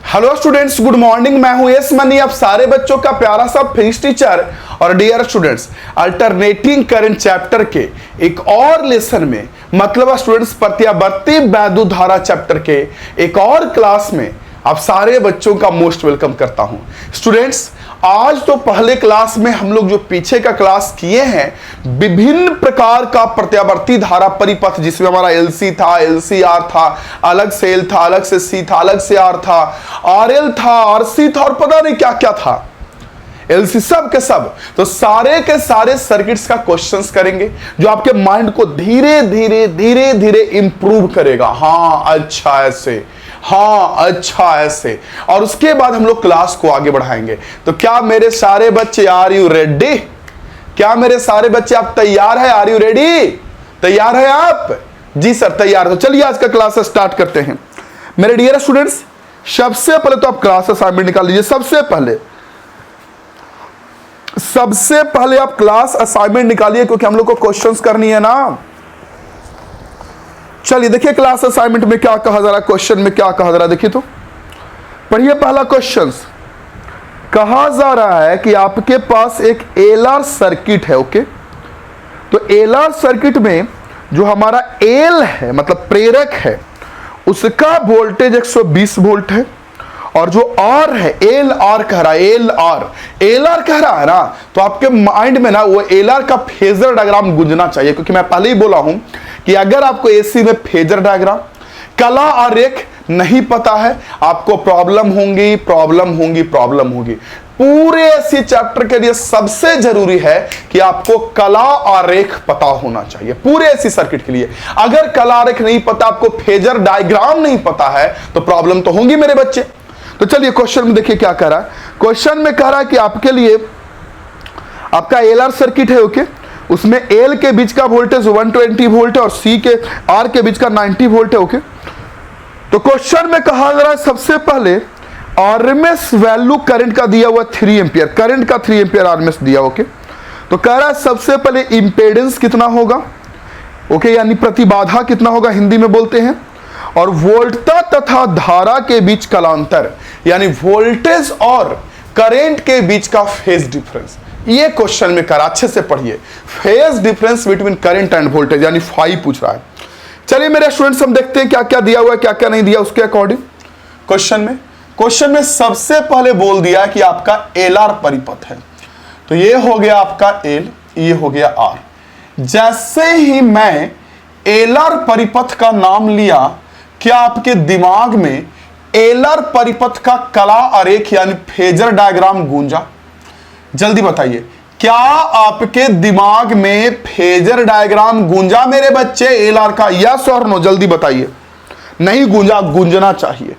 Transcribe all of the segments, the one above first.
Hello students, good morning. मैं हूं S money, आप सारे बच्चों का प्यारा सा फिजिक्स टीचर। और dear students, alternating current chapter के एक और लेसन में, मतलब स्टूडेंट्स प्रत्यावर्ती वैद्युत धारा चैप्टर के एक और क्लास में आप सारे बच्चों का मोस्ट वेलकम करता हूं। स्टूडेंट्स, आज तो पहले क्लास में हम लोग जो पीछे का क्लास किए हैं, विभिन्न प्रकार का प्रत्यावर्ती धारा परिपथ, जिसमें हमारा एलसी था, एलसीआर था, अलग से एल था, अलग से सी था, अलग से आर था, आरएल था, आरसी था और पता नहीं क्या क्या था, एलसी सब के सब। तो सारे के सारे सर्किट्स का क्वेश्चंस करेंगे, जो आपके माइंड को धीरे धीरे धीरे धीरे इंप्रूव करेगा। हाँ अच्छा ऐसे, हाँ अच्छा ऐसे, और उसके बाद हम लोग क्लास को आगे बढ़ाएंगे। तो क्या मेरे सारे बच्चे आर यू रेडी? क्या मेरे सारे बच्चे आप तैयार है? Are you ready? तैयार है आप? जी सर तैयार। तो चलिए आज का क्लास स्टार्ट करते हैं। मेरे डियर स्टूडेंट्स, सबसे पहले तो आप क्लास असाइनमेंट निकाल लीजिए। सबसे पहले आप क्लास असाइनमेंट निकालिए, क्योंकि हम लोग को क्वेश्चंस करनी है ना। चलिए देखिए क्लास असाइनमेंट में क्या कहा जा रहा है, क्वेश्चन में क्या कहा जा रहा है, देखिए तो पढ़िए। पहला क्वेश्चन कहा जा रहा है कि आपके पास एक एलआर सर्किट है। ओके, तो एलआर सर्किट में जो हमारा एल है, मतलब प्रेरक है, उसका वोल्टेज 120 वोल्ट है, और जो आर है, एल आर कह रहा है, एल आर कह रहा है ना, तो आपके माइंड में ना वो एल आर का फेजर डायग्राम गुंजना चाहिए। क्योंकि मैं पहले ही बोला हूं कि अगर आपको एसी में फेजर डायग्राम, कला आरेख नहीं पता है, आपको प्रॉब्लम होंगी। पूरे एसी चैप्टर के लिए सबसे जरूरी है कि आपको कला आरेख पता होना चाहिए। पूरे एसी सर्किट के लिए अगर कला आरेख नहीं पता, आपको फेजर डायग्राम नहीं पता है, तो प्रॉब्लम तो होंगी मेरे बच्चे। तो चलिए क्वेश्चन में देखिए क्या कह रहा है। क्वेश्चन में कह रहा है कि आपके लिए आपका एलआर सर्किट है। ओके, उसमें एल के बीच का वोल्टेज 120 वोल्ट है और सी के आर के बीच का 90 वोल्ट है। ओके, तो क्वेश्चन में कहा जा रहा है सबसे पहले आरएमएस वैल्यू करंट का दिया हुआ 3 एम्पियर, करंट का 3 एम्पियर आरएमएस दिया। ओके, तो कह रहा है सबसे पहले इंपेडेंस कितना होगा, ओके, यानी प्रतिबाधा कितना होगा, हिंदी में बोलते हैं, और वोल्टता तथा धारा के बीच कलांतर, यानी वोल्टेज और करंट के बीच का फेज डिफरेंस। ये क्वेश्चन में करा, अच्छे से पढ़िए, phase difference between current end voltage, यानी फाई पूछ रहा है। चलिए मेरे स्टूडेंट्स, हम देखते हैं क्या क्या दिया हुआ है, क्या क्या नहीं दिया उसके अकॉर्डिंग। क्वेश्चन में सबसे पहले बोल दिया कि आपका एलआर परिपथ है, तो ये हो गया आपका एल, ये हो गया आर। जैसे ही मैं एलआर परिपथ का नाम लिया, क्या आपके दिमाग में एलआर परिपथ का कला आरेख यानी फेजर डायग्राम गूंजा? जल्दी बताइए, क्या आपके दिमाग में फेजर डायग्राम गूंजा मेरे बच्चे एलआर का? यस और नो, जल्दी बताइए। नहीं गूंजा, गूंजना चाहिए।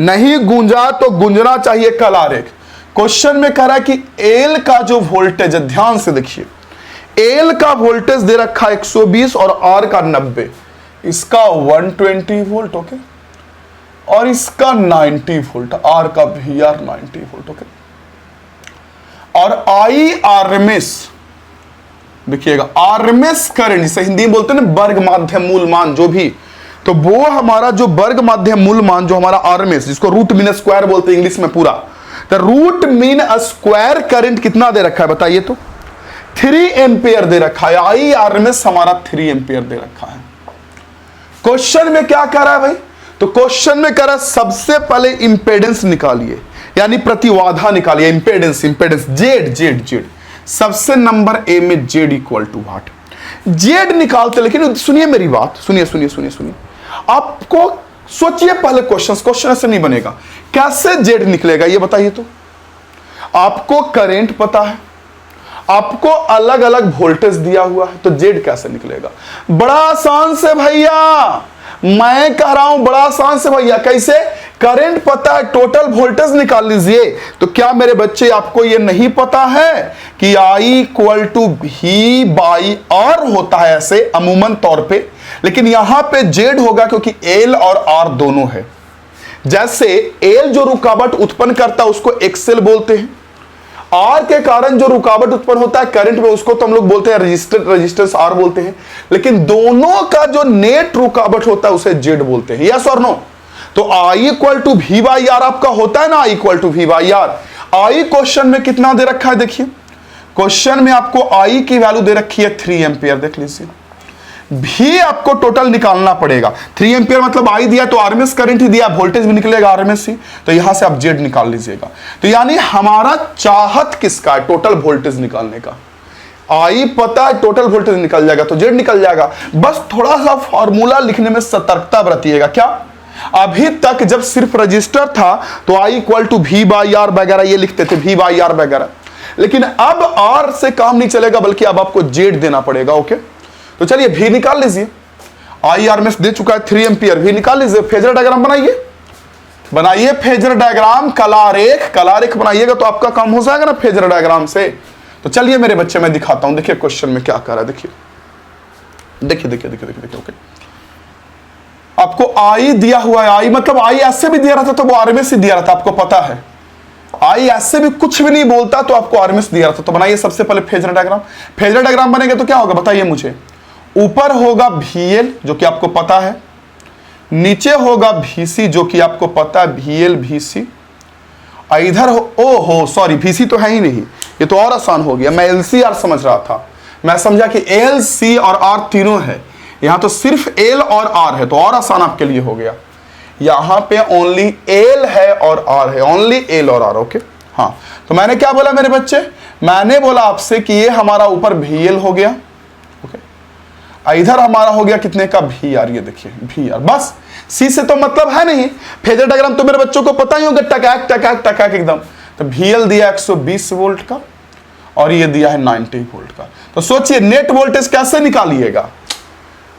नहीं गूंजा तो गूंजना चाहिए कला आरेख। क्वेश्चन में कह रहा है कि एल का जो वोल्टेज है, ध्यान से देखिए, एल का वोल्टेज दे रखा 120 और आर का 90, इसका 120 वोल्ट। ओके, और इसका 90 वोल्ट, आर का भी यार 90 वोल्ट। ओके, और आई आरएमएस, देखिएगा आरएमएस करंट, जिसे हिंदी में बोलते हैं ना वर्ग माध्य मूल मान, जो भी, तो वो हमारा जो वर्ग माध्य मूल मान, जो हमारा आरएमएस, जिसको रूट मीन स्क्वायर बोलते हैं इंग्लिश में पूरा, तो रूट मीन स्क्वायर करंट कितना दे रखा है बताइए तो? 3 एम्पियर दे रखा है। आई आरएमएस हमारा 3 एम्पियर दे रखा है। क्वेश्चन में क्या कह रहा है भाई? तो क्वेश्चन में कह रहा है सबसे पहले इंपेडेंस निकालिए, यानी प्रतिबाधा निकालिए। इंपेडेंस जेड, सबसे नंबर ए में z equal to what, z निकालते। लेकिन सुनिए मेरी बात, सुनिए, आपको सोचिए पहले, क्वेश्चन ऐसे नहीं बनेगा। कैसे जेड निकलेगा ये बताइए तो? आपको करंट पता है, आपको अलग अलग वोल्टेज दिया हुआ है, तो जेड कैसे निकलेगा? बड़ा आसान से भैया, मैं कह रहा हूं बड़ा आसान से भैया। कैसे? करंट पता है, टोटल वोल्टेज निकाल लीजिए। तो क्या मेरे बच्चे आपको ये नहीं पता है कि I equal to V by R होता है ऐसे अमूमन तौर पे, लेकिन यहां पे जेड होगा क्योंकि L और R दोनों है। जैसे L जो रुकावट उत्पन्न करता है उसको एक्सेल बोलते हैं, आर के कारण जो रुकावट उत्पन्न होता है करंट में, उसको तो हम लोग बोलते हैं रेजिस्टेंस आर बोलते हैं। लेकिन दोनों का जो नेट रुकावट होता है उसे जेड बोलते हैं। यस और नो? तो I equal to V by R आपका होता है ना, I equal to V by R. I question में कितना दे रखा है, देखिए क्वेश्चन में आपको आई की वैल्यू दे रखी है 3 एम्पियर, देख लीजिए। भी आपको टोटल निकालना पड़ेगा। 3 एम्पियर मतलब आई दिया तो आरएमएस करंट ही दिया, वोल्टेज भी निकलेगा आरएमएस ही, तो यहां से आप जेड निकाल लीजिएगा। तो यानी हमारा चाहत किसका है, टोटल वोल्टेज निकालने का। आई पता है टोटल वोल्टेज निकल जाएगा तो जेड निकल जाएगा। बस थोड़ा सा फॉर्मूला लिखने में सतर्कता बरतिएगा। क्या, अभी तक जब सिर्फ रजिस्टर था तो I equal to V by R वगैरह ये लिखते थे, वी बाई आर वगैरह, लेकिन अब आर से काम नहीं चलेगा बल्कि अब आपको जेड देना पड़ेगा। ओके, तो चलिए भी निकाल लीजिए। आई आरएमएस दे चुका है 3 एम्पियर, भी निकाल लीजिए। फेजर डायग्राम बनाइए फेजर डायग्राम, कलारेख बनाइएगा तो आपका काम हो जाएगा ना फेजर डायग्राम से। तो चलिए मेरे बच्चे मैं दिखाता हूं, देखिए क्वेश्चन में क्या कर रहा है, देखिए। ओके, आपको आई दिया हुआ है, आई मतलब आई ऐसे भी दिया रहता तो वो आरएमएस ही दिया रहता, आपको पता है। आई ऐसे भी कुछ भी नहीं बोलता तो आपको आरएमएस दिया रहता। तो बनाइए सबसे पहले फेजर डायग्राम बनेगा तो क्या होगा बताइए मुझे। ऊपर होगा VL जो कि आपको पता है, नीचे होगा VC जो कि आपको पता है, VL VC, इधर हो सॉरी VC तो है ही नहीं, ये तो और आसान हो गया। मैं LCR समझ रहा था, मैं समझा कि L C और R तीनों है, यहां तो सिर्फ L और R है तो और आसान आपके लिए हो गया। यहां पे ओनली L है और R है, ओनली L और R। ओके, हाँ, तो मैंने क्या बोला मेरे बच्चे, मैंने बोला आपसे कि ये हमारा ऊपर VL हो गया, इधर हमारा हो गया कितने का VR, ये देखिए VR। बस C से तो मतलब है नहीं, फेजर डायग्राम तो मेरे बच्चों को पता ही होगा, टकैक एकदम। तो VL दिया 120 वोल्ट का और ये दिया है 90 वोल्ट का। तो सोचिए नेट वोल्टेज कैसे निकालिएगा,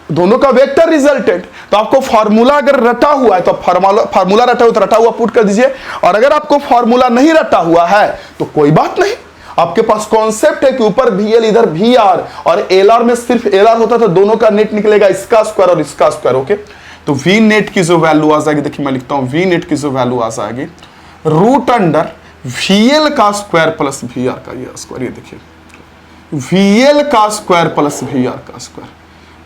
दोनों का वेक्टर रिजल्टेंट। तो आपको फार्मूला अगर रटा हुआ है तो फार्मूला रटा हुआ तो रटा हुआ पुट कर दीजिए, और अगर आपको फार्मूला नहीं रटा हुआ है तो कोई बात नहीं, आपके पास कॉन्सेप्ट है कि ऊपर VL इधर VR और LR में सिर्फ LR होता था, दोनों का नेट निकलेगा इसका स्क्वायर और इसका स्क्वायर। ओके, तो V नेट की जो वैल्यू आ जाएगी, देखिए मैं लिखता हूं, V नेट की जो वैल्यू आ जाएगी रूट अंडर VL का स्क्वायर प्लस VR का ये स्क्वायर। ये देखिए VL का स्क्वायर प्लस VR का स्क्वायर।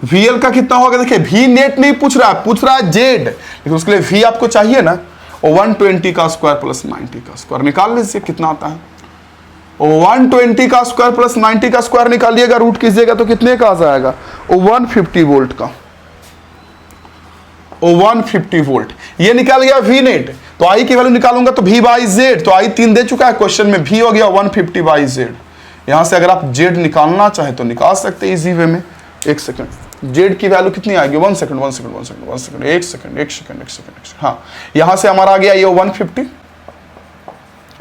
VL का कितना होगा, देखिए V नेट नहीं पूछ रहा है जेड, लेकिन उसके लिए V आपको चाहिए ना, 120 का स्क्वायर प्लस 90 का स्क्वायर। निकाल लीजिए कितना आता है, 120 का स्क्वायर प्लस 90 का स्क्वायर निकालिएगा, रूट कीजिएगा तो कितने का आ जाएगा, 150 वोल्ट का, 150 वोल्ट। ये निकाल गया V नेट। तो आई की वैल्यू निकालूंगा तो V बाई जेड, तो आई 3 दे चुका है क्वेश्चन में, V हो गया 150 बाई जेड। यहां से अगर आप जेड निकालना चाहे तो निकाल सकते हैं इजी वे में। एक सेकंड, जेड की वैल्यू कितनी आएगी, 1 सेकंड, एक सेकंड। हाँ, यहां से हमारा आ गया ये 150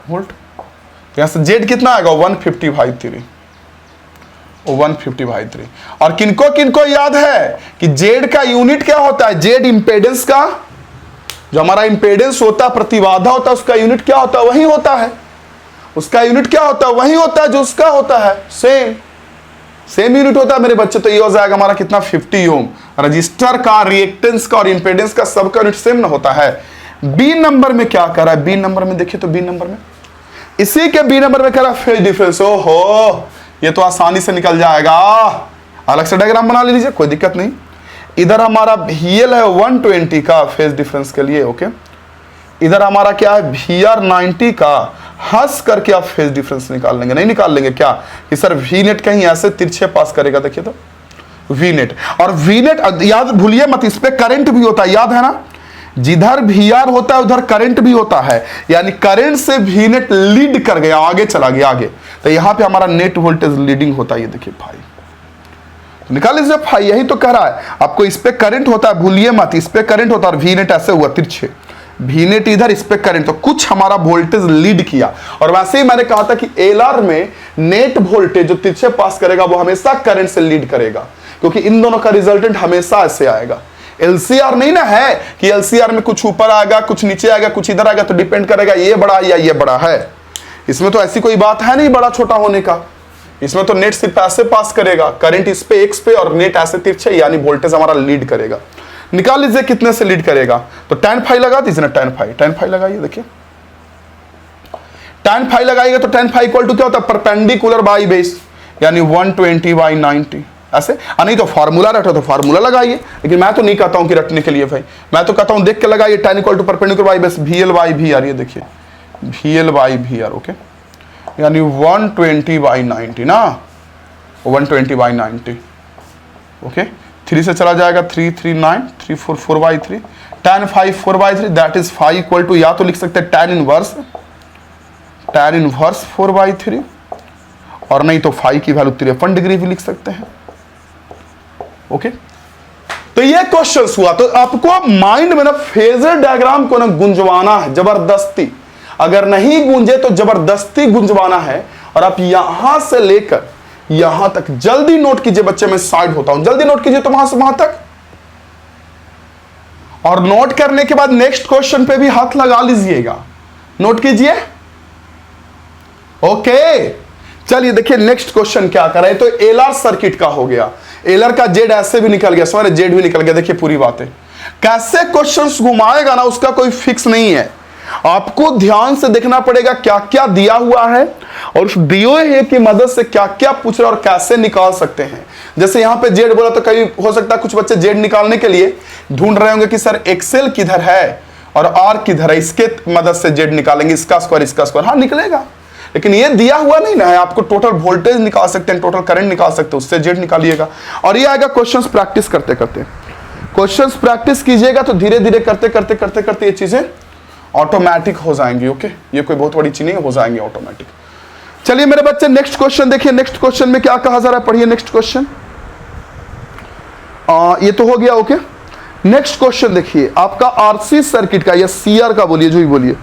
वोल्ट, यहां से जेड कितना आएगा 150 बाई 3, 150 बाई 3। और किनको किनको याद है कि जेड का यूनिट क्या होता है, जेड इंपेडेंस का, जो हमारा इंपेडेंस होता है, प्रतिबाधा होता है, उसका यूनिट क्या होता है, वही होता है। उसका यूनिट क्या होता है, वही होता है जो उसका होता है, सेम यूनिट होता है मेरे बच्चे। तो ये हो जाएगा हमारा कितना 50 ओम। रजिस्टर का, रिएक्टेंस का और इंपेडेंस का सबका यूनिट सेम ना होता है। बी नंबर में क्या कर रहा है, बी नंबर में देखिए, तो बी नंबर में इसी के बी नंबर में कह रहा है फेज डिफरेंस। ओहो, ये तो आसानी से निकल जाएगा, अलग से डायग्राम बना लीजिए, कोई दिक्कत नहीं। इधर हमारा VL है 120 का फेज डिफरेंस के लिए। ओके, इधर हमारा क्या है VR 90 का, हंस करके आप फेज डिफरेंस निकाल लेंगे, नहीं निकाल लेंगे क्या कि सर V नेट कहीं ऐसे तिरछे पास करेगा, देखिए तो V नेट। और V नेट याद भूलिए मत, इस पे करंट भी होता है, याद है ना, जिधर VR होता है उधर करंट भी होता है, यानी करंट से V नेट लीड कर गया, आगे चला गया आगे, तो यहां पे हमारा नेट वोल्टेज लीडिंग होता है। ये देखिए भाई, तो निकाल लीजिए भाई, यही तो कह रहा है आपको, इस पे करंट होता है, भूलिए मत, इस पे करंट होता है और V नेट ऐसे हुआ तिरछे, V नेट इधर, इस पे करंट, तो कुछ हमारा वोल्टेज लीड किया। और वैसे ही मैंने कहा था कि LR में नेट वोल्टेज जो तिरछे पास करेगा वो हमेशा करंट से लीड करेगा, क्योंकि इन दोनों का रिजल्टेंट हमेशा ऐसे आएगा। LCR नहीं ना है कि LCR में कुछ ऊपर आएगा, कुछ नीचे आएगा, कुछ इधर आएगा, तो डिपेंड करेगा ये बड़ा या ये बड़ा है। इसमें तो ऐसी कोई बात है नहीं बड़ा छोटा होने का, इसमें तो नेट सिर्फ ऐसे पास करेगा, करंट इस पे X पे और नेट ऐसे तिरछे, यानी वोल्टेज हमारा लीड करेगा। निकाल लीजिए कितने से लीड करेगा, तो tan फाई लगा दीजिए ना, tan फाई लगाइए, देखिए tan फाई लगाइएगा तो tan फाई इक्वल टू क्या होता है, परपेंडिकुलर बाई बेस, यानी 120 बाई 90, ऐसे, नहीं तो फॉर्मूला रटो तो फॉर्मूला लगाइए, लेकिन मैं तो नहीं कहता हूं कि रटने के लिए भाई, मैं तो कहता हूं देख के लगाइए। tan equal to perpendicular by base VL by VR, ये देखिए VL बाई VR, ओके, यानी 120/90 ना, 120/90, ओके। 3 से चला जाएगा 3 3 9 3 4 4/3, tan 5 4/3, that is 5 equal to, या तो लिख सकते हैं tan इनवर्स 4/3, और नहीं तो फाई की वैल्यू 53 डिग्री भी लिख सकते हैं, ओके। तो ये क्वेश्चन हुआ, तो आपको माइंड में ना फेजर डायग्राम को ना गुंजवाना है जबरदस्ती, अगर नहीं गूंजे तो जबरदस्ती गुंजवाना है, और आप यहां से लेकर यहां तक जल्दी नोट कीजिए बच्चे, मैं साइड होता हूं, जल्दी नोट कीजिए तो वहां से वहां तक, और नोट करने के बाद नेक्स्ट क्वेश्चन पे भी हाथ लगा लीजिएगा, नोट कीजिए, ओके। चलिए देखिए नेक्स्ट क्वेश्चन क्या कर रहे हैं, तो एलआर सर्किट का हो गया, एलआर का जेड ऐसे भी निकल गया, सॉरी जेड भी निकल गया, देखिए पूरी बातें कैसे क्वेश्चंस घुमाएगा ना, उसका कोई फिक्स नहीं है, आपको ध्यान से देखना पड़ेगा क्या क्या दिया हुआ है, और उस दिए हुए की मदद से क्या क्या पूछ रहे और कैसे निकाल सकते हैं। जैसे यहां पे जेड बोला तो कई हो सकता है कुछ बच्चे जेड निकालने के लिए ढूंढ रहे होंगे कि सर एक्सेल किधर है और आर किधर है, इसके मदद से जेड निकालेंगे, इसका स्क्वायर, हाँ निकलेगा, लेकिन ये दिया हुआ नहीं ना है, आपको टोटल वोल्टेज निकाल सकते हैं, टोटल करंट निकाल सकते हैं, उससे जेड निकालिएगा। और ये आएगा क्वेश्चंस प्रैक्टिस करते करते, क्वेश्चंस प्रैक्टिस कीजिएगा तो धीरे धीरे करते करते करते करते ये चीजें ऑटोमेटिक हो जाएंगी, ओके, ये कोई बहुत बड़ी चीज नहीं, हो जाएंगी ऑटोमेटिक। चलिए मेरे बच्चे नेक्स्ट क्वेश्चन देखिए, नेक्स्ट क्वेश्चन में क्या कहा जा रहा है, पढ़िए नेक्स्ट क्वेश्चन। ये तो हो गया, ओके। नेक्स्ट क्वेश्चन देखिए आपका आरसी सर्किट का, या सीआर का बोलिए, जो भी बोलिए,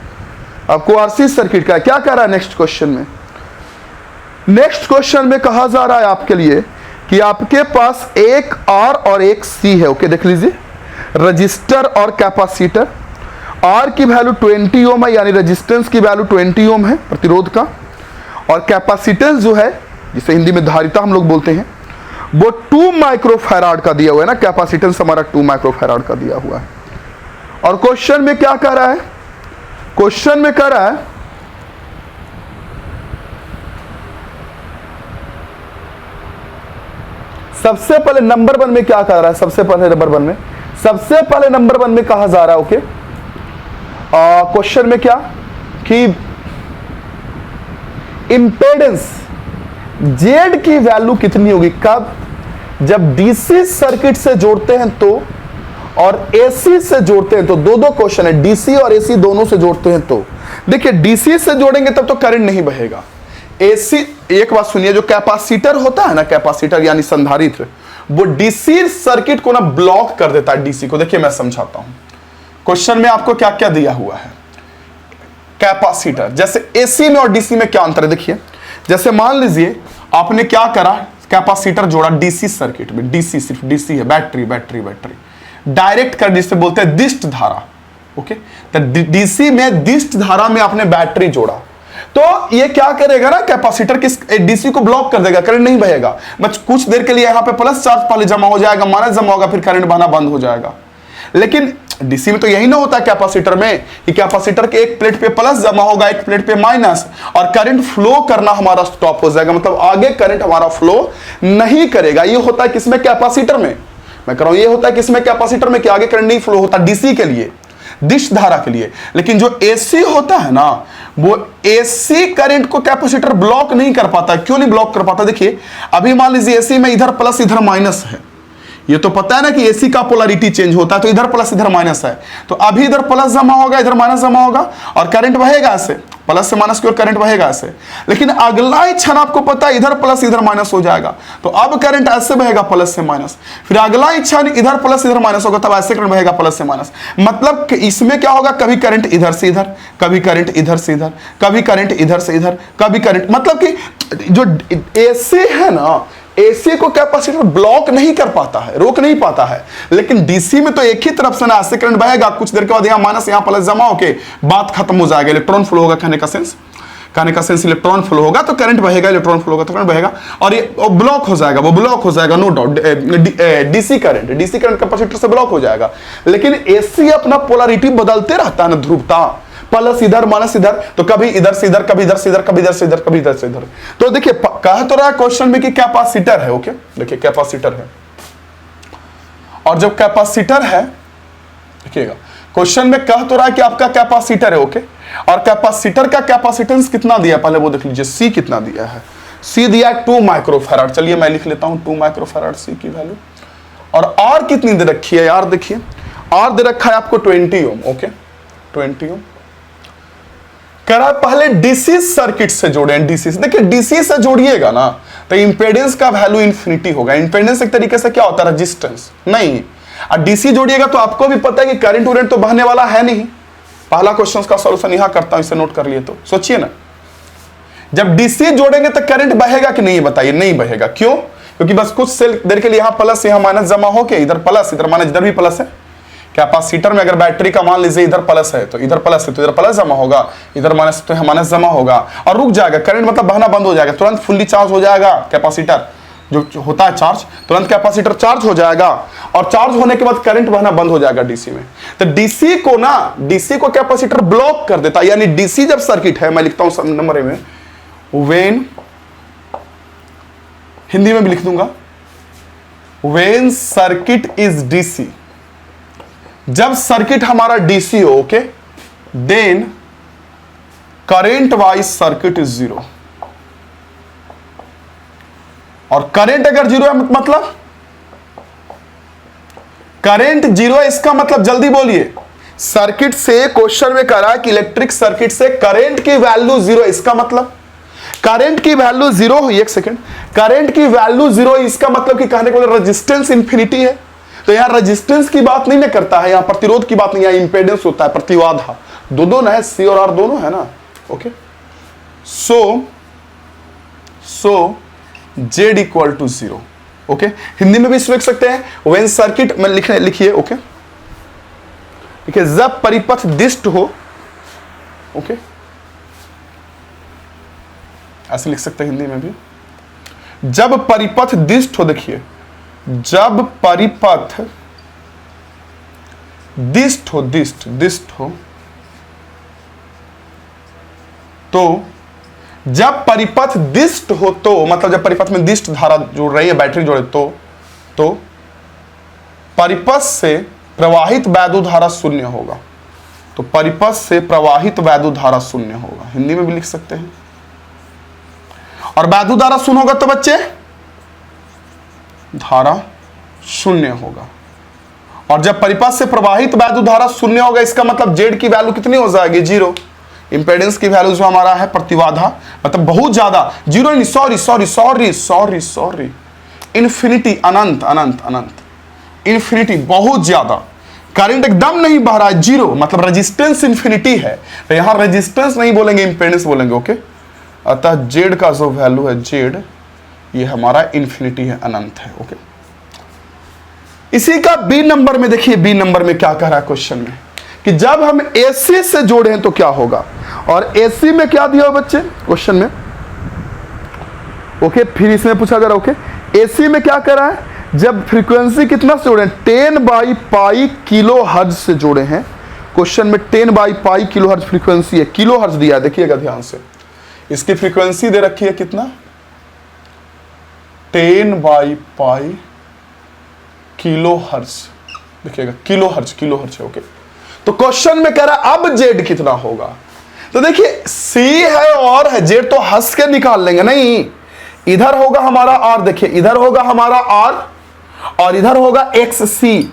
आपको आरसी सर्किट का क्या कह रहा है नेक्स्ट क्वेश्चन में। नेक्स्ट क्वेश्चन में कहा जा रहा है आपके लिए कि आपके पास एक आर और एक सी है, ओके, देख लीजिए, रजिस्टर और कैपेसिटर, आर की वैल्यू 20 ओम है, यानी रेजिस्टेंस की वैल्यू 20 ओम है प्रतिरोध का, और कैपेसिटेंस जो है जिसे हिंदी में धारिता हम लोग बोलते हैं वो 2 माइक्रोफैराड का दिया हुआ है ना, कैपेसिटेंस हमारा 2 माइक्रोफैराड का दिया हुआ है। और क्वेश्चन में क्या कह रहा है, क्वेश्चन में कह रहा है सबसे पहले नंबर 1 में क्या कह रहा है, सबसे पहले नंबर 1 में, सबसे पहले नंबर 1 में कहा जा रहा है, ओके, क्वेश्चन में क्या कि इंपेडेंस जेड की वैल्यू कितनी होगी, कब, जब डीसी सर्किट से जोड़ते हैं तो, और एसी से जोड़ते हैं तो, दो क्वेश्चन है, डीसी और एसी दोनों से जोड़ते हैं तो। देखिए डीसी से जोड़ेंगे तब तो करंट नहीं बहेगा, एसी, एक बात सुनिए, जो कैपेसिटर होता है ना, कैपेसिटर यानी संधारित्र, वो डीसी सर्किट को ना ब्लॉक कर देता है, डीसी को। देखिए मैं समझाता हूं, क्वेश्चन में आपको क्या क्या दिया हुआ है, कैपेसिटर, जैसे एसी में और डीसी में क्या अंतर है, देखिए जैसे मान लीजिए आपने क्या करा, कैपेसिटर जोड़ा डीसी सर्किट में, डीसी सिर्फ डीसी है, battery battery battery, direct current जिसे बोलते हैं दिष्ट धारा, ओके, तो डीसी में दिष्ट धारा में आपने बैटरी जोड़ा, तो ये क्या करेगा ना, कैपेसिटर किस डीसी को ब्लॉक कर देगा, करंट नहीं बहेगा, बस कुछ देर के लिए यहां पे प्लस चार्ज पहले जमा हो जाएगा, माइनस जमा होगा, फिर करंट बहना बंद हो जाएगा। लेकिन डीसी में तो यही ना होता है, कैपेसिटर में कि कैपेसिटर के एक प्लेट पे प्लस जमा होगा, एक प्लेट पे माइनस, और करंट फ्लो करना हमारा स्टॉप हो जाएगा, मतलब आगे करंट हमारा फ्लो नहीं करेगा। ये होता है किसमें, कैपेसिटर में, मैं कह रहा हूं ये होता है किसमें, कैपेसिटर में, कि आगे करंट नहीं फ्लो होता डीसी के लिए, दिष्ट धारा के लिए। लेकिन जो एसी होता है ना, वो एसी करंट को कैपेसिटर ब्लॉक नहीं कर पाता। क्यों नहीं ब्लॉक कर पाता, देखिए अभी मान लीजिए एसी में इधर प्लस इधर माइनस है, ये तो पता है ना कि एसी का पोलैरिटी चेंज होता है, तो इधर प्लस इधर माइनस है, तो अभी इधर प्लस जमा होगा, इधर माइनस जमा होगा, और करंट बहेगा ऐसे, प्लस से माइनस की ओर करंट बहेगा ऐसे। लेकिन अगला ही क्षण आपको पता है इधर प्लस इधर माइनस हो जाएगा, तो अब करंट ऐसे बहेगा प्लस से माइनस, फिर अगला ही क्षण इधर प्लस इधर माइनस होगा, तब ऐसे करंट बहेगा प्लस से माइनस। मतलब इसमें क्या होगा, कभी करंट इधर से इधर, कभी करंट इधर से इधर, कभी करंट इधर से इधर, कभी करंट, मतलब कि जो एसी है ना, एसी को कैपेसिटर ब्लॉक नहीं कर पाता है, रोक नहीं पाता है। लेकिन डीसी में तो एक ही तरफ से ना ऐसे करंट बहेगा, कुछ देर के बाद यहां माइनस यहां प्लस जमा होके बात खत्म हो जाएगा, इलेक्ट्रॉन फ्लो होगा, कहने का सेंस इलेक्ट्रॉन फ्लो होगा तो करंट बहेगा, इलेक्ट्रॉन फ्लो होगा तो करंट बहेगा, और ये ब्लॉक हो जाएगा, वो ब्लॉक हो जाएगा, no doubt. DC current capacitor से ब्लॉक हो जाएगा। लेकिन एसी अपना पोलैरिटी बदलते रहता है ना, ध्रुवता प्लस इधर माइनस इधर, तो कभी इधर से इधर, कभी इधर से इधर, कभी इधर से इधर, कभी इधर से इधर। तो देखिए कह तो रहा है क्वेश्चन में कि कैपेसिटर है, ओके, देखिए कैपेसिटर है, और जब कैपेसिटर है, देखिएगा क्वेश्चन में कह तो रहा है कि आपका कैपेसिटर है, ओके, और कैपेसिटर का कैपेसिटेंस कितना दिया है पहले वो देख लीजिए, सी कितना दिया है, सी दिया है 2 माइक्रोफैराड। चलिए मैं लिख लेता हूं 2 माइक्रोफैराड सी की वैल्यू। और आर कितनी दे रखी है यार, देखिए आर दे रखा है आपको 20 ओम, ओके 20 ओम। कह रहा है पहले डीसी सर्किट से जोड़े, डीसी से, देखिए डीसी से जोड़िएगा ना तो इंपेडेंस का वैल्यू इंफिनिटी होगा। इंपेडेंस एक तरीके से क्या होता है, रेजिस्टेंस नहीं, और डीसी जोड़िएगा तो आपको भी पता है कि करंट उरेंट तो बहने वाला है नहीं। पहला क्वेश्चन का सॉल्यूशन यहां करता हूं, इसे नोट कर लिए तो सोचिए ना, जब डीसी जोड़ेंगे तो करंट बहेगा कि नहीं, बताइए नहीं बहेगा। क्यों? क्योंकि बस कुछ सेल देर के लिए यहां प्लस यहां माइनस जमा होके इधर प्लस इधर माइनस, इधर भी प्लस है। कैपेसिटर में अगर बैटरी का मान लीजिए इधर प्लस है तो इधर प्लस है तो इधर प्लस जमा होगा, इधर माइनस तो माइनस जमा होगा और रुक जाएगा, करंट मतलब बहना बंद हो जाएगा, तुरंत फुल्ली चार्ज हो जाएगा कैपेसिटर, जो होता है चार्ज, तुरंत कैपेसिटर चार्ज हो जाएगा और चार्ज होने के बाद करंट बहना बंद हो जाएगा डीसी में। तो डीसी को ना, डीसी को कैपेसिटर ब्लॉक कर देता है, यानी डीसी जब सर्किट है, मैं लिखता हूं नंबर में, व्हेन, हिंदी में भी लिख दूंगा, व्हेन सर्किट इज डीसी, जब सर्किट हमारा डीसी हो, okay, then current wise circuit is zero. और करंट अगर जीरो है मतलब, करंट जीरो है इसका मतलब, जल्दी बोलिए, सर्किट से क्वेश्चन में कह रहा है कि इलेक्ट्रिक सर्किट से करंट की वैल्यू जीरो, इसका मतलब करंट की वैल्यू जीरो हुई, एक सेकंड, करंट की वैल्यू जीरो, इसका मतलब कि कहने को रेजिस्टेंस इंफिनिटी है। तो यहां रेजिस्टेंस की बात नहीं ना करता है, यहां प्रतिरोध की बात नहीं, यहां इंपेडेंस होता है, प्रतिबाधा, दो ना है, सी और आर दोनों है ना, okay. So z equal to zero, okay. Hindi में भी लिख सकते हैं, व्हेन सर्किट में लिखिए, ओके, देखिए जब परिपथ दिष्ट हो, ओके, ऐसे लिख सकते हैं हिंदी में भी, जब परिपथ दिष्ट हो, देखिए जब परिपथ दिष्ट हो, दिष्ट हो, तो जब परिपथ दिष्ट हो तो मतलब जब परिपथ में दिष्ट धारा जोड़ रही है, बैटरी जोड़े तो परिपथ से प्रवाहित वैद्युत धारा शून्य होगा। तो परिपथ से प्रवाहित वैद्युत धारा शून्य होगा, हिंदी में भी लिख सकते हैं। और वैद्युत धारा शून्य होगा तो बच्चे धारा शून्य होगा। और जब परिपथ से प्रवाहित वैद्युत धारा शून्य होगा, इसका मतलब जेड की वैल्यू कितनी हो जाएगी, जीरो। इंपेडेंस की वैल्यू जो हमारा है प्रतिबाधा, मतलब बहुत ज्यादा, जीरो नहीं, सॉरी, इन्फिनिटी, अनंत अनंत अनंत, इन्फिनिटी, बहुत ज्यादा, करंट एकदम नहीं बह रहा है, जीरो, मतलब रेजिस्टेंस इन्फिनिटी है। तो यहां रेजिस्टेंस नहीं बोलेंगे, इंपेडेंस बोलेंगे, ओके। अतः जेड का जो वैल्यू है, जेड, ये हमारा इन्फिनिटी है, अनंत है, ओके। इसी का बी नंबर में देखिए, बी नंबर में क्या कह रहा है क्वेश्चन में, कि जब हम एसी से जोड़े तो क्या होगा। और एसी में क्या दिया हो बच्चे क्वेश्चन में, ओके, फिर इसमें पूछा जा रहा है, ओके, एसी में क्या कर रहा है, जब फ्रीक्वेंसी कितना से जोड़े, 10/π किलो हर्ट्ज से जोड़े हैं। क्वेश्चन में 10/π किलो हर्ट्ज फ्रीक्वेंसी है, किलो हर्ट्ज दिया है, देखिएगा ध्यान से, इसकी फ्रीक्वेंसी दे रखी है कितना, 10/π किलो हर्ट्ज, देखिएगा किलो हर्ट्ज है, ओके। तो क्वेश्चन में कह रहा है अब जेड कितना होगा। तो देखिए सी है और है, जेड तो हंस के निकाल लेंगे, नहीं, इधर होगा हमारा आर, देखिए इधर होगा हमारा आर और इधर होगा एक्स सी,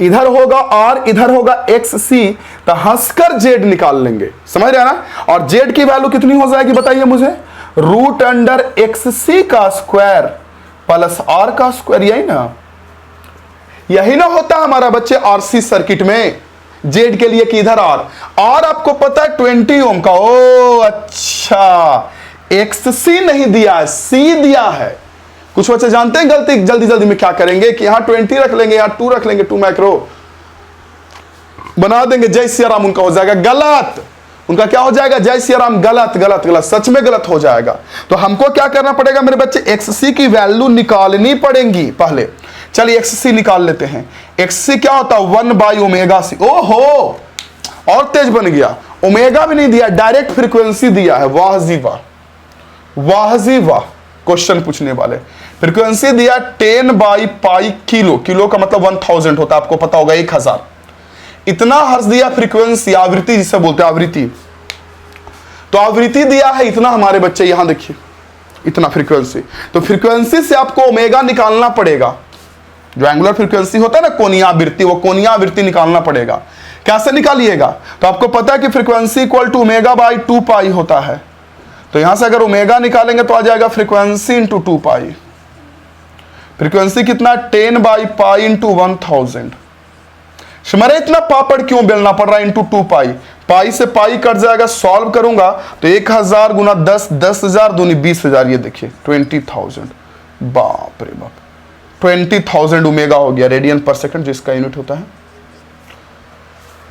इधर होगा आर, इधर होगा एक्स सी, तो हंसकर जेड निकाल लेंगे, समझ रहे हैं ना। और जेड की वैल्यू कितनी हो जाएगी बताइए मुझे, √XC का स्क्वायर प्लस आर का स्क्वायर, यही ना होता हमारा बच्चे आरसी सर्किट में जेड के लिए कि इधर आर आपको पता है 20 ओम का। ओ अच्छा, XC नहीं दिया है, C दिया है। कुछ बच्चे जानते हैं गलती, जल्दी में क्या करेंगे कि यहां 20 रख लेंगे, यहां 2 रख लेंगे, 2 माइक्रो बना देंगे, जय सिया राम, उनका हो जाएगा गलत, उनका क्या हो जाएगा, जय सिया राम, गलत, सच में गलत हो जाएगा। तो हमको क्या करना पड़ेगा मेरे बच्चे, XC की वैल्यू निकालनी पड़ेगी पहले। चलिए XC निकाल लेते हैं। XC क्या होता है, 1/ωc। ओहो, और तेज बन गया, ओमेगा भी नहीं दिया, डायरेक्ट फ्रीक्वेंसी दिया है। वाह जी वाह, वाह जी वाह। क्वेश्चन पूछने वाले फ्रीक्वेंसी दिया 10/π किलो, किलो का मतलब 1000 होता है, आपको पता होगा 1000। इतना हर्ट्ज दिया फ्रीक्वेंसी, आवृत्ति जिसे बोलते हैं आवृत्ति, तो आवृत्ति दिया है इतना हमारे बच्चे, यहां देखिए इतना फ्रीक्वेंसी। तो फ्रीक्वेंसी से आपको ओमेगा निकालना पड़ेगा, जो एंगुलर फ्रीक्वेंसी होता है ना कोणीय आवृत्ति, वो कोणीय आवृत्ति निकालना पड़ेगा। कैसे निकालिएगा? तो आपको पता है कि फ्रीक्वेंसी इक्वल टू ω/2π होता है, तो यहां से अगर ओमेगा निकालेंगे तो आ जाएगा फ्रीक्वेंसी इंटू 2π। फ्रीक्वेंसी कितना? 10/π इंटू 1000। हमारे इतना पापड़ क्यों बेलना पड़ रहा है? इंटू 2π, पाई से पाई कट जाएगा, सॉल्व करूंगा तो 1000 गुना 10, 10,000 दूनी 20,000, ये देखिए 20,000। बाप रे बाप, 20,000 ओमेगा हो गया, रेडियन पर सेकंड जिसका यूनिट होता है।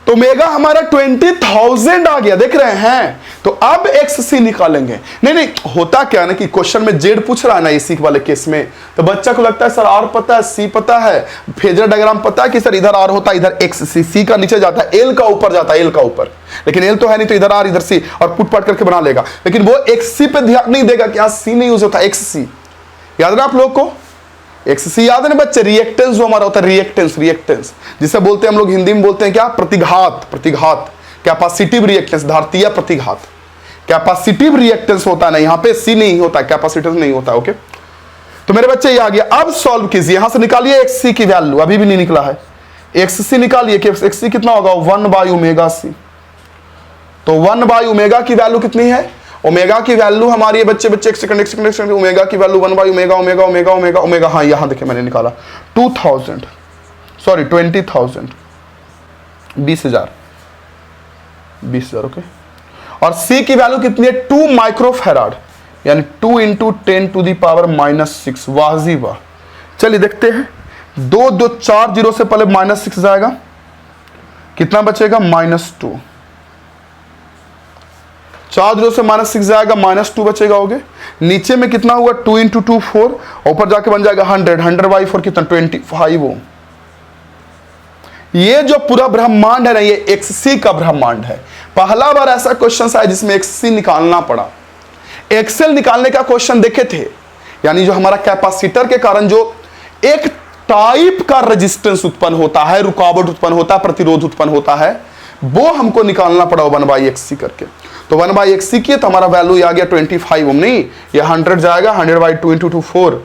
तो ओमेगा हमारा 20,000 आ गया, देख रहे हैं। तो अब XC निकालेंगे। नहीं, होता क्या ना कि क्वेश्चन में जेड पूछ रहा है ना AC वाले केस में, तो बच्चा को लगता है सर R पता है, C पता है, फेजर डायग्राम पता है कि सर इधर R होता है, इधर XC, C का नीचे जाता है, L का ऊपर जाता है, L का ऊपर, लेकिन L तो है नहीं, तो इधर R इधर C, और पुट पाट करके बना लेगा। लेकिन वो XC पे ध्यान नहीं देगा कि यहाँ C नहीं यूज होता, XC याद ना आप लोग को। XC याद है ना बच्चे, रिएक्टेंस जो हमारा होता है, रिएक्टेंस जिसे बोलते हैं हम लोग हिंदी में बोलते हैं क्या? प्रतिघात, कैपेसिटिव रिएक्टेंस, धारतीय प्रतिघात, कैपेसिटिव रिएक्टेंस होता है ना, यहाँ पे C नहीं होता, कैपेसिटेंस नहीं होता। ओके, तो मेरे बच्चे ये आ गया। अब सॉल्व कीजिए, यहां से निकालिए XC की वैल्यू, अभी भी नहीं निकला है। XC निकालिए कि XC कितना होगा? 1/ωc। तो 1/ω की वैल्यू कितनी है? ओमेगा की वैल्यू हमारी है बच्चे, एक सेकंड, ओमेगा की वैल्यू 1/ω, ओमेगा, हाँ यहां देखिए मैंने निकाला 20,000, सॉरी 20,000, 20,000, ओके। और C की वैल्यू कितनी है? 2 माइक्रोफैराड, यानी 2 × 10⁻⁻6। वाह जी वाह। चलिए देखते हैं, 2 4 0 से पहले -6 जाएगा, कितना बचेगा? -2। 4 0 से -6 जाएगा, -2 बचेगा, हो गए। नीचे में कितना हुआ? 2 × 2 4, ऊपर जाके बन जाएगा 100, 100/4 कितना? 25 Ω। ये जो पूरा ब्रह्मांड है ना, ये XC का ब्रह्मांड है। पहला बार ऐसा क्वेश्चन आया जिसमें XC निकालना पड़ा। XL निकालने का क्वेश्चन देखे थे, यानी जो हमारा कैपेसिटर के कारण जो एक टाइप का रेजिस्टेंस उत्पन्न होता है, रुकावट उत्पन्न होता है, प्रतिरोध उत्पन्न होता है, वो हमको निकालना पड़ा 1/XC करके। तो 1/XC किए तो हमारा वैल्यू आ गया 25 Ω, नहीं ये 100 जाएगा, 100/2 × 2 4,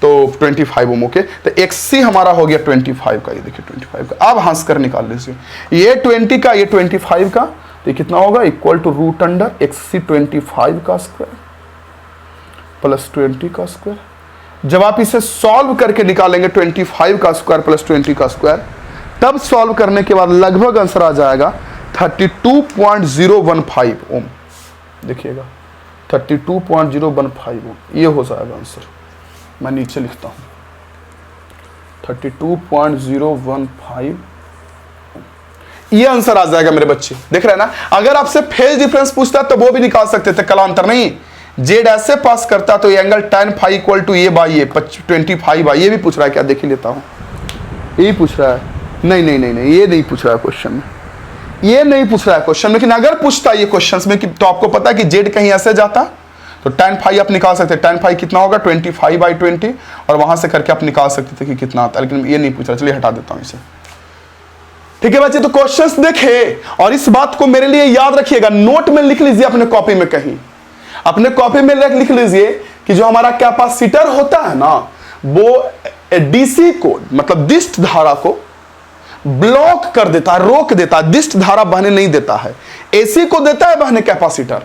तो 25 Ω। ओके, तो XC हमारा हो गया 25 का, ये देखिए 25 का। अब हंस कर निकाल लीजिए, ये 20 का, ये 25 का, तो कितना होगा? इक्वल टू √XC 25 का स्क्वायर प्लस 20 का स्क्वायर। जब आप इसे सॉल्व करके निकालेंगे 25 का स्क्वायर प्लस 20 का स्क्वायर, तब सॉल्व करने के बाद लगभग आंसर आ जाएगा 32.015 ओम। देखिएगा 32.015 ओम, ये हो जाएगा आंसर। मैं नीचे लिखता हूं 32.015, ये आंसर आ जाएगा मेरे बच्चे। देख रहे हैं ना, अगर आपसे फेज डिफरेंस पूछता तो वो भी निकाल सकते थे, कालांतर नहीं। जेड ऐसे पास करता तो angle tan φ equal to A by A 25 ये भी पूछ रहा है क्या? देख ही लेता हूं, ये पूछ रहा है। नहीं, ये नहीं पूछ रहा है क्वेश्चन में, ये नहीं पूछ रहा है क्वेश्चन। लेकिन अगर पूछता ये क्वेश्चन में कि तो आपको पता है कि जेड कहीं ऐसे जाता तो tan φ आप निकाल सकते। tan φ कितना होगा? 25/20, और वहां से करके आप निकाल सकते थे कि कितना आता है, लेकिन ये नहीं पूछ रहा। चलिए हटा देता हूं इसे। ठीक है बच्चे, तो क्वेश्चंस देखे, और इस बात को मेरे लिए याद रखिएगा, नोट में लिख लीजिए अपने कॉपी में, कहीं अपने कॉपी में लिख लीजिए कि जो हमारा कैपेसिटर होता है ना, वो डीसी को, मतलब दिष्ट धारा को ब्लॉक कर देता है, रोक देता है, दिष्ट धारा बहने नहीं देता है। एसी को देता है बहने कैपेसिटर,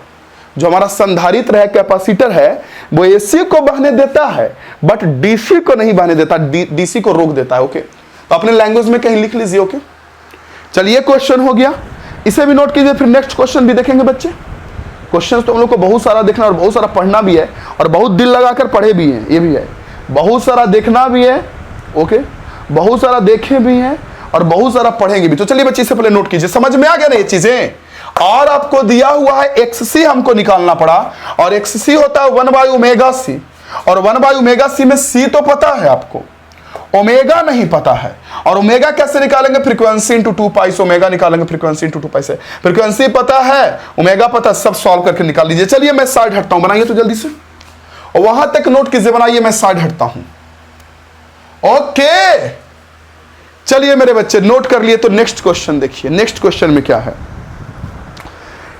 जो हमारा संधारित्र है कैपेसिटर है, वो एसी को बहने देता है, बट डीसी को नहीं बहने देता, डीसी को रोक देता है। ओके, तो अपने लैंग्वेज में कहीं लिख लीजिए। ओके, चलिए क्वेश्चन हो गया, इसे भी नोट कीजिए, फिर नेक्स्ट क्वेश्चन भी देखेंगे बच्चे। क्वेश्चन तो हम लोग को बहुत सारा देखना और बहुत सारा पढ़ना भी है, और बहुत दिल लगाकर पढ़े भी हैं, ये भी है, बहुत सारा देखना भी है। ओके, बहुत सारा देखे भी हैं और बहुत सारा पढ़ेंगे भी। तो चलिए बच्चे, इससे पहले नोट कीजिए, समझ में आ गया ना ये चीजें। और आपको दिया हुआ है XC हमको निकालना पड़ा, और XC होता है 1/ωc, और 1/ωc में C तो पता है आपको, ओमेगा नहीं पता है। और ओमेगा कैसे निकालेंगे? फ्रीक्वेंसी इंटू 2 पाई से ओमेगा निकालेंगे, फ्रीक्वेंसी इंटू 2 पाई से। फ्रीक्वेंसी पता है, ओमेगा पता, सब सॉल्व करके निकाल लीजिए। चलिए मैं साइड हटता हूं, बनाइए तो जल्दी से, और वहां तक नोट कीजिए, बनाइए, मैं साइड हटता हूं। ओके, चलिए मेरे बच्चे नोट कर लिए। तो नेक्स्ट क्वेश्चन देखिए, नेक्स्ट क्वेश्चन में क्या है,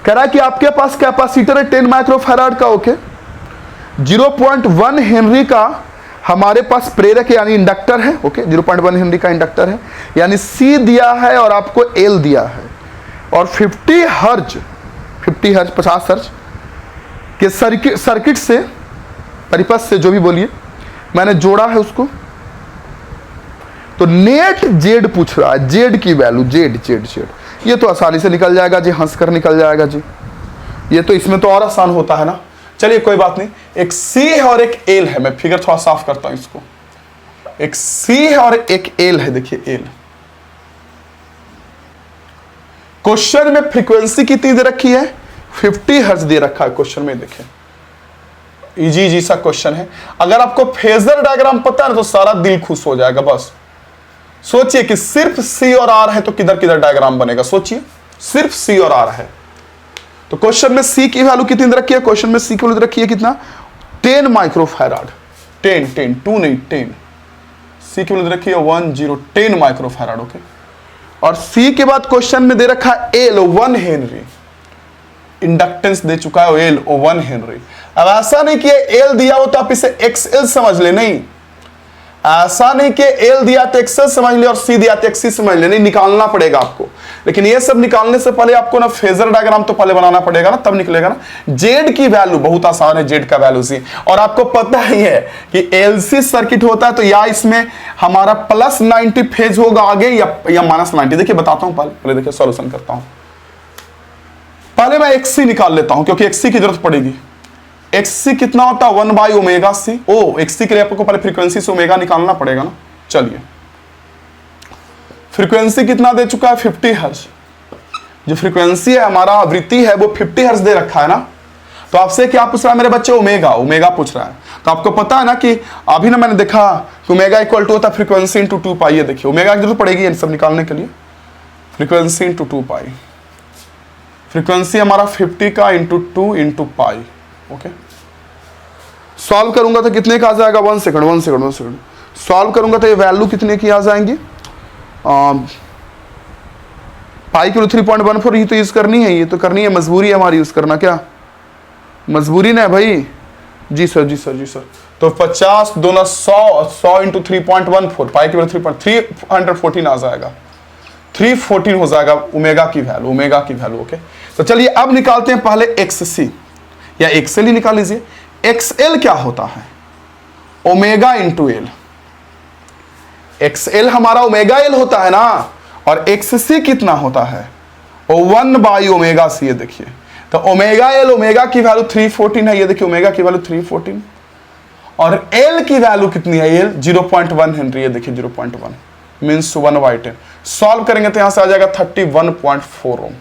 कह रहा है कि आपके पास कैपेसिटर है 10 माइक्रोफैराड का, ओके, 0.1 हेनरी का हमारे पास प्रेरक यानी इंडक्टर है, ओके, 0.1 हेनरी का इंडक्टर है, यानी सी दिया है और आपको एल दिया है, और 50 हर्ज 50 हर्ज के सर्किट से, परिपथ से, जो भी बोलिए, मैंने जोड़ा है उसको। तो नेट जेड पूछ रहा है, जेड की वैल्यू, जेड जेड जेड, ये तो आसानी से निकल जाएगा जी, हंस कर निकल जाएगा जी, ये तो इसमें तो और आसान होता है ना। चलिए कोई बात नहीं, एक सी है और एक एल है, मैं फिगर थोड़ा साफ करता हूं इसको। एक सी है और एक एल है, देखिए एल। क्वेश्चन में फ्रीक्वेंसी कितनी दे रखी है? 50 हर्ट्ज दे रखा है क्वेश्चन में, देखिए इजी इजी सा क्वेश्चन है। अगर आपको फेजर डायग्राम पता है ना तो सारा दिल खुश हो जाएगा। बस सोचिए कि सिर्फ सी और आर है तो किधर किधर डायग्राम बनेगा, सोचिए, सिर्फ सी और आर है। तो क्वेश्चन में सी की वैल्यू कितनी रखी है? क्वेश्चन में सी की वैल्यू रखी है कितना? 10 माइक्रोफैराड, 10 2 नहीं 10, सी की वैल्यू रखी है 10 माइक्रोफैराड, ओके। और सी के बाद क्वेश्चन में दे रखा है एल 1 हेनरी, इंडक्टेंस दे चुका है एल 1 हेनरी। अब ऐसा नहीं कि एल दिया हो तो आप इसे एक्सएल समझ ले, नहीं, ऐसा नहीं कि एल दिया तो एक्सएल समझ ले और सी दिया तो एक्ससी समझ ले, नहीं, निकालना पड़ेगा आपको। लेकिन ये सब निकालने से पहले आपको ना फेजर डायग्राम तो पहले बनाना पड़ेगा ना, तब निकलेगा ना। जेड की वैल्यू बहुत आसान है, जेड का वैल्यू सी, और आपको पता ही है कि एलसी सर्किट होता है तो या इसमें हमारा +90 फेज होगा आगे या -90। देखिए बताता हूं, पहले देखिए सॉल्यूशन करता हूं। पहले मैं एक्ससी निकाल लेता हूं क्योंकि एक्ससी की जरूरत पड़ेगी। एक्ससी कितना होता है? 1/ω/c। ओ, एक्ससी के लिए आपको पहले फ्रीक्वेंसी से ओमेगा निकालना पड़ेगा ना। चलिए, फ्रीक्वेंसी कितना दे चुका है? 50 हर्ट्ज। जो फ्रीक्वेंसी है, हमारा आवृत्ति है, वो 50 हर्ट्ज दे रखा है ना। तो आपसे क्या पूछ रहा है मेरे बच्चे? ओमेगा, ओमेगा पूछ रहा है। तो आपको पता है ना कि अभी ना मैंने देखा कि ओमेगा इक्वल टू होता है फ्रीक्वेंसी इंटू 2 पाई। देखिए ओमेगा की जरूरत पड़ेगी इन सब निकालने के लिए। फ्रीक्वेंसी इंटू 2 पाई, फ्रीक्वेंसी हमारा 50 का into 2 into pi, okay. Solve करूंगा तो कितने का आ जाएगा? 1 सेकंड। सॉल्व करूंगा तो ये वैल्यू कितने की आ जाएंगी? पाई की 3.14 ही तो यूज करनी है, ये तो करनी है, मजबूरी है हमारी यूज करना। क्या मजबूरी ना है भाई? जी सर। तो 50 दूना 100 इंटू 3.14, पाई की वैल्यू 314 आ जाएगा, 314 हो जाएगा ओमेगा की वैल्यू, ओके। तो चलिए अब निकालते हैं पहले एक्ससी या एक्सएल ही निकाल लीजिए। एक्सएल क्या होता है? Omega into L. एक्सएल हमारा ओमेगा एल होता है ना, और एक्ससी कितना होता है? 1/ω/c। ये देखिए, तो ओमेगा एल, ओमेगा की वैल्यू 314 है, ये देखिए ओमेगा की वैल्यू 314, और एल की वैल्यू कितनी है? एल 0.1 हेनरी, ये देखिए 0.1 मीन्स 1/10। सॉल्व करेंगे तो यहां से आ जाएगा 31.4 ओम।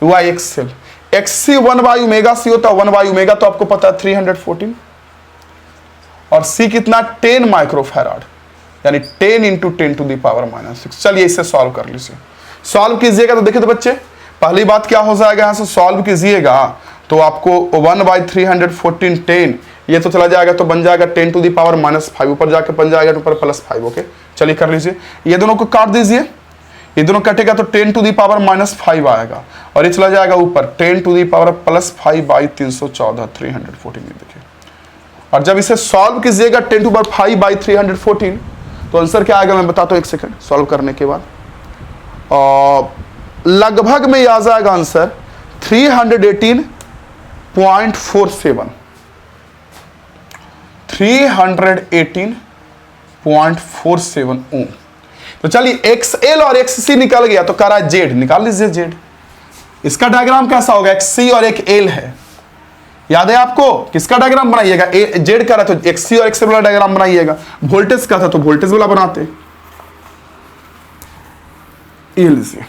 हुआ एक्सएल। एक्ससी 1/ω/c होता है, 1/ω तो आपको पता है 314, और सी कितना? 10 माइक्रोफैराड, यानी 10 इंटू 10⁻⁻6। चलिए इसे सॉल्व कर लीजिए। सॉल्व कीजिएगा तो देखिए तो बच्चे, पहली बात क्या हो जाएगा, यहां से सॉल्व कीजिएगा तो आपको 1/314 10, ये तो चला जाएगा तो बन जाएगा 10⁻⁻5, ऊपर जाके बन जाएगा ऊपर +5, ओके। चलिए कर लीजिए, ये दोनों को काट दीजिए, ये दोनों कटेगा तो 10⁻⁻5 आएगा, और ये चला जाएगा ऊपर 10⁻+5/314, 314, ये देखिए। और जब इसे सॉल्व कीजिएगा 10⁻5/314 तो आंसर क्या आएगा मैं बताता हूं, 1 सेकंड। सॉल्व करने के बाद लगभग में आ जाएगा आंसर 318.47, 318.47 ओम। तो चलिए एक्सएल और एक्ससी निकल गया, तो कह रहा है जेड, निकाल लीजिए जेड। इसका डायग्राम कैसा होगा? एक्ससी और एक एल है, याद है आपको? किसका डायग्राम बनाइएगा? जेड का रहा तो एक्ससी और एक्सएल वाला डायग्राम बनाइएगा। वोल्टेज का था तो वोल्टेज वाला बनाते। ये लीजिए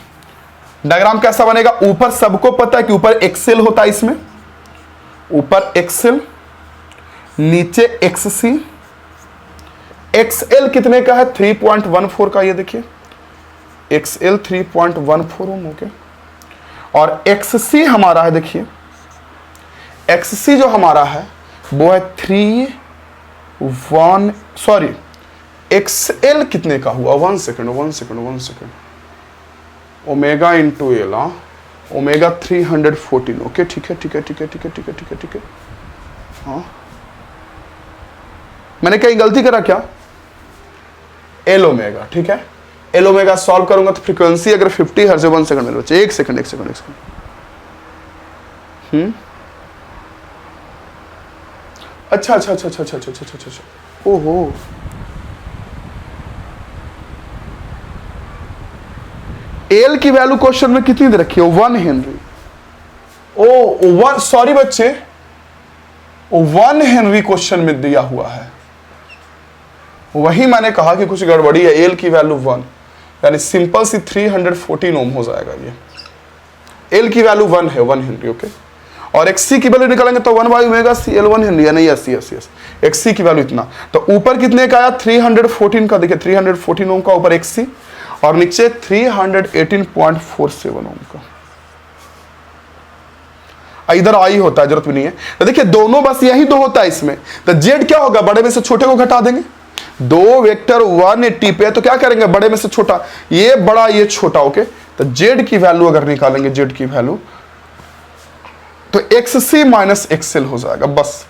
डायग्राम कैसा बनेगा? ऊपर सबको पता है कि ऊपर एक्सएल होता है, इसमें ऊपर एक्सएल, नीचे एक्ससी, XL कितने का है? 3.14 का, ये देखिए XL 3.14 ओम, ओके। और XC हमारा है, देखिए XC जो हमारा है वो है 3.1, सॉरी XL कितने का हुआ? 1 second, omega into L, omega 314, okay ठीक है। हाँ मैंने कहीं गलती करा क्या? एल ओमेगा, ठीक है। एल ओमेगा सॉल्व करूंगा तो फ्रीक्वेंसी अगर 50 हर्ट्ज है, 1 सेकंड मेरे बच्चे, एक सेकंड। अच्छा, ओहो, एल की वैल्यू क्वेश्चन में कितनी दे रखी है? 1 हेनरी। ओ सॉरी बच्चे, 1 हेनरी क्वेश्चन में दिया हुआ है। वही मैंने कहा कि कुछ गड़बड़ी है। एल की वैल्यू 1, यानी सिंपल सी 314 ओम हो जाएगा ये। एल की वैल्यू 1 है, 1 हेनरी, ओके। और XC की वैल्यू निकालेंगे तो 1 by omega C L 1 henry, नहीं यस। XC की वैल्यू इतना, तो ऊपर कितने का आया? 314 का, देखिए 314 ओम का ऊपर XC, और नीचे 318.47 ओम का। इधर आई होता है, जरूरत भी नहीं है। तो देखिए दोनों बस यही दो होता है इसमें। तो जेड क्या होगा? बड़े में से छोटे को घटा देंगे। दो वेक्टर 180 पे तो क्या करेंगे? बड़े में से छोटा, ये बड़ा ये छोटा, ओके। तो जेड की वैल्यू अगर निकालेंगे, जेड की वैल्यू तो XC माइनस XL हो जाएगा, बस।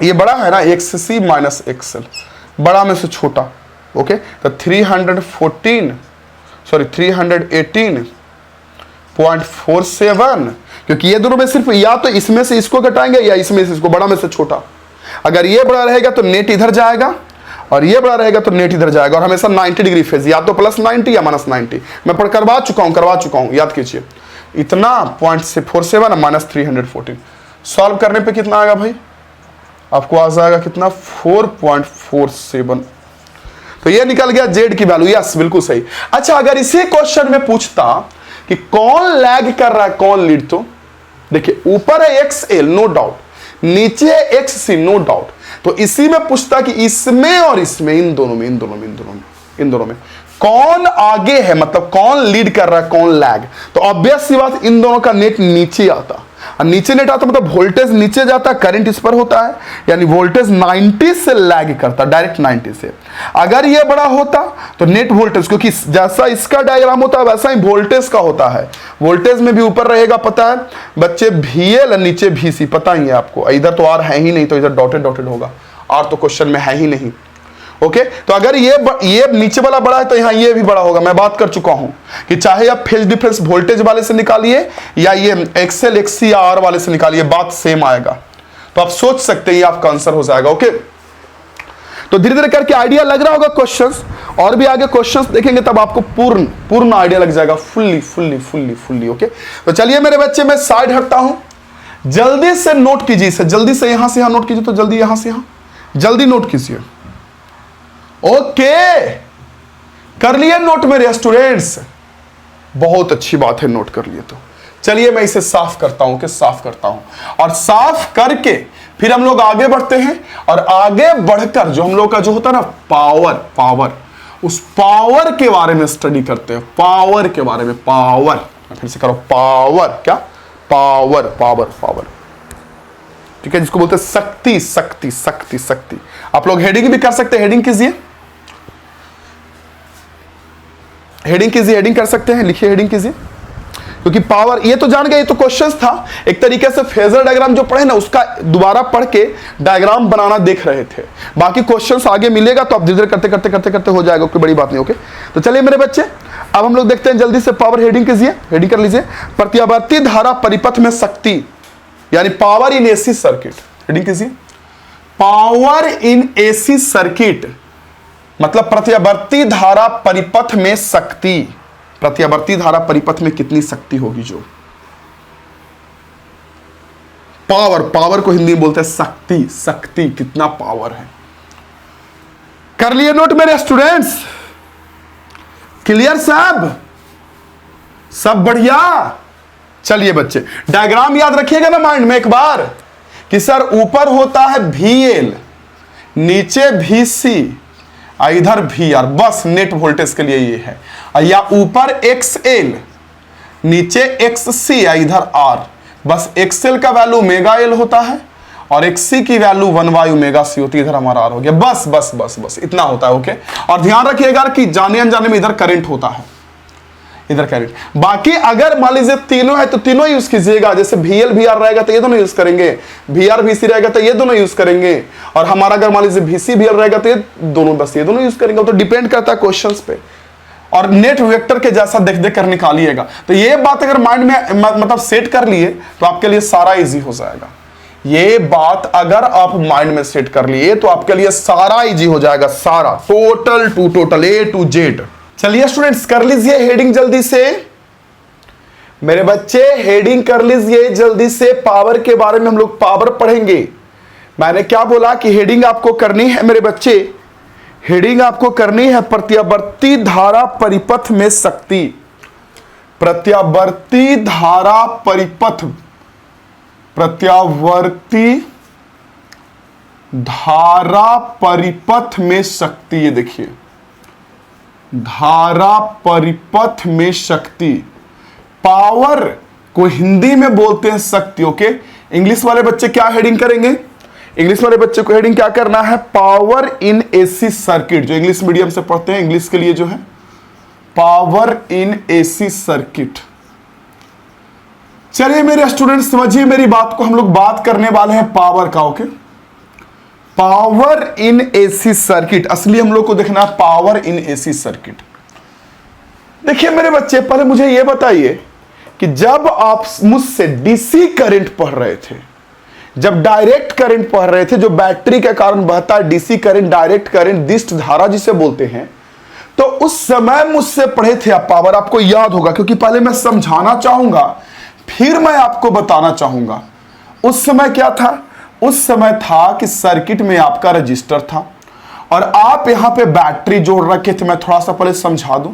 ये बड़ा है ना, XC माइनस XL, बड़ा में से छोटा, ओके। तो 318.47, क्योंकि ये दोनों में सिर्फ या तो इसमें से इसको घटाएंगे या इसमें से इसको, बड़ा में से छोटा। अगर ये बड़ा रहेगा तो नेट इधर जाएगा, और ये बड़ा रहेगा तो नेट इधर जाएगा, और हमेशा 90 डिग्री फेज, या तो प्लस 90 या माइनस 90। मैं करवा चुका हूं, याद कीजिए। इतना 0.47 माइनस 314, सॉल्व करने पे कितना आएगा भाई? आपको आ जाएगा कितना? 4.47। तो ये निकल गया जेड की वैल्यू, यस बिल्कुल सही। अच्छा, अगर इसी क्वेश्चन में पूछता कि कौन लैग कर रहा है, कौन लीड, तो देखिए ऊपर है XL, नो डाउट, नीचे है XC, नो डाउट। तो इसी में पूछता कि इसमें और इसमें, इन दोनों में कौन आगे है, मतलब कौन लीड कर रहा है, कौन लैग। तो ऑब्वियस सी बात, इन दोनों का नेट नीचे आता, और नीचे नेट आता मतलब वोल्टेज नीचे जाता, करंट इस पर होता है, यानी वोल्टेज 90 से लैग करता, डायरेक्ट 90 से। अगर ये बड़ा होता तो नेट वोल्टेज, क्योंकि जैसा इसका डायग्राम होता है वैसा ही वोल्टेज का होता है। वोल्टेज में भी ऊपर रहेगा, पता है बच्चे, VL, नीचे VC, पता ही है आपको। इधर तो आर है ही नहीं, तो इधर डॉटेड होगा, आर तो क्वेश्चन में है ही नहीं, ओके। तो अगर ये नीचे वाला बड़ा है तो यहां ये भी बड़ा होगा। मैं बात कर चुका हूं कि चाहे आप फेज डिफरेंस वोल्टेज वाले से निकालिए या ये XL, XC या R वाले से निकालिए, बात सेम आएगा। तो आप सोच सकते हैं ये आपका आंसर हो जाएगा, ओके। तो धीरे धीरे करके आइडिया लग रहा होगा क्वेश्चंस, और भी आगे क्वेश्चंस देखेंगे तब आपको पूर्ण आइडिया लग जाएगा, फुल्ली, ओके। तो चलिए मेरे बच्चे, मैं साइड हटता हूं, जल्दी से नोट कीजिए इसे, जल्दी से यहां से यहां नोट कीजिए, तो जल्दी यहां से यहां जल्दी नोट कीजिए, ओके। कर लिए नोट मेरे स्टूडेंट्स? बहुत अच्छी बात है, नोट कर लिए। तो चलिए मैं इसे साफ करता हूं, साफ करता हूं, और साफ करके फिर हम लोग आगे बढ़ते हैं। और आगे बढ़कर जो हम लोग का जो होता है ना पावर, उस पावर के बारे में स्टडी करते हैं। पावर के बारे में, पावर, फिर से करो, पावर, क्या? पावर, ठीक है, जिसको बोलते हैं शक्ति। आप लोग हेडिंग भी कर सकते हैं, हेडिंग कीजिए, हेडिंग कर सकते हैं, लिखिए, हेडिंग कीजिए। क्योंकि पावर, ये तो जान गए, ये तो क्वेश्चंस था। एक तरीके से फेजर डायग्राम जो पढ़े ना, उसका दोबारा पढ़ के डायग्राम बनाना देख रहे थे। बाकी क्वेश्चंस आगे मिलेगा तो आप धीरे धीरे करते हो जाएगा, कोई बड़ी बात नहीं, ओके। तो चलिए मेरे बच्चे, अब हम लोग देखते हैं जल्दी से पावर। हेडिंग कीजिए, हेडिंग कर लीजिए, प्रत्यावर्ती धारा परिपथ में शक्ति, यानी power in AC circuit. Heading कीजिए, पावर इन AC सर्किट, मतलब प्रत्यावर्ती धारा परिपथ में शक्ति। प्रत्यावर्ती धारा परिपथ में कितनी शक्ति होगी, जो पावर को हिंदी में बोलते हैं शक्ति, कितना पावर है। कर लिए नोट मेरे स्टूडेंट्स? क्लियर साहब? सब बढ़िया? चलिए बच्चे, डायग्राम याद रखिएगा ना माइंड में एक बार, कि सर ऊपर होता है VL, नीचे VC इधर VR, बस नेट वोल्टेज के लिए ये है। या ऊपर XL, नीचे XC इधर R, बस XL का वैल्यू ओमेगा L होता है और XC की वैल्यू 1/ओमेगा C होती है, इधर हमारा R हो गया। बस बस बस बस इतना होता है। ओके, और ध्यान रखिएगा कि जाने अनजाने में इधर करंट होता है, इधर करंट। बाकी अगर मान लीजिए तीनों है तो तीनों यूज कीजिएगा, जैसे VL VR रहेगा तो ये दोनों यूज करेंगे, VR VC रहेगा तो ये दोनों यूज करेंगे, और हमारा अगर मान लीजिए VC VL रहेगा तो ये दोनों, बस ये दोनों यूज करेंगे। तो डिपेंड करता है क्वेश्चंस पे, और नेट वेक्टर के जैसा देख देख कर निकालिएगा। तो ये बात अगर माइंड में मतलब सेट कर लिए तो आपके लिए सारा इजी हो जाएगा। ये बात अगर आप माइंड में सेट कर लिए तो आपके लिए सारा इजी हो जाएगा, सारा total two total A to Z। चलिए स्टूडेंट्स कर लीजिए हेडिंग जल्दी से, मेरे बच्चे हेडिंग कर लीजिए जल्दी से। पावर के बारे में हम लोग पावर पढ़ेंगे। मैंने क्या बोला कि हेडिंग आपको करनी है मेरे बच्चे, हेडिंग आपको करनी है प्रत्यावर्ती धारा परिपथ में शक्ति। प्रत्यावर्ती धारा परिपथ, प्रत्यावर्ती धारा परिपथ में शक्ति। ये देखिए, धारा परिपथ में शक्ति, पावर को हिंदी में बोलते हैं शक्ति। ओके, इंग्लिश वाले बच्चे क्या हेडिंग करेंगे? इंग्लिश वाले बच्चे को हेडिंग क्या करना है? Power in AC circuit. जो इंग्लिश मीडियम से पढ़ते हैं, इंग्लिश के लिए जो है पावर इन एसी सर्किट। चलिए मेरे स्टूडेंट समझिए मेरी बात को, हम लोग बात करने वाले हैं पावर का। Okay, power in AC circuit, असली हम लोग को देखना है पावर इन एसी सर्किट। देखिए मेरे बच्चे, पहले मुझे यह बताइए कि जब आप मुझसे डीसी करंट पढ़ रहे थे, जब डायरेक्ट करंट पढ़ रहे थे, जो बैटरी के कारण बहता है डीसी करंट, डायरेक्ट करंट, दिष्ट धारा जिसे बोलते हैं, तो उस समय मुझसे पढ़े थे आप पावर। आपको याद होगा, क्योंकि पहले मैं समझाना चाहूंगा फिर मैं आपको बताना चाहूंगा। उस समय क्या था? उस समय था कि सर्किट में आपका रजिस्टर था और आप यहां पे बैटरी जोड़ रखे थे। मैं थोड़ा सा पहले समझा दूं।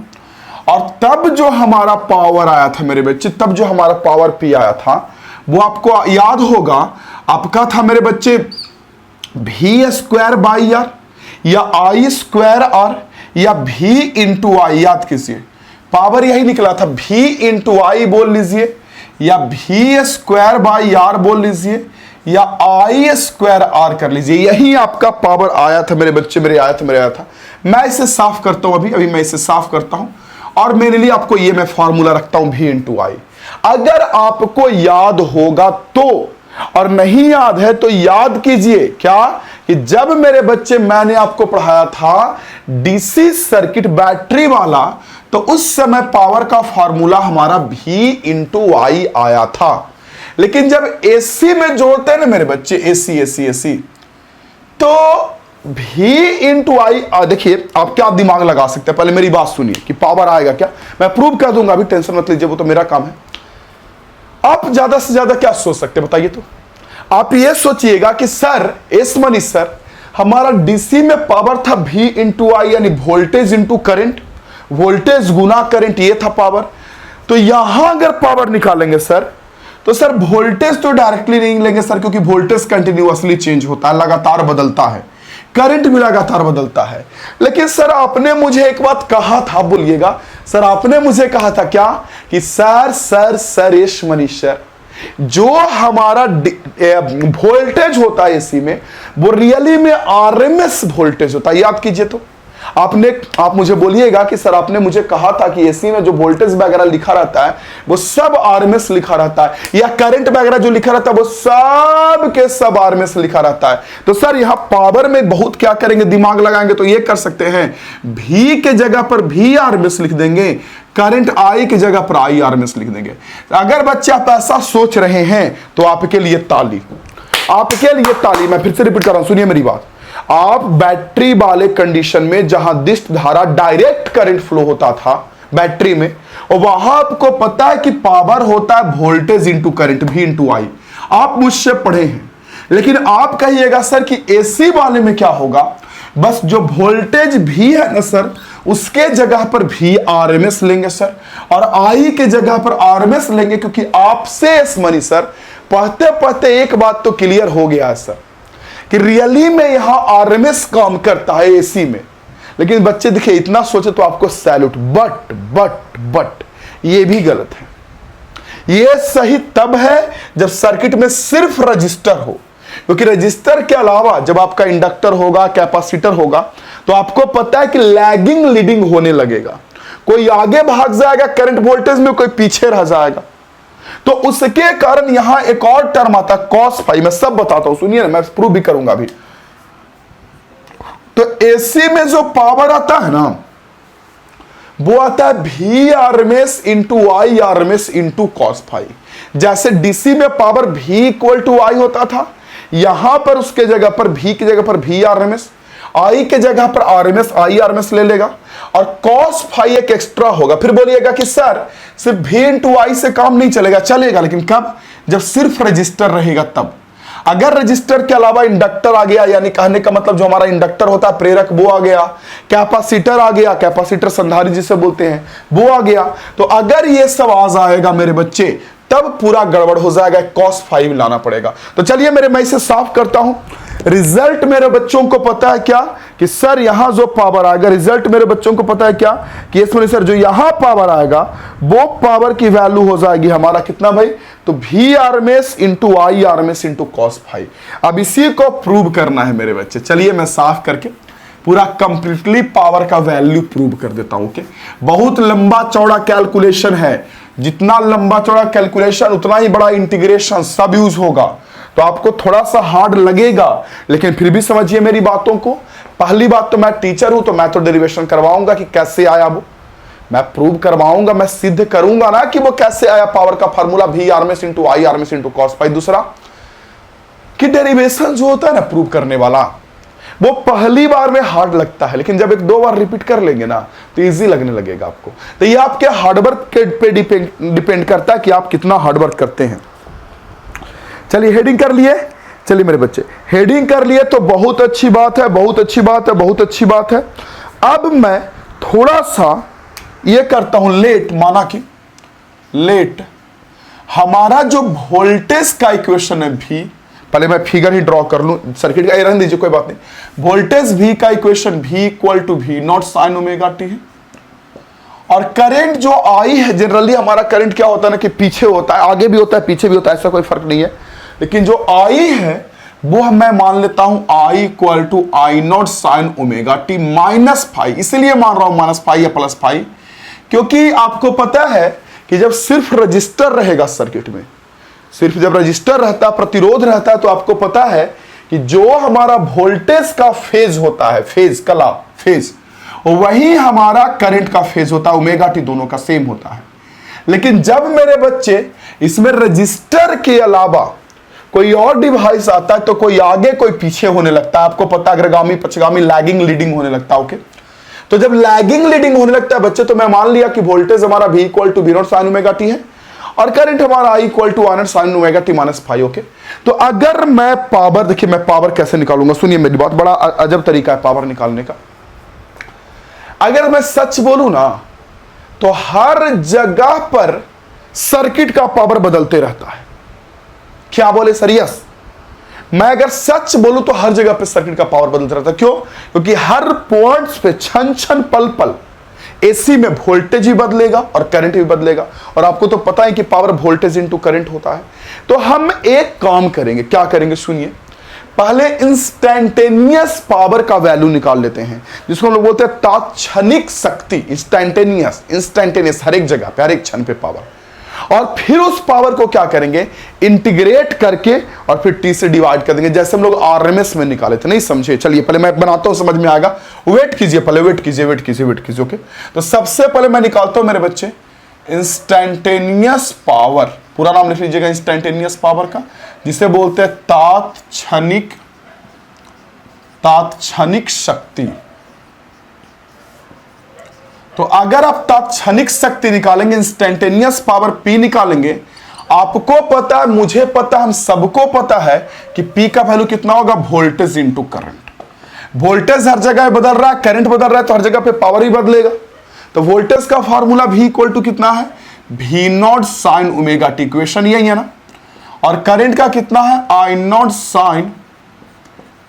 और तब जो हमारा पावर आया था मेरे बच्चे, तब जो हमारा पावर पी आया था, वो आपको याद होगा, आपका था मेरे बच्चे V² R या I² R या V × I। याद कीजिए, पावर यही निकला था, V × I बोल लीजिए या V² R बोल लीजिए या I² R कर लीजिए। यही आपका पावर आया था मेरे बच्चे, मेरे आया था। मैं इसे साफ करता हूं, अभी मैं इसे साफ करता हूं और मेरे लिए आपको ये मैं फॉर्मूला रखता हूं V × I। अगर आपको याद होगा तो, और नहीं याद है तो याद कीजिए क्या, कि जब मेरे बच्चे मैंने आपको पढ़ाया था डीसी सर्किट बैटरी वाला, तो उस समय पावर का फॉर्मूला हमारा V × I आया था। लेकिन जब एसी में जोड़ते हैं ना मेरे बच्चे, एसी, तो V × I, देखिए आप क्या दिमाग लगा सकते हैं, पहले मेरी बात सुनिए कि पावर आएगा क्या, मैं प्रूव कर दूंगा, अभी टेंशन मत लीजिए, वो तो मेरा काम है। आप ज्यादा से ज्यादा क्या सोच सकते हैं बताइए? तो आप ये सोचिएगा कि सर मनीष सर, हमारा डीसी में पावर था V × I, यानी वोल्टेज इंटू करंट, वोल्टेज गुना करंट, ये था पावर। तो यहां अगर पावर निकालेंगे सर, तो सर वोल्टेज तो डायरेक्टली नहीं लेंगे सर, क्योंकि वोल्टेज कंटिन्यूअसली चेंज होता है, लगातार बदलता है, करंट भी लगातार बदलता है। लेकिन सर आपने मुझे एक बात कहा था, बोलिएगा सर, आपने मुझे कहा था क्या, कि सर यश मनीष सर, जो हमारा वोल्टेज होता है एसी में, वो रियली में आरएमएस वोल्टेज होता है। याद कीजिए। तो आप मुझे बोलिएगा कि सर आपने मुझे कहा था कि एसी में जो वोल्टेज वगैरह लिखा रहता है वो सब आरएमएस लिखा रहता है, या करंट वगैरह जो लिखा रहता है वो सब के सब आरएमएस लिखा रहता है। तो सर यहां पावर में बहुत क्या करेंगे, दिमाग लगाएंगे, तो ये कर सकते हैं, V के जगह पर V आरएमएस लिख देंगे, करंट I की जगह पर I आरएमएस लिख देंगे। अगर बच्चे आप ऐसा सोच रहे हैं तो आपके लिए ताली, आपके लिए ताली। मैं फिर से रिपीट कर रहा हूं, सुनिए मेरी बात। आप बैटरी वाले कंडीशन में जहां दिष्ट धारा डायरेक्ट करंट फ्लो होता था बैटरी में, और वहां आपको पता है कि पावर होता है voltage into current, V × I। आप मुझसे पढ़े हैं, लेकिन आप कहिएगा सर कि एसी वाले में क्या होगा, बस जो वोल्टेज V है ना सर, उसके जगह पर V आरएमएस लेंगे सर, और I के जगह पर आरएमएस लेंगे, क्योंकि आपसे मनी सर पढ़ते पढ़ते एक बात तो क्लियर हो गया है सर, कि रियली में यहां आरएमएस काम करता है एसी में। लेकिन बच्चे देखिए इतना सोचे तो आपको सैल्यूट, बट ये भी गलत है। ये सही तब है जब सर्किट में सिर्फ रजिस्टर हो, क्योंकि रजिस्टर के अलावा जब आपका इंडक्टर होगा, कैपेसिटर होगा, तो आपको पता है कि लैगिंग लीडिंग होने लगेगा। कोई आगे भाग जाएगा करंट वोल्टेज में, कोई पीछे रह जाएगा। तो उसके कारण यहां एक और टर्म आता है कॉस फाई। मैं सब बताता हूं, सुनिए ना, मैं प्रूव भी करूंगा अभी। तो एसी में जो पावर आता है ना, वो आता है V RMS into I RMS into cos phi. जैसे डीसी में power V equal to I होता था, यहां पर उसके जगह पर V की जगह पर वी आरएमएस, आई के जगह पर आरएमएस आई आरएमएस ले लेगा, और कॉस फाई एक एक्स्ट्रा होगा। फिर बोलिएगा कि सर सिर्फ V इंटू आई से काम नहीं चलेगा। चलेगा, लेकिन कब? जब सिर्फ रजिस्टर रहेगा तब। अगर रजिस्टर के अलावा इंडक्टर आ गया, यानी कहने का मतलब जो हमारा इंडक्टर होता है प्रेरक, वो आ गया, कैपेसिटर आ गया, कैपेसिटर संधारित्र जिसे बोलते हैं, वो आ गया, तो अगर ये सब आ जाएगा मेरे बच्चे, तब पूरा गड़बड़ हो जाएगा, कॉस फाइव लाना पड़ेगा। तो चलिए मैं इसे साफ करता हूं। रिजल्ट मेरे बच्चों को पता है क्या कि सर यहां जो पावर आएगा, रिजल्ट मेरे बच्चों को पता है क्या कि इसमें सर जो यहां पावर आएगा वो पावर की वैल्यू हो जाएगी हमारा कितना भाई? तो V RMS into I RMS into cos five. अब इसी को प्रूव करना है मेरे बच्चे। चलिए मैं साफ करके पूरा कंप्लीटली पावर का वैल्यू प्रूव कर देता हूं। ओके, बहुत लंबा चौड़ा कैलकुलेशन है। जितना लंबा चौड़ा कैलकुलेशन उतना ही बड़ा इंटीग्रेशन सब यूज होगा, तो आपको थोड़ा सा हार्ड लगेगा, लेकिन फिर भी समझिए मेरी बातों को। पहली बात तो मैं टीचर हूं, तो मैं तो डेरिवेशन करवाऊंगा कि कैसे आया वो, मैं प्रूव करवाऊंगा, मैं सिद्ध करूंगा ना कि वो कैसे आया पावर का formula V RMS into I RMS into cos five. दूसरा कि डेरिवेशन जो होता है ना प्रूव करने वाला, वो पहली बार में हार्ड लगता है, लेकिन जब एक दो बार रिपीट कर लेंगे ना तो इजी लगने लगेगा आपको। तो ये आपके हार्डवर्क पे डिपेंड करता है कि आप कितना हार्डवर्क करते हैं। चलिए हेडिंग कर लिए। चलिए मेरे बच्चे हेडिंग कर लिए तो बहुत अच्छी बात है, बहुत अच्छी बात है, बहुत अच्छी बात है। अब मैं थोड़ा सा ये करता हूं लेट, माना कि लेट हमारा जो वोल्टेज का इक्वेशन है भी, पहले मैं फिगर ही ड्रॉ कर लूं सर्किट का, ये रहने दीजिए कोई बात नहीं। वोल्टेज V का equation V equal to V nought sine omega t है, और करंट जो I है, जनरली हमारा करंट क्या होता है ना कि पीछे होता है, आगे भी होता है पीछे भी होता है, ऐसा कोई फर्क नहीं है, लेकिन जो I है वो मैं मान लेता हूं I equal to I nought sine omega T minus five. इसलिए मान रहा हूं माइनस फाइव या प्लस फाइव, क्योंकि आपको पता है कि जब सिर्फ रजिस्टर रहेगा सर्किट में, सिर्फ जब रजिस्टर रहता, प्रतिरोध रहता है, तो आपको पता है कि जो हमारा वोल्टेज का फेज होता है, फेज कला फेज, वही हमारा करंट का फेज होता है, ओमेगा टी दोनों का सेम होता है। लेकिन जब मेरे बच्चे इसमें रजिस्टर के अलावा कोई और डिवाइस आता है, तो कोई आगे कोई पीछे होने लगता है, आपको पता है अग्रगामी पक्षगामी लैगिंग लीडिंग होने लगता है। ओके, तो जब लैगिंग लीडिंग होने लगता है बच्चे, तो मैं मान लिया कि वोल्टेज हमारा V equal to V nought sine omega t है, और करंट हमारा I equal to I nought sine omega T minus five. Okay, तो अगर मैं पावर, देखिए मैं पावर कैसे निकालूंगा, सुनिए मेरी बात, बड़ा अजब तरीका है पावर निकालने का। अगर मैं सच बोलूं ना तो हर जगह पर सर्किट का पावर बदलते रहता है। क्या बोले सर? यस, मैं अगर सच बोलूं तो हर जगह पे सर्किट का पावर बदलता रहता है। क्यों? क्योंकि हर पॉइंट्स पे क्षण क्षण पल पल एसी में वोल्टेज भी बदलेगा और करंट भी बदलेगा, और आपको तो पता है कि पावर वोल्टेज इनटू करंट होता है। तो हम एक काम करेंगे, क्या करेंगे सुनिए, पहले इंस्टैंटेनियस पावर का वैल्यू निकाल लेते हैं, जिसको हम लोग बोलते हैं तात्क्षणिक शक्ति। इंस्टैंटेनियस, इंस्टैंटेनियस, हर एक जगह पे, हर एक क्षण पे पावर, और फिर उस पावर को क्या करेंगे, इंटीग्रेट करके और फिर टी से डिवाइड कर देंगे, जैसे हम लोग आरएमएस में निकाले थे। नहीं समझे? चलिए पहले मैं बनाता हूं, समझ में आएगा। वेट कीजिए, पहले वेट कीजिए, वेट कीजिए, वेट कीजिए। ओके, तो सबसे पहले मैं निकालता हूं मेरे बच्चे इंस्टैंटेनियस पावर, पूरा नाम लिख लीजिएगा इंस्टैंटेनियस पावर का, जिसे बोलते हैं तात्क्षणिक शक्ति। तो अगर आप तात्क्षणिक शक्ति निकालेंगे, इंस्टैंटेनियस पावर P निकालेंगे, आपको पता है, मुझे पता है, हम सबको पता है कि P का वैल्यू कितना होगा, वोल्टेज इंटू करंट। वोल्टेज हर जगह बदल रहा है, करंट बदल रहा है, तो हर जगह पे पावर ही बदलेगा। तो वोल्टेज का फार्मूला V इक्वल टू कितना है, V nought sine omega T, equation यही है ना, और करंट का कितना है, I not sine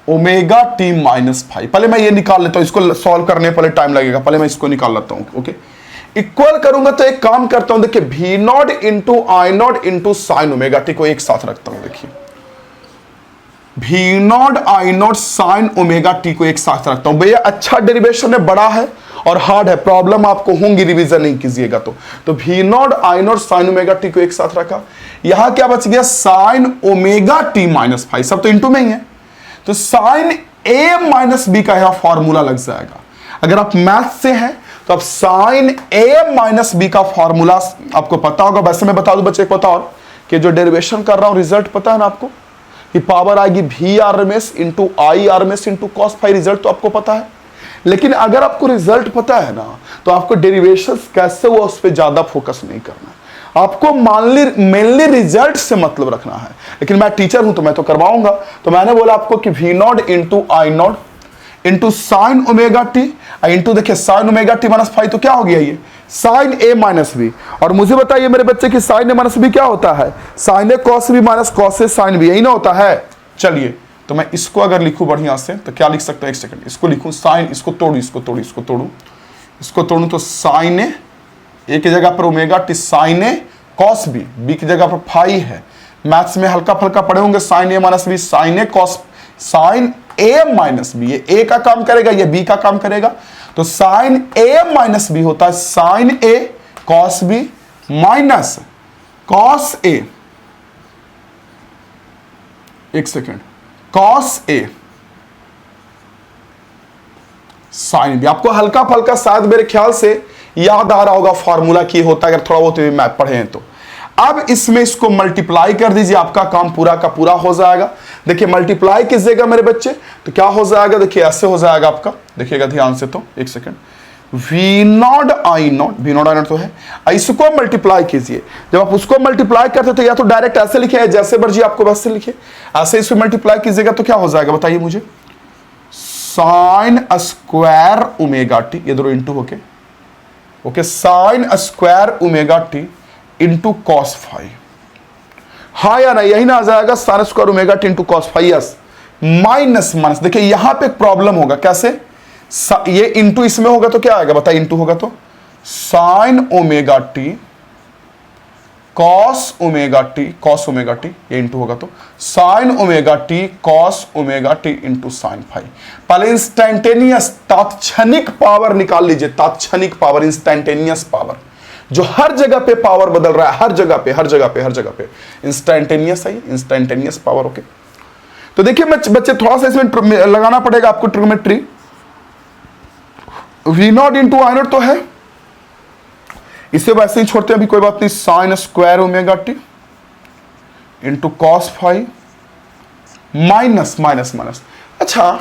omega T minus five. पहले मैं ये निकाल लेता हूं, इसको सॉल्व करने पहले टाइम लगेगा, पहले मैं इसको निकाल लेता हूं। ओके, इक्वल करूंगा तो एक काम करता हूं, देखिए V not into I not into sine omega t को एक साथ रखता हूं। देखिए V nought I nought sine omega t को एक साथ रखता हूं। भैया अच्छा डेरिवेशन है, बड़ा है और हार्ड है, प्रॉब्लम आपको होंगी, रिवीजन नहीं कीजिएगा तो V nought I nought sine omega t को एक साथ रखा। यहां क्या बच गया, sine omega T minus five, सब तो इंटू में ही है, तो साइन ए माइनस बी का यहां फॉर्मूला लग जाएगा। अगर आप मैथ से हैं तो आप साइन ए माइनस बी का फॉर्मूला आपको पता होगा। वैसे मैं बता दूं बच्चे को, पता और कि जो डेरिवेशन कर रहा हूं रिजल्ट पता है ना आपको, कि पावर आएगी V R M S into I R M S into cos five, result तो आपको पता है। लेकिन अगर आपको रिजल्ट पता है ना तो आपको डेरिवेशन कैसे हुआ उस पर ज्यादा फोकस नहीं करना है, आपको मेनली रिजल्ट से मतलब रखना है। लेकिन मैं टीचर हूं तो मैं तो करवाऊंगा, तो मैंने बोला आपको कि V not into I not into sine omega T into, देखिए sine omega T minus five, तो क्या हो गया ये साइन ए माइनस बी। और मुझे बताइए मेरे बच्चे की साइन ए माइनस बी क्या होता है, sign A cos B minus cos A sine B, यही ना होता है। चलिए तो मैं इसको अगर लिखूं बढ़िया से तो क्या लिख सकता हूं, एक सेकंड, इसको लिखूं साइन, इसको तोड़ू इसको तोड़ू इसको तोड़ू इसको तोड़ू, तो साइन ए की जगह पर ओमेगा टी साइन ए कॉस बी, बी की जगह पर फाइव है। मैथ्स में हल्का फल्का पढ़े होंगे, साइन ए माइनस बी साइन ए कॉस, साइन ए माइनस बी, ये ए का काम करेगा, ये बी का काम करेगा, तो साइन ए माइनस बी होता है sign A cos B minus cos A, एक second, cos A sine B. आपको हल्का फल्का शायद मेरे ख्याल से याद आ रहा होगा फॉर्मूला की होता है, अगर थोड़ा बहुत भी मैथ पढ़े हैं तो। अब इसमें इसको मल्टीप्लाई कर दीजिए, आपका काम पूरा का पूरा हो जाएगा। देखिए मल्टीप्लाई कीजिएगा मेरे बच्चे तो क्या हो जाएगा, देखिए ऐसे हो जाएगा आपका, देखिएगा ध्यान से, तो एक second, V nought I nought तो है, इसको मल्टीप्लाई कीजिए। जब आप उसको मल्टीप्लाई करते तो या तो डायरेक्ट ऐसे लिखे, जैसे मर्जी आपको वैसे लिखिए, ऐसे इसको मल्टीप्लाई कीजिएगा तो क्या हो जाएगा बताइए मुझे, साइन स्क्वायर ओमेगा टी, ये दोनों इंटू होके, okay, sign square omega T into cos five, हाँ या ना, यही ना आ जाएगा, sign square omega T into cos five, yes, minus minus. देखिए यहां पे प्रॉब्लम होगा, कैसे, ये इंटू इसमें होगा तो क्या आएगा बताइए, इंटू होगा तो sign omega T cos omega T, ये इंटू होगा तो sign omega T cos omega T into sign five. पहले इंस्टेंटेनियस तात्क्षणिक पावर निकाल लीजिए, तात्क्षणिक पावर, इंस्टेंटेनियस पावर, जो हर जगह पे पावर बदल रहा है, हर जगह पे इंस्टेंटेनियस है, इंस्टेंटेनियस पावर। ओके, तो देखिए बच्चे थोड़ा सा इसमें लगाना पड़ेगा आपको trigonometry. V not into I nought तो है, इसे वैसे ही छोड़ते हैं, अभी कोई बात नहीं, sign square omega T into cos five minus minus minus. अच्छा,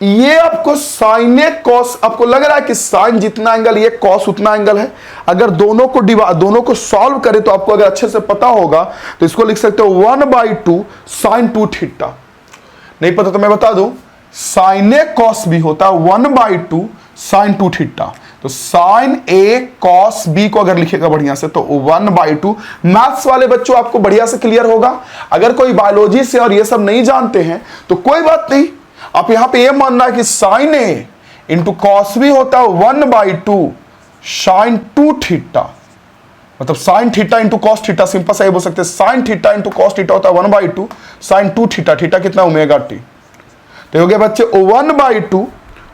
ये आपको साइन ए कॉस, आपको लग रहा है कि साइन जितना एंगल ये कॉस उतना एंगल है। अगर दोनों को सॉल्व करें तो आपको अगर अच्छे से पता होगा तो इसको लिख सकते हो 1/2 साइन 2 थीटा। नहीं पता तो मैं बता दूं, साइन ए कॉस बी होता है 1/2 साइन 2 थीटा। तो साइन ए कॉस बी को अगर लिखेगा बढ़िया से तो 1/2। मैथ्स वाले बच्चों आपको बढ़िया से क्लियर होगा। अगर कोई बायोलॉजी से और ये सब नहीं जानते हैं तो कोई बात नहीं, आप यहां पे ये मानना है कि sine A into cos B होता है 1/2 साइन 2 थीटा, मतलब sine theta into cos theta, simple सा ये बोल सकते हैं, sine theta into cos theta होता है 1/2 साइन 2 थीटा, थीटा कितना ओमेगा टी। तो हो गया बच्चे 1/2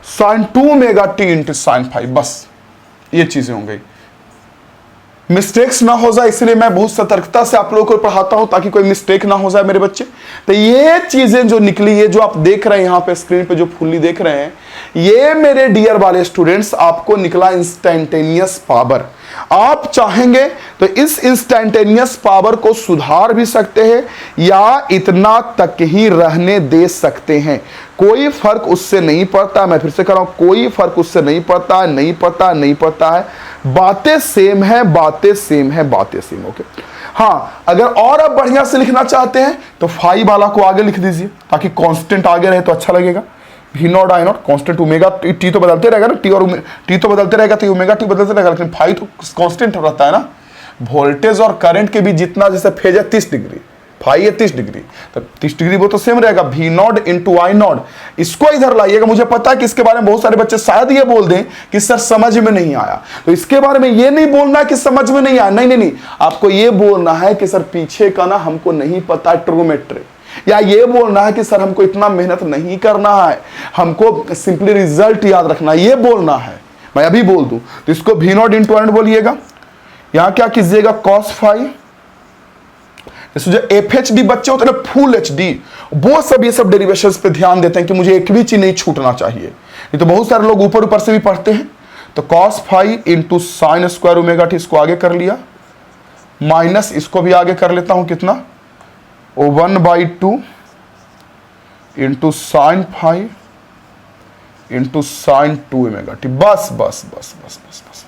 sine 2 omega T into sine 5, बस ये चीजें हो गई। मिस्टेक्स ना हो जाए इसलिए मैं बहुत सतर्कता से आप लोगों को पढ़ाता हूं ताकि कोई मिस्टेक ना हो जाए मेरे बच्चे। तो ये चीजें जो निकली, ये जो आप देख रहे हैं यहां पे स्क्रीन पे जो फुल्ली देख रहे हैं, ये मेरे डियर वाले स्टूडेंट्स आपको निकला इंस्टेंटेनियस पावर। आप चाहेंगे तो इस इंस्टेंटेनियस पावर को सुधार भी सकते हैं या इतना तक ही रहने दे सकते हैं, कोई फर्क उससे नहीं पड़ता। मैं फिर से कह रहा हूं, कोई फर्क उससे नहीं पड़ता है, नहीं पड़ता है, बातें सेम है, बातें सेम। ओके, हाँ, अगर और आप बढ़िया से लिखना चाहते हैं तो फाइव वाला को आगे लिख दीजिए ताकि कांस्टेंट आगे रहे तो अच्छा लगेगा। V nought I nought constant, omega t तो बदलते रहेगा ना, टी तो बदलते रहेगा तो ओमेगा टी बदलते रहेगा, लेकिन फाइव तो कांस्टेंट रहता है ना। वोल्टेज और करंट के बीच जितना, जैसे फेज है 30 डिग्री, फाई है 30 डिग्री, तो 30 डिग्री वो तो सेम रहेगा, V not into I nought. इसको इधर लाइएगा। मुझे पता है कि इसके बारे में बहुत सारे बच्चे शायद ये बोल दें कि सर समझ में नहीं आया, तो इसके बारे में ये नहीं बोलना कि समझ में नहीं आया, नहीं नहीं नहीं, आपको ये बोलना है कि सर पीछे का ना हमको नहीं पता ट्रिग्नोमेट्री, या ये बोलना है कि सर हमको इतना मेहनत नहीं करना है, हमको सिंपली रिजल्ट याद रखना, ये बोलना है। मैं अभी बोल दूं तो इसको V not into I nought बोलिएगा। यहां क्या कीजिएगा, कॉस फाई, जो FHD बच्चे होते हैं ना, फुल HD, वो सब ये सब डेरिवेशंस पे ध्यान देते हैं कि मुझे एक भी चीज नहीं छूटना चाहिए। नहीं तो बहुत सारे लोग ऊपर ऊपर से भी पढ़ते हैं। तो cos phi into sine square omega t, इसको आगे कर लिया, माइनस इसको भी आगे कर लेता हूं, कितना 1/2 into sine phi into sine 2 omega t. बस बस बस बस बस बस,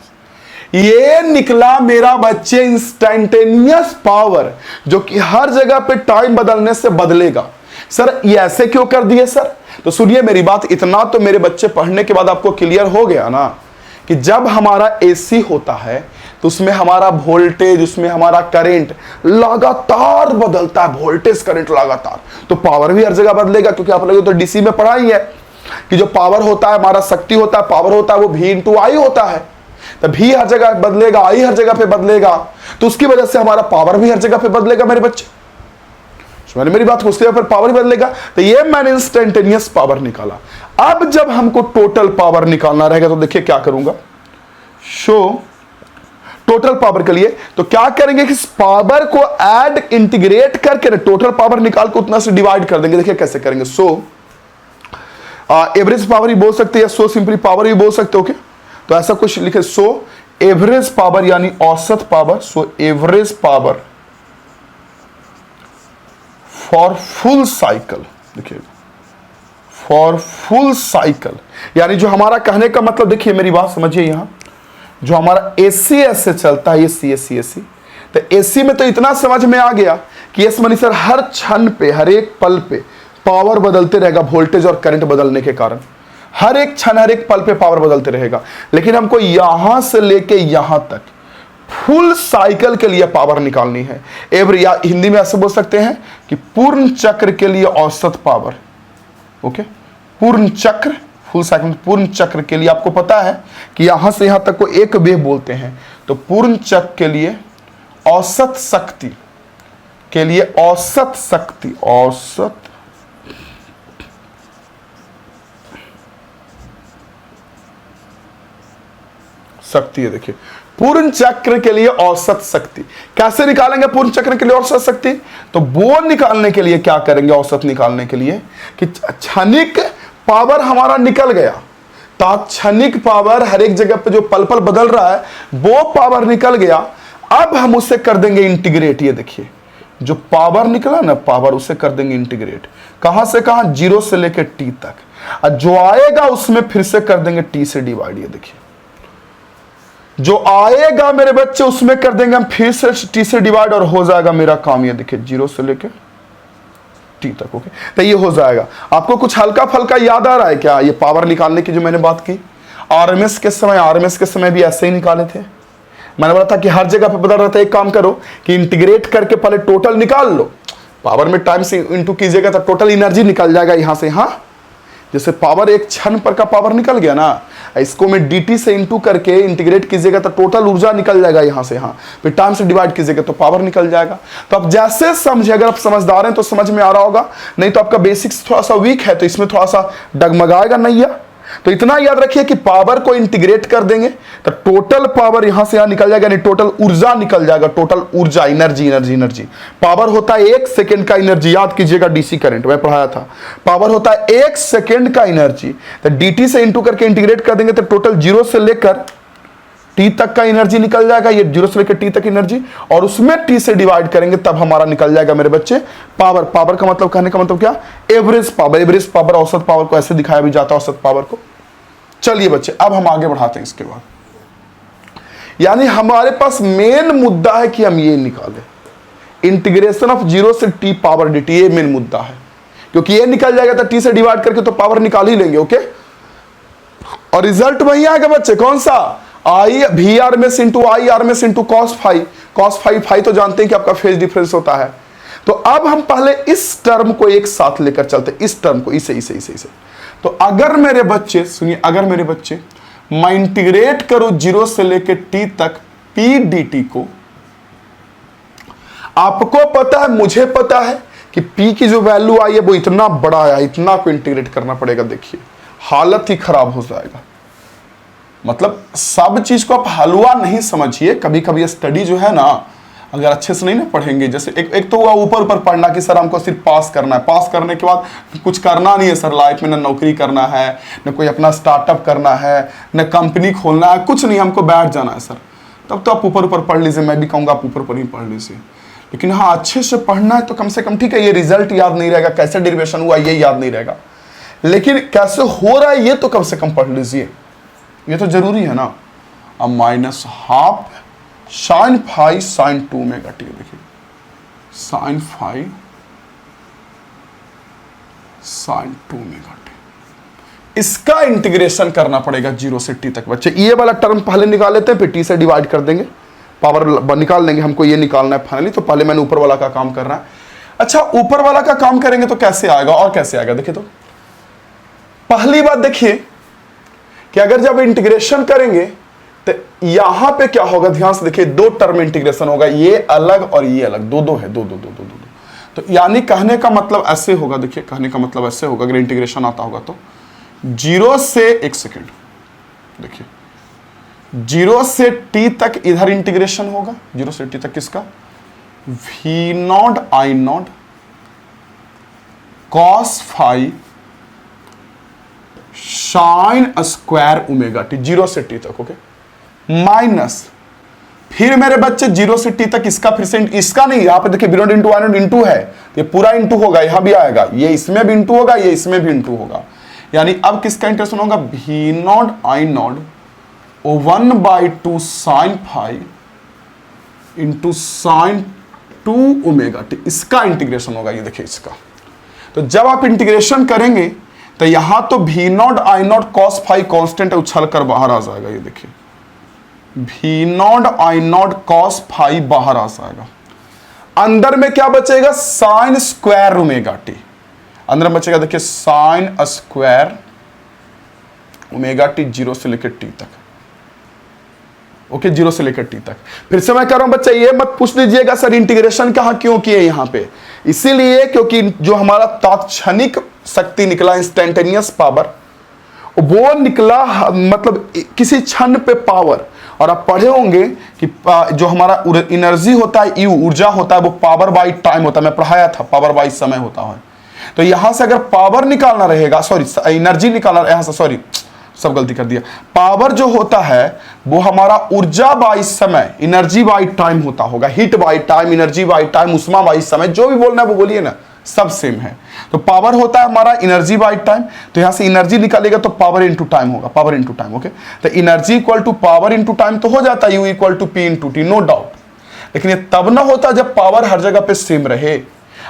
ये निकला मेरा बच्चे इंस्टेंटेनियस पावर, जो कि हर जगह पे टाइम बदलने से बदलेगा। सर ये ऐसे क्यों कर दिए सर? तो सुनिए मेरी बात, इतना तो मेरे बच्चे पढ़ने के बाद आपको क्लियर हो गया ना कि जब हमारा AC होता है तो उसमें हमारा वोल्टेज, उसमें हमारा करंट लगातार बदलता है, वोल्टेज करंट लगातार, तो पावर भी हर जगह बदलेगा। क्योंकि आप लोगों तो DC में पढ़ा ही है कि जो पावर होता है, हमारा शक्ति होता है, पावर होता है, वो V इंटू आई होता है। तो भी हर जगह बदलेगा, आई हर जगह पे बदलेगा, तो उसकी वजह से हमारा पावर भी हर जगह पे बदलेगा मेरे बच्चे। मैंने मेरी बात को, उसके ऊपर पावर भी बदलेगा। तो ये मैंने इंस्टेंटेनियस पावर निकाला। अब जब हमको टोटल पावर निकालना रहेगा तो देखिए क्या करूंगा, शो टोटल पावर के लिए तो क्या करेंगे कि इस पावर को ऐड इंटीग्रेट करके ना टोटल पावर निकाल के उतना से डिवाइड कर देंगे। देखिए कैसे करेंगे, सो एवरेज पावर ही बोल सकते हैं, सो सिंपली पावर ही बोल सकते हो। ओके, तो ऐसा कुछ लिखे, सो एवरेज पावर यानी औसत power, so average power for full cycle. देखिए फॉर फुल साइकिल यानी जो हमारा कहने का मतलब, देखिए मेरी बात समझिए, यहां जो हमारा AC ऐसे चलता है, AC तो AC में तो इतना समझ में आ गया कि यस मनी सर हर क्षण पे, हर एक पल पे पावर बदलते रहेगा, वोल्टेज और करंट बदलने के कारण हर एक क्षण, हर एक पल पे पावर बदलते रहेगा। लेकिन हमको यहां से लेके यहां तक फुल साइकिल के लिए पावर निकालनी है। एवरी, या हिंदी में ऐसे बोल सकते हैं कि पूर्ण चक्र के लिए औसत पावर। ओके, पूर्ण चक्र, फुल साइकिल, पूर्ण चक्र के लिए आपको पता है कि यहां से यहां तक को एक वेव बोलते हैं। तो पूर्ण चक्र के लिए औसत शक्ति के लिए औसत शक्ति, औसत शक्ति है। देखिए पूर्ण चक्र के लिए औसत शक्ति कैसे निकालेंगे? पूर्ण चक्र के लिए औसत शक्ति, तो वो निकालने के लिए क्या करेंगे? औसत निकालने के लिए कि क्षणिक पावर हमारा निकल गया, तात्क्षणिक पावर हर एक जगह पे जो पल पल बदल रहा है वो पावर निकल गया। अब हम उसे कर देंगे इंटीग्रेट। ये देखिए जो पावर निकला ना, पावर, उसे कर देंगे इंटीग्रेट। कहां से कहां? 0 से लेकर T तक, और जो आएगा उसमें फिर से कर देंगे T से डिवाइड। ये देखिए जो आएगा मेरे बच्चे उसमें कर देंगे हम फिर से T से डिवाइड, और हो जाएगा मेरा काम। ये देखिए 0 से लेकर T तक। ओके, तो ये हो जाएगा। आपको कुछ हल्का फल्का याद आ रहा है क्या? ये पावर निकालने की जो मैंने बात की आरएमएस के समय भी ऐसे ही निकाले थे। मैंने बोला था कि हर जगह पे बदल रहा था। एक काम करो कि इंटीग्रेट करके पहले टोटल निकाल लो, पावर में टाइम से इंटू कीजिएगा तो टोटल एनर्जी निकल जाएगा यहां से। हाँ, जैसे पावर एक क्षण पर का पावर निकल गया ना, इसको मैं dt से इंटू करके इंटीग्रेट कीजिएगा तो टोटल ऊर्जा निकल जाएगा यहां से। हाँ, फिर टाइम से डिवाइड कीजिएगा तो पावर निकल जाएगा। तो आप जैसे समझे, अगर आप समझदार हैं तो समझ में आ रहा होगा, नहीं तो आपका बेसिक्स थोड़ा सा वीक है तो इसमें थोड़ा सा डगमगाएगा नैया। तो इतना याद रखिए कि पावर को इंटीग्रेट कर देंगे तो टोटल पावर यहां से यहां निकल जाएगा, यानी टोटल ऊर्जा निकल जाएगा। टोटल ऊर्जा, एनर्जी पावर होता है 1 सेकंड का एनर्जी। याद कीजिएगा डीसी करंट में पढ़ाया था, पावर होता है 1 सेकंड का एनर्जी। तो dt से इंटू करके इंटीग्रेट कर देंगे तो टोटल 0 से लेकर T तक का एनर्जी निकल जाएगा। ये 0 से लेकर T तक एनर्जी, और उसमें T से डिवाइड करेंगे तब हमारा निकल जाएगा मेरे बच्चे पावर। पावर का मतलब, कहने का मतलब क्या? Average power. एवरेज पावर, औसत पावर को ऐसे दिखाया भी जाता है, औसत पावर को। चलिए बच्चे अब हम आगे बढ़ाते हैं इसके बाद। यानी हमारे पास मेन मुद्दा है कि हम ये निकालें इंटीग्रेशन ऑफ 0 से T पावर dt। ये मेन मुद्दा है, क्योंकि ये निकल जाएगा तो T से डिवाइड करके तो पावर निकाल ही लेंगे। ओके, और रिजल्ट वही आएगा बच्चे, कौन सा? आई वी आर में इंटू आई आर में into cos phi. Cos phi, phi तो जानते हैं कि आपका फेज डिफरेंस होता है। तो अब हम पहले इस टर्म को एक साथ लेकर चलते, इस टर्म को इसे। तो अगर मेरे बच्चे सुनिए, अगर मेरे बच्चे मैं इंटीग्रेट करूं 0 से लेकर t तक p dt को, आपको पता है, मुझे पता है कि p की जो वैल्यू आई है वो इतना बड़ा आया, इतना को इंटीग्रेट करना पड़ेगा। देखिए हालत ही खराब हो जाएगा। मतलब सब चीज को आप हलवा नहीं समझिए। कभी कभी स्टडी जो है ना, अगर अच्छे से नहीं ना पढ़ेंगे, जैसे एक तो हुआ ऊपर पढ़ना कि सर हमको सिर्फ पास करना है, पास करने के बाद कुछ करना नहीं है सर लाइफ में, ना नौकरी करना है, ना कोई अपना स्टार्टअप करना है, ना कंपनी खोलना है, कुछ नहीं, हमको बैठ जाना है सर। तब तो आप ऊपर पढ़ लीजिए, मैं भी कहूँगा आप ऊपर ही पढ़ लीजिए। लेकिन हाँ, अच्छे से पढ़ना है तो कम से कम, ठीक है ये रिजल्ट याद नहीं रहेगा, कैसे डेरिवेशन हुआ ये याद नहीं रहेगा, लेकिन कैसे हो रहा है ये तो कम से कम पढ़ लीजिए, ये तो जरूरी है ना। अब minus half sine five sine 2 omega T, देखिए साइन 5 साइन 2 ओमेगा टी, इसका इंटीग्रेशन करना पड़ेगा 0 से t तक। बच्चे ये वाला टर्म पहले निकाल लेते हैं, फिर t से डिवाइड कर देंगे, पावर निकाल लेंगे। हमको ये निकालना है फाइनली, तो पहले मैंने ऊपर वाला का काम कर रहा है। अच्छा, ऊपर वाला का काम करेंगे तो कैसे आएगा और कैसे आएगा, देखिए तो पहली बात देखिए कि अगर जब इंटीग्रेशन करेंगे तो यहां पे क्या होगा, ध्यान से देखिए, दो टर्म इंटीग्रेशन होगा, ये अलग और ये अलग, दो है, दो। तो यानी कहने का मतलब ऐसे होगा, देखिए कहने का मतलब ऐसे होगा, अगर इंटीग्रेशन आता होगा तो 0 से, एक सेकेंड देखिए, 0 से t तक इधर इंटीग्रेशन होगा, 0 से t तक किसका, v0 i0 cos phi sine square omega t, 0 से t तक, ओके, माइनस फिर मेरे बच्चे 0 से t तक इसका, फिर से इसका नहीं, यहां पे देखिए v0 इंटू i0 इंटू है, ये पूरा इंटू होगा, यहां भी आएगा, ये इसमें भी इंटू होगा, ये इसमें भी इंटू होगा। यानी अब किसका इंटीग्रेशन होगा, v0 i0 1/2 sine five into sine 2 omega t, इसका इंटीग्रेशन होगा, ये देखिए इसका। तो जब आप इंटीग्रेशन करेंगे तो यहां तो v0 i0 cos five constant है, उछल कर बाहर आ जाएगा, ये देखिए v0 i0 cos फाइव बाहर आ जाएगा। अंदर में क्या बचेगा, साइन स्क्वायर ओमेगा टी, अंदर में बचेगा देखिए साइन स्क्वायर ओमेगा टी 0 से लेकर t तक, ओके, 0 से लेकर t तक। फिर से मैं कह रहा हूं बच्चा, ये मत पूछ लीजिएगा सर इंटीग्रेशन कहां क्यों किए यहां पे, इसीलिए क्योंकि जो हमारा तात्क्षणिक शक्ति निकला, इंस्टेंटेनियस पावर, वो निकला मतलब किसी क्षण पे पावर। और आप पढ़े होंगे कि जो हमारा एनर्जी होता है, यू ऊर्जा होता है, वो पावर बाई टाइम होता है, मैं पढ़ाया था, पावर बाई समय होता है। तो यहां से अगर पावर निकालना रहेगा, सॉरी एनर्जी निकालना, यहां से सॉरी सब गलती कर दिया, पावर जो होता है वो हमारा ऊर्जा बाई समय, एनर्जी बाई टाइम होता होगा, heat by time, energy by time, उष्मा बाई समय, जो भी बोलना है वो बोलिए ना, सब सेम है। तो पावर होता है हमारा एनर्जी बाई टाइम, तो यहां से एनर्जी निकालेगा तो पावर इनटू टाइम होगा, पावर इनटू टाइम, ओके। तो energy equal to power into time तो हो जाता है, U equal to P into T, no doubt. लेकिन ये तब ना होता जब पावर हर जगह पे सेम रहे।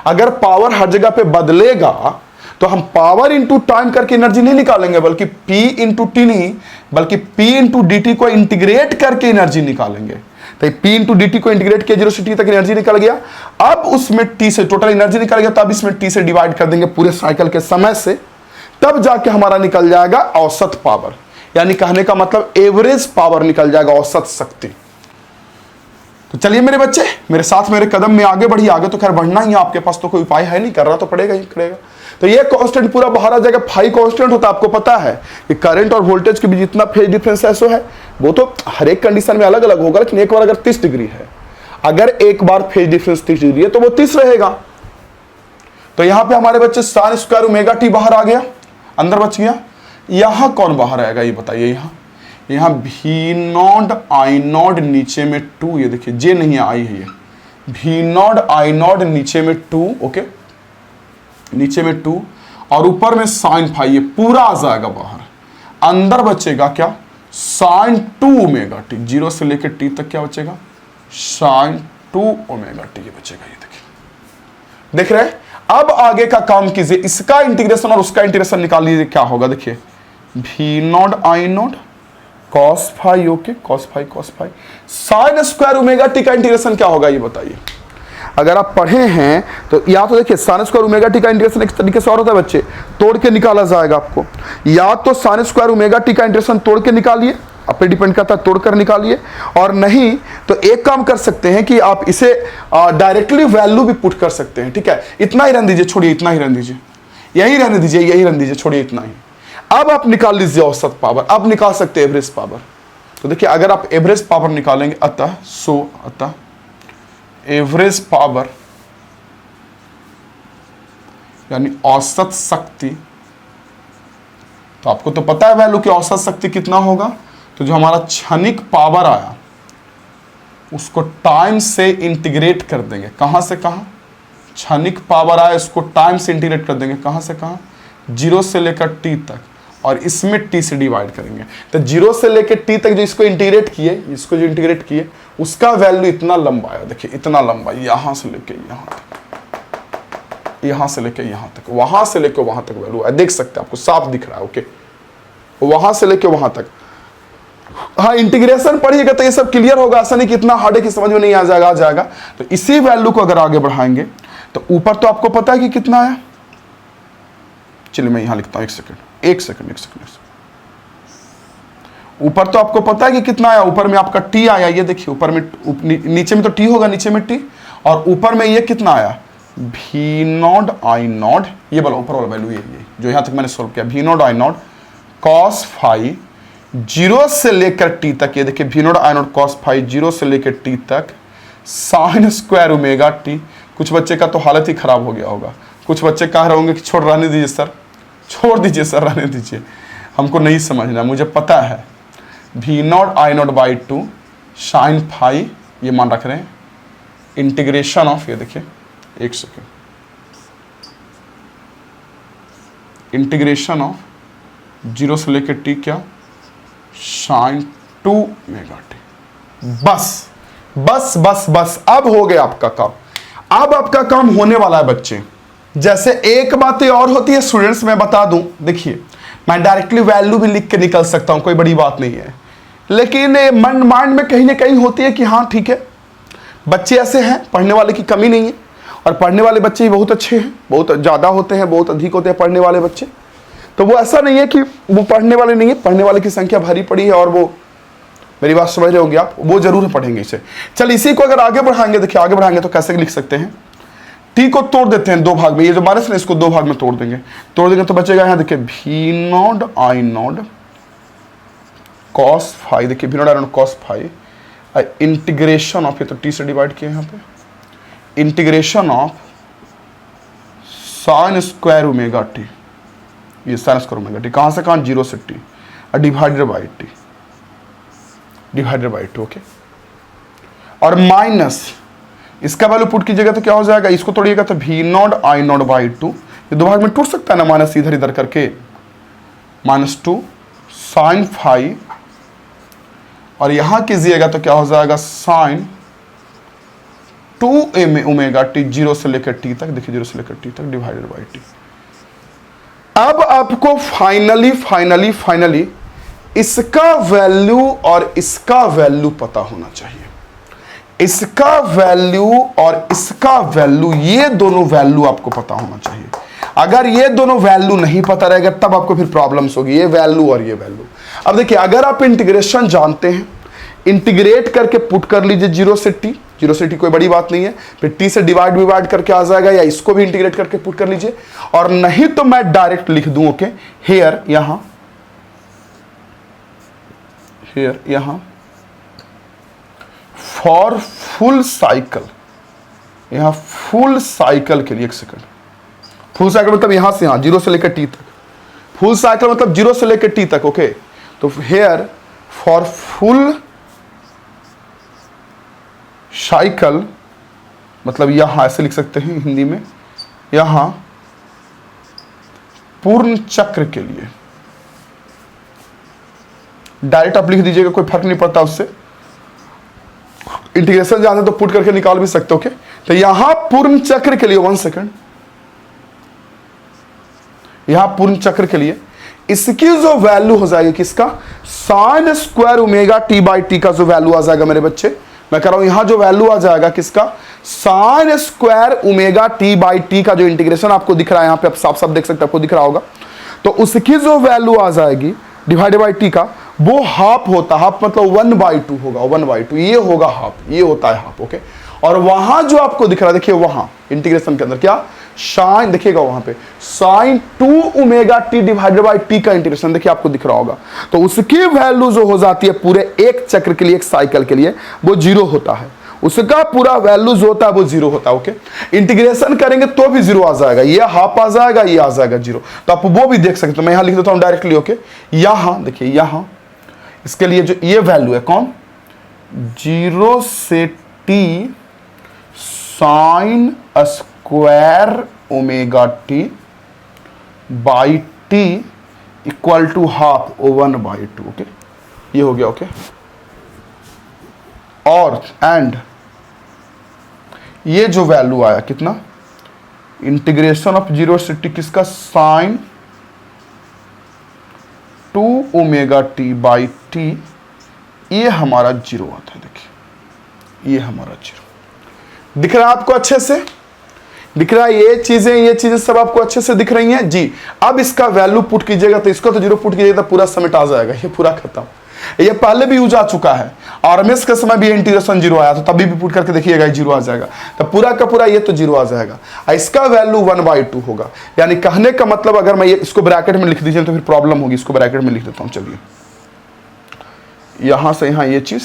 अगर पावर हर जगह पे बदलेगा तो हम पावर इंटू टाइम करके एनर्जी नहीं निकालेंगे, बल्कि P इंटू टी नहीं, बल्कि P इंटू डी टी को इंटीग्रेट करके एनर्जी निकालेंगे। तो P इंटू डी टी को इंटीग्रेट किया, 0 से t तक एनर्जी निकल गया। अब उसमें T से टोटल एनर्जी निकल गया, तब इसमें T से डिवाइड कर देंगे पूरे साइकिल के समय से, तब जाके हमारा निकल जाएगा औसत पावर, यानी कहने का मतलब एवरेज पावर निकल जाएगा, औसत शक्ति। तो चलिए मेरे बच्चे, मेरे साथ मेरे कदम में आगे बढ़िए। आगे तो खैर बढ़ना ही है, आपके पास तो कोई उपाय है नहीं, करना तो पड़ेगा ही करेगा। तो ये कांस्टेंट पूरा बाहर आ जाएगा। फाई कांस्टेंट होता है, आपको पता है कि करंट और वोल्टेज के बीच जितना फेज डिफरेंस है सो है, वो तो हर एक कंडीशन में अलग अलग होगा, लेकिन एक बार अगर 30 डिग्री है, अगर एक बार फेज डिफरेंस 30 डिग्री है तो वो 30 रहेगा। तो यहां पे हमारे बच्चे साइन स्क्वायर ओमेगा टी बाहर आ गया, अंदर बच गया। यहां कौन बाहर आएगा ये बताइए, यहाँ v0 i0 नीचे में 2, ये देखिए जे नहीं है, आई है ये, v0 i0 नीचे में 2, ओके, नीचे में 2 और ऊपर में साइन फाई, ये पूरा आ जाएगा बाहर। अंदर बचेगा क्या, साइन 2 ओमेगा टी, 0 से लेकर टी तक क्या बचेगा, साइन 2 ओमेगा टी, ये बचेगा। ये देखिए, देख रहे हैं। अब आगे का काम कीजिए, इसका इंटीग्रेशन और उसका इंटीग्रेशन निकाल लीजिए, क्या होगा देखिए, v0 i0 cos phi, okay, cos phi sine square omega t का इंटीग्रेशन क्या होगा ये बताइए। अगर आप पढ़े हैं तो या तो देखिए साइन स्क्वायर ओमेगा टी का इंटीग्रेशन एक तरीके से और होता है बच्चे, तोड़ के निकाला जाएगा आपको, या तो साइन स्क्वायर ओमेगा टी का इंटीग्रेशन तोड़ के निकालिए, आप पे डिपेंड करता है, तोड़कर निकालिए, और नहीं तो एक काम कर सकते हैं कि आप इसे डायरेक्टली वैल्यू भी पुट कर सकते हैं। ठीक है, इतना ही रहने दीजिए, छोड़िए इतना ही रहने दीजिए, यही रहने दीजिए, यही रहने दीजिए, छोड़िए इतना ही। अब आप निकाल लीजिए औसत पावर, अब निकाल सकते हैं एवरेज पावर। तो देखिए अगर आप एवरेज पावर निकालेंगे, अतः एवरेज पावर यानी औसत शक्ति, तो आपको तो पता है वैल्यू की औसत शक्ति कितना होगा, तो जो हमारा क्षणिक पावर आया उसको टाइम से इंटीग्रेट कर देंगे, कहां से कहां, क्षणिक पावर आया इसको टाइम से इंटीग्रेट कर देंगे, कहां से कहां, 0 से लेकर t तक, और इसमें t से डिवाइड करेंगे। तो 0 से लेकर t तक जो इसको इंटीग्रेट किए उसका वैल्यू इतना लंबा आया, देखिए इतना लंबा, यहां से लेके यहां तक, यहां से लेके यहां तक, वहां से लेके वहां तक वैल्यू है, देख सकते हैं, आपको साफ दिख रहा है। ओके, वहां से लेके वहां तक। हाँ, इंटीग्रेशन पढ़िएगा तो ये सब क्लियर होगा, ऐसा नहीं कि इतना हार्ड है कि समझ में नहीं आ जाएगा। तो इसी वैल्यू को अगर आगे बढ़ाएंगे तो ऊपर तो आपको पता है कि कितना आया, चलिए मैं यहां लिखता हूं, एक सेकंड। ऊपर तो आपको पता है कि कितना आया, ऊपर में आपका t आया, ये देखिए ऊपर में, नीचे में तो t होगा, नीचे में t, और ऊपर में ये कितना आया, v0 i0, ये वाला ऊपर वाला वैल्यू, ये जो यहां तक मैंने सोल्व किया, v0 i0 cos फाई 0 से लेकर t तक, ये देखिए v0 i0 cos फाई 0 से लेकर t तक साइन स्क्वायर ओमेगा t। कुछ बच्चे का तो हालत ही खराब हो गया होगा, कुछ बच्चे कह रहे होंगे कि छोड़ रहने दीजिए सर, छोड़ दीजिए सर, रहने दीजिए, हमको नहीं समझना, मुझे पता है। v0 i0 by 2 sine phi, ये मान रख रहे हैं, इंटीग्रेशन ऑफ, ये देखिए एक सेकेंड, इंटीग्रेशन ऑफ 0 से लेकर t क्या, साइन 2 ओमेगा टी। बस अब हो गया आपका काम। अब आपका काम होने वाला है बच्चे। जैसे एक बात और होती है स्टूडेंट्स, मैं बता दूं, देखिए मैं डायरेक्टली वैल्यू भी लिख के निकल सकता हूं, कोई बड़ी बात नहीं है, लेकिन माइंड में कहीं ना कहीं होती है कि हाँ ठीक है, बच्चे ऐसे हैं, पढ़ने वाले की कमी नहीं है, और पढ़ने वाले बच्चे ही बहुत अच्छे हैं, बहुत ज़्यादा होते हैं, बहुत अधिक होते हैं पढ़ने वाले बच्चे। तो वो ऐसा नहीं है कि वो पढ़ने वाले नहीं है, पढ़ने वाले की संख्या भरी पड़ी है, और वो, मेरी बात समझ रहे होंगे आप, वो जरूर पढ़ेंगे इसे। चल इसी को अगर आगे बढ़ाएंगे, देखिए आगे बढ़ाएंगे तो कैसे लिख सकते हैं, टी को तोड़ देते हैं दो भाग में, ये जो माइनस है इसको दो भाग में तोड़ देंगे तो बचेगा यहाँ देखिए v0 i0 cos फाई, देखिए v0 i0 cos phi, integration of, ये तो t से डिवाइड किए यहाँ पे, integration of sine square omega T, ये साइन स्क्वायर ओमेगा टी, कहाँ से कहाँ, 0 से t, divided by two. Okay, और माइनस इसका वैल्यू पुट कीजिएगा तो क्या हो जाएगा, इसको तोड़िएगा तो v0 i0 बाई 2, ये दो भाग में टूट सकता है ना, माइनस इधर इधर करके, -2 साइन फाई, और यहां कीजिएगा तो क्या हो जाएगा, साइन 2 ओमेगा टी 0 से लेकर t तक, देखिए 0 से लेकर t तक डिवाइडेड बाई t। अब आपको फाइनली इसका वैल्यू और इसका वैल्यू पता होना चाहिए। इसका वैल्यू और इसका वैल्यू, ये दोनों वैल्यू आपको पता होना चाहिए। अगर ये दोनों वैल्यू नहीं पता रहेगा तब आपको फिर प्रॉब्लम्स होगी, ये वैल्यू और ये वैल्यू। अब देखिए अगर आप इंटीग्रेशन जानते हैं, इंटीग्रेट करके पुट कर लीजिए 0 से t कोई बड़ी बात नहीं है, फिर t से डिवाइड करके आ जाएगा, या इसको भी इंटीग्रेट करके पुट कर लीजिए, और नहीं तो मैं डायरेक्ट लिख दूं, ओके, हेयर यहां फॉर फुल साइकिल, यहां फुल साइकिल के लिए, एक सेकंड, फुल साइकिल मतलब यहां से यहां 0 से लेकर t तक, फुल साइकिल मतलब 0 से लेकर t तक। ओके, तो हेयर फॉर फुल साइकिल मतलब यहां ऐसे लिख सकते हैं हिंदी में, यहां पूर्ण चक्र के लिए, डायरेक्ट आप लिख दीजिएगा, कोई फर्क नहीं पड़ता उससे, इंटीग्रेशन जानते तो पुट करके निकाल भी सकते हो। ओके, तो यहां पूर्ण चक्र के लिए, 1 सेकंड, यहां पूर्ण चक्र के लिए इसकी जो वैल्यू हो जाएगी किसका, sign square omega t by t का जो वैल्यू आ जाएगा मेरे बच्चे, मैं कह रहा हूं यहां जो वैल्यू आ जाएगा किसका, sign square omega t by t का जो इंटीग्रेशन आपको दिख रहा है, यहां पे आप साफ साफ देख सकते हैं, आपको दिख रहा होगा, तो उसकी जो वैल्यू आ जाएगी डिवाइडेड बाई टी का, वो हाफ होता है, हाफ मतलब 1/2 होगा, 1/2 ये होगा हाफ, ये होता है हाफ, ओके। और वहां जो आपको दिख रहा है, देखिए वहां इंटीग्रेशन के अंदर क्या साइन, देखिएगा वहां पे sine 2 omega t divided by t का इंटीग्रेशन देखिए आपको दिख रहा होगा, तो उसकी वैल्यू जो हो जाती है पूरे एक चक्र के लिए, एक साइकिल के लिए, वो 0 होता है, उसका पूरा वैल्यू जो होता है वो 0 होता है, ओके। इंटीग्रेशन करेंगे तो भी 0 आ जाएगा, ये हाफ आ जाएगा, ये आ जाएगा 0, तो आप वो भी देख सकते हो। मैं यहां लिख देता हूं डायरेक्टली, ओके। यहां देखिए, यहां इसके लिए जो ये वैल्यू है कौन, 0 से t sine square omega t by t equal to half 1/2, okay, ये हो गया, ओके। और एंड ये जो वैल्यू आया कितना, इंटीग्रेशन ऑफ 0 से टी किसका, sine 2 omega t by t, ये हमारा 0 आता है, देखिए ये हमारा 0 दिख रहा है आपको, अच्छे से दिख रहा है, ये चीजें सब आपको अच्छे से दिख रही हैं जी। अब इसका वैल्यू पुट कीजिएगा, तो इसको तो 0 पुट कीजिएगा तो पूरा समेट आ जाएगा, ये पूरा खत्म। ये पहले भी यूज आ चुका है, आरएमएस के समय भी इंटीग्रेशन 0 आया, तो तभी भी पुट करके देखिएगा 0 आ जाएगा, तो पूरा का पूरा ये तो 0 आ जाएगा, इसका वैल्यू 1/2 होगा। यानी कहने का मतलब, अगर मैं ये इसको ब्रैकेट में लिख दीजिए तो फिर प्रॉब्लम होगी, इसको ब्रैकेट में लिख देता हूं, चलिए यहां से यहां ये चीज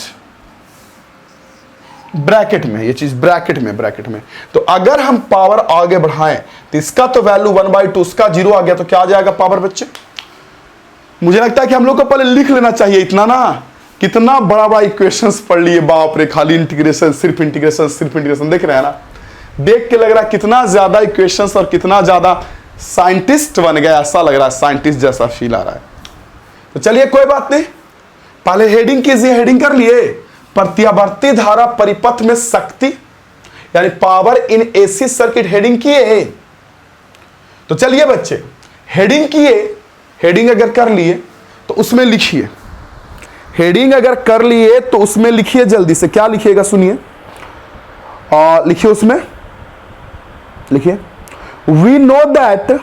ब्रैकेट में, ये चीज ब्रैकेट में, तो अगर हम पावर आगे बढ़ाएं तो इसका तो वैल्यू 1/2, उसका 0 आ गया, तो क्या आ जाएगा पावर बच्चे। मुझे लगता है कि हम लोग को पहले लिख लेना चाहिए इतना ना, कितना बड़ा बड़ा इक्वेशंस पढ़ लिए, बाप रे, खाली इंटीग्रेशन, सिर्फ इंटीग्रेशन, देख रहे हैं ना, देख के लग रहा है कितना ज्यादा इक्वेशंस और कितना ज्यादा साइंटिस्ट बन गया, ऐसा लग रहा है, साइंटिस्ट जैसा फील आ रहा है। तो चलिए कोई बात नहीं, पहले हेडिंग कीजिए, हेडिंग कर लिए, प्रत्यावर्ती धारा परिपथ में शक्ति यानी power in AC circuit, heading किए। तो चलिए बच्चे हेडिंग किए, हेडिंग अगर कर लिए तो उसमें लिखिए, हेडिंग अगर कर लिए तो उसमें लिखिए, जल्दी से क्या लिखिएगा सुनिए, लिखिए उसमें, लिखिए we know that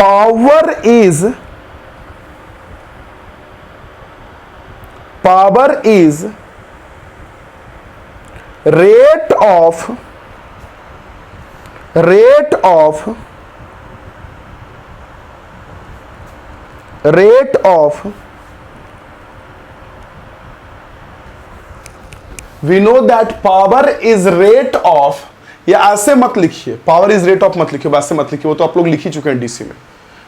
power is rate of we know that power is rate of, या ऐसे मत लिखिए, पावर इज रेट ऑफ मत लिखिए, वैसे मत लिखिए, वो तो आप लोग लिख ही चुके हैं डीसी में,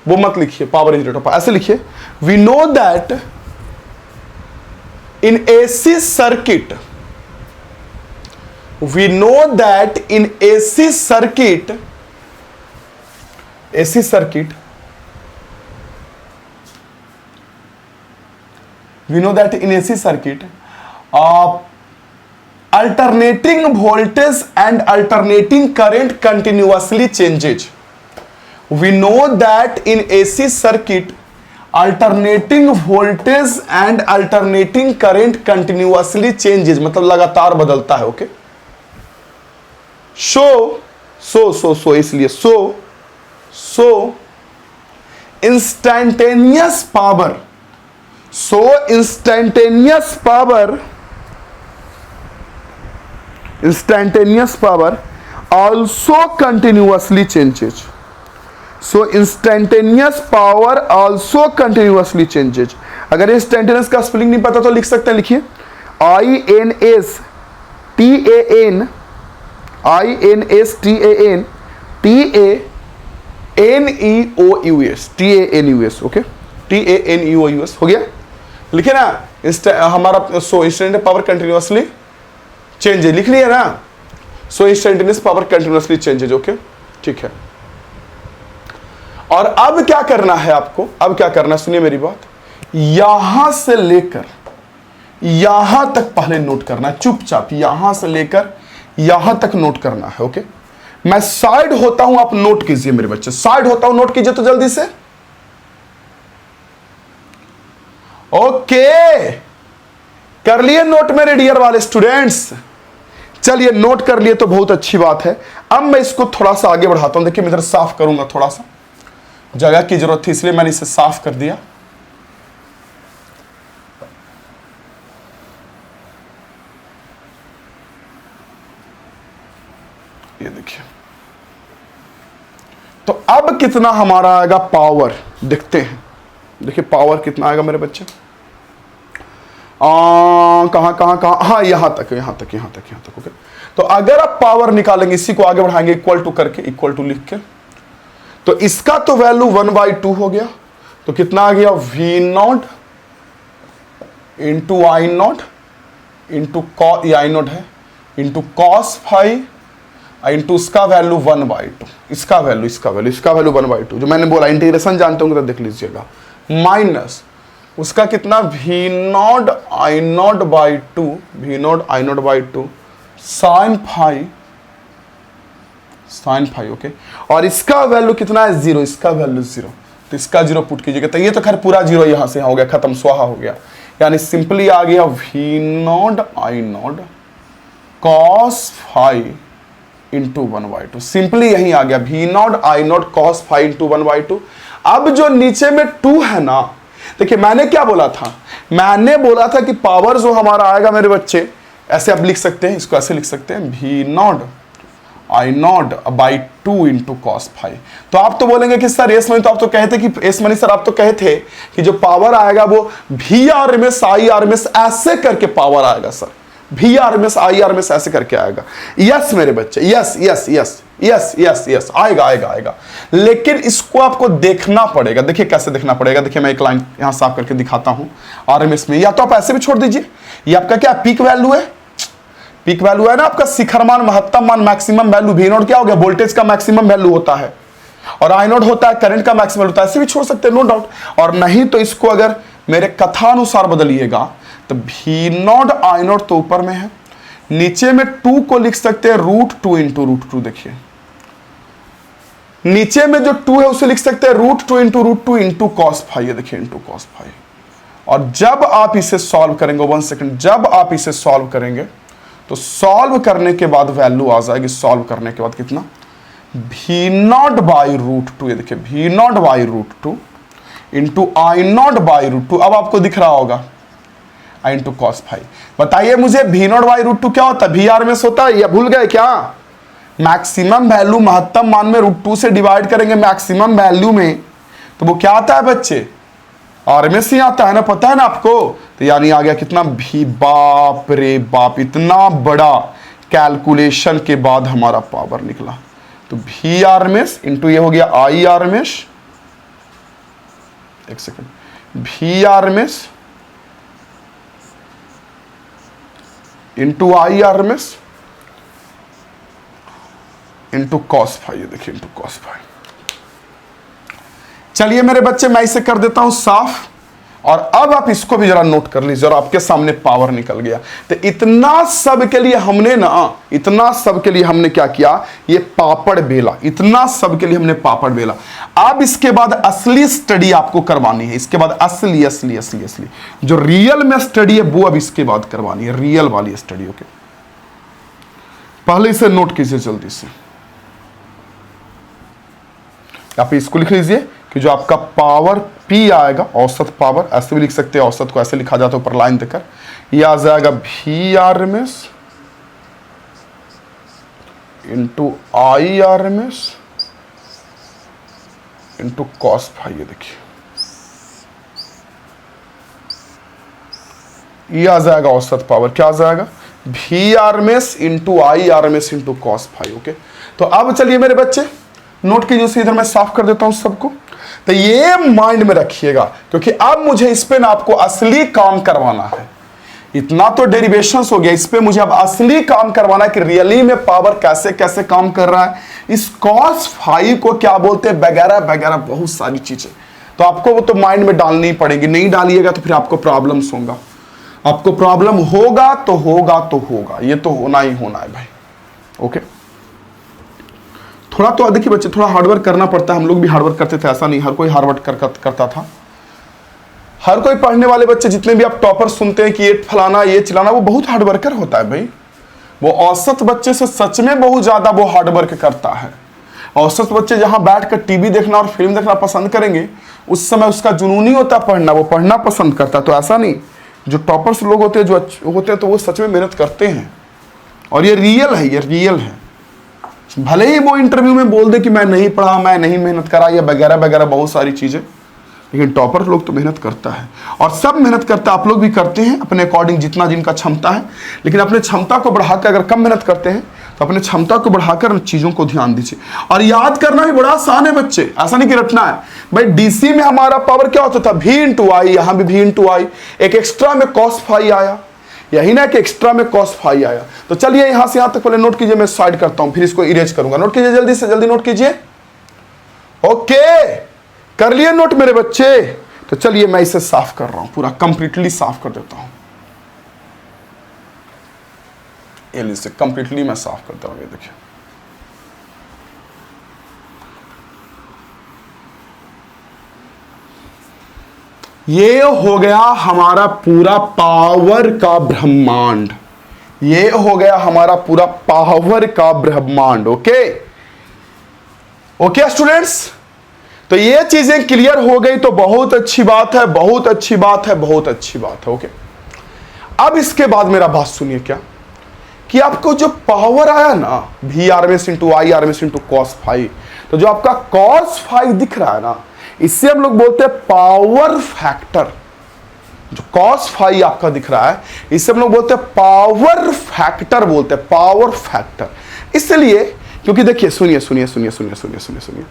वो मत लिखिए, पावर इज रेट ऑफ, ऐसे लिखिए we know that in AC circuit, we know that in AC circuit alternating voltage and alternating current continuously changes. We know that in AC circuit alternating voltage and alternating current continuously changes, मतलब लगातार बदलता है, okay. so इसलिए so instantaneous power also continuously changes. अगर instantaneous का spelling नहीं पता तो लिख सकते हैं, लिखिए INSTANTANEOUS, ओके, TANEOUS हो गया, लिखे ना, हमारा इंस्टेंटेनियस पावर कंटिन्यूअसली चेंज है, लिख लिया ना, instantaneous power continuously changes, okay, ठीक है। और अब क्या करना है आपको, अब क्या करना है, सुनिए मेरी बात, यहां से लेकर यहां तक पहले नोट करना है, चुपचाप यहां से लेकर यहां तक नोट करना है, ओके। मैं साइड होता हूं, आप नोट कीजिए मेरे बच्चे, साइड होता हूं, नोट कीजिए तो जल्दी से। ओके, कर लिए नोट मेरे डियर वाले स्टूडेंट्स? चलिए नोट कर लिए तो बहुत अच्छी बात है। अब मैं इसको थोड़ा सा आगे बढ़ाता हूं। देखिए मैं इधर साफ करूंगा, थोड़ा सा जगह की जरूरत थी इसलिए मैंने इसे साफ कर दिया। ये देखिए, तो अब कितना हमारा आएगा पावर, देखते हैं। देखिए पावर कितना आएगा मेरे बच्चे, कहां कहां कहां, हाँ यहां तक यहां तक यहां तक यहां तक। ओके, तो अगर आप पावर निकालेंगे, इसी को आगे बढ़ाएंगे इक्वल टू करके, इक्वल टू लिख के, तो इसका तो वैल्यू 1/2 हो गया। तो कितना आ गया, V not into I not into I not है इंटू कॉस फाइव इंटू इसका वैल्यू 1/2, इसका वैल्यू 1/2, जो मैंने बोला इंटीग्रेशन जानते होंगे तो देख लीजिएगा, माइनस उसका कितना, V naught I naught by two sine five. Okay, और इसका वैल्यू कितना है, 0, इसका वैल्यू 0, तो इसका 0 पुट कीजिएगा। तो ये तो खैर पूरा 0 यहां से हो गया, खत्म, स्वाहा हो गया। यानी सिंपली आ गया V naught I not cos five into 1/2, simply यही आ गया, V naught I not cos five into 1/2। अब जो नीचे में 2 है ना, देखिए मैंने क्या बोला था, मैंने बोला था कि पावर जो हमारा आएगा मेरे बच्चे, ऐसे आप लिख सकते हैं, इसको ऐसे लिख सकते हैं, V naught I naught by 2 into cos five. तो आप तो बोलेंगे कि सर एस मनी, तो आप तो कहते कि एस मनी सर आप तो कहे थे कि जो पावर आएगा वो VRMS IRMS ऐसे करके पावर आएगा सर, VRMS IRMS ऐसे करके आएगा। यस मेरे बच्चे, yes yes yes yes yes yes, आएगा आएगा आएगा, लेकिन इसको आपको देखना पड़ेगा। देखिए कैसे देखना पड़ेगा, देखिए मैं एक लाइन यहां साफ करके दिखाता हूं RMS में, या तो आप ऐसे भी छोड़ दीजिए, ये आपका क्या पीक वैल्यू है, पीक वैल्यू है ना आपका, शिखर मान, महत्तम मान, मैक्सिमम वैल्यू। V नोट क्या हो गया, वोल्टेज का मैक्सिमम वैल्यू होता है, और आई नोट होता है करंट का मैक्सिमम होता है, ऐसे भी छोड़ सकते हैं नो डाउट। और नहीं तो इसको अगर मेरे कथानुसार बदलिएगा तो V नॉट आई नॉट तो ऊपर में है, नीचे में 2 को लिख सकते हैं √2 इंटू √2। देखिए नीचे में जो 2 है उसे लिख सकते हैं √2 इंटू √2 इंटू कॉस फाइव। ये देखिए इंटू कॉस फाइव। और जब आप इसे सॉल्व करेंगे, 1 सेकंड, जब आप इसे सॉल्व करेंगे तो सॉल्व करने के बाद वैल्यू आ जाएगी, सॉल्व करने के बाद कितना, V नॉट बाई √2। ये देखिए V not by √2 into I naught by √2। अब आपको दिख रहा होगा इंटू कॉस फाइव। बताइए मुझे V नॉट बाई √2 क्या होता है, VRMS होता है, या भूल गए क्या? मैक्सिमम वैल्यू महत्तम मान में √2 से डिवाइड करेंगे मैक्सिमम वैल्यू में, तो वो क्या आता है बच्चे, RMS ही आता है ना, पता है ना आपको। तो यानी आ गया कितना, भी बाप रे बाप, इतना बड़ा कैलकुलेशन के बाद हमारा पावर निकला। तो VRMS इंटू ये हो गया IRMS, एक second, VRMS into IRMS into cos five. देखिए इंटू कॉस फाइव। चलिए मेरे बच्चे मैं इसे कर देता हूं साफ, और अब आप इसको भी जरा नोट कर लीजिए, और आपके सामने पावर निकल गया। तो इतना सब के लिए हमने ना, इतना सब के लिए हमने क्या किया, ये पापड़ बेला, इतना सब के लिए हमने पापड़ बेला। अब इसके बाद असली स्टडी आपको करवानी है, इसके बाद असली असली असली असली जो रियल में स्टडी है वो अब इसके बाद करवानी है, रियल वाली स्टडी। ओके, पहले इसे नोट कीजिए जल्दी से, आप इसको लिख लीजिए कि जो आपका पावर P आएगा, औसत पावर, ऐसे भी लिख सकते हैं, औसत को ऐसे लिखा जाता है ऊपर लाइन देकर, ये आ जाएगा VRMS into IRMS into cos five. ये देखिए ये आ जाएगा औसत पावर, क्या आ जाएगा, VRMS into IRMS into cos five. Okay, तो अब चलिए मेरे बच्चे नोट कीजिए, उसे इधर मैं साफ कर देता हूं सबको। तो ये माइंड में रखिएगा, क्योंकि अब मुझे इस पे ना आपको असली काम करवाना है। इतना तो डेरिवेशंस हो गया, इस पे मुझे अब असली काम करवाना है कि रियली में पावर कैसे कैसे काम कर रहा है, इस cos फाइव को क्या बोलते हैं, वगैरह वगैरह बहुत सारी चीजें। तो आपको वो तो माइंड में डालनी ही पड़ेगी, नहीं डालिएगा तो फिर आपको प्रॉब्लम्स होगा, आपको प्रॉब्लम होगा तो होगा तो होगा, ये तो होना ही होना है भाई। ओके, थोड़ा तो देखिए बच्चे, थोड़ा हार्डवर्क करना पड़ता है। हम लोग भी हार्डवर्क करते थे, ऐसा नहीं हर कोई हार्डवर्क करता था। हर कोई पढ़ने वाले बच्चे जितने भी आप टॉपर सुनते हैं कि ये फलाना ये चिलाना, वो बहुत हार्डवर्कर होता है भाई। वो औसत बच्चे से सच में बहुत ज्यादा वो हार्डवर्क करता है। औसत बच्चे जहां बैठकर टीवी देखना और फिल्म देखना पसंद करेंगे, उस समय उसका जुनून ही होता है पढ़ना, वो पढ़ना पसंद करता है। तो ऐसा नहीं, जो टॉपर्स लोग होते हैं, जो होते हैं, तो वो सच में मेहनत करते हैं। और ये रियल है, ये रियल है। भले ही वो इंटरव्यू में बोल दे कि मैं नहीं पढ़ा, मैं नहीं मेहनत करा, या वगैरह वगैरह बहुत सारी चीजें, लेकिन टॉपर लोग तो मेहनत करता है। और सब मेहनत करता है, आप लोग भी करते हैं अपने अकॉर्डिंग जितना जिनका क्षमता है। लेकिन अपने क्षमता को बढ़ाकर, अगर कम मेहनत करते हैं तो अपने क्षमता को बढ़ाकर चीजों को ध्यान दीजिए। और याद करना भी बड़ा आसान है बच्चे, ऐसा नहीं कि रटना है भाई। डीसी में हमारा पावर क्या होता था, V इंटू आई, यहां भी V इंटू आई, एक एक्स्ट्रा में cos फाई आया, यही ना कि एक्स्ट्रा में cos फाई आया। तो चलिए यहां से यहां तक पहले नोट कीजिए, मैं साइड करता हूं, फिर इसको इरेज करूंगा। नोट कीजिए, जल्दी से जल्दी नोट कीजिए। ओके, कर लिए नोट मेरे बच्चे? तो चलिए मैं इसे साफ कर रहा हूं, पूरा कंप्लीटली साफ कर देता हूं। इसे कंप्लीटली मैं साफ करता हूं। ये देखिए, ये हो गया हमारा पूरा पावर का ब्रह्मांड। ये हो गया हमारा पूरा पावर का ब्रह्मांड। ओके ओके स्टूडेंट्स, तो ये चीजें क्लियर हो गई तो बहुत अच्छी बात है, बहुत अच्छी बात है, बहुत अच्छी बात है। ओके, अब इसके बाद मेरा बात सुनिए, क्या कि आपको जो पावर आया ना, V RMS इंटू आई RMS इंटू cos फाई, तो जो आपका cos फाई दिख रहा है ना, इससे हम लोग बोलते हैं पावर फैक्टर। जो cos फाई आपका दिख रहा है, इससे हम लोग बोलते हैं पावर फैक्टर, बोलते हैं पावर फैक्टर। इसलिए क्योंकि देखिए, सुनिए सुनिए सुनिए सुनिए सुनिए सुनिए सुनिए,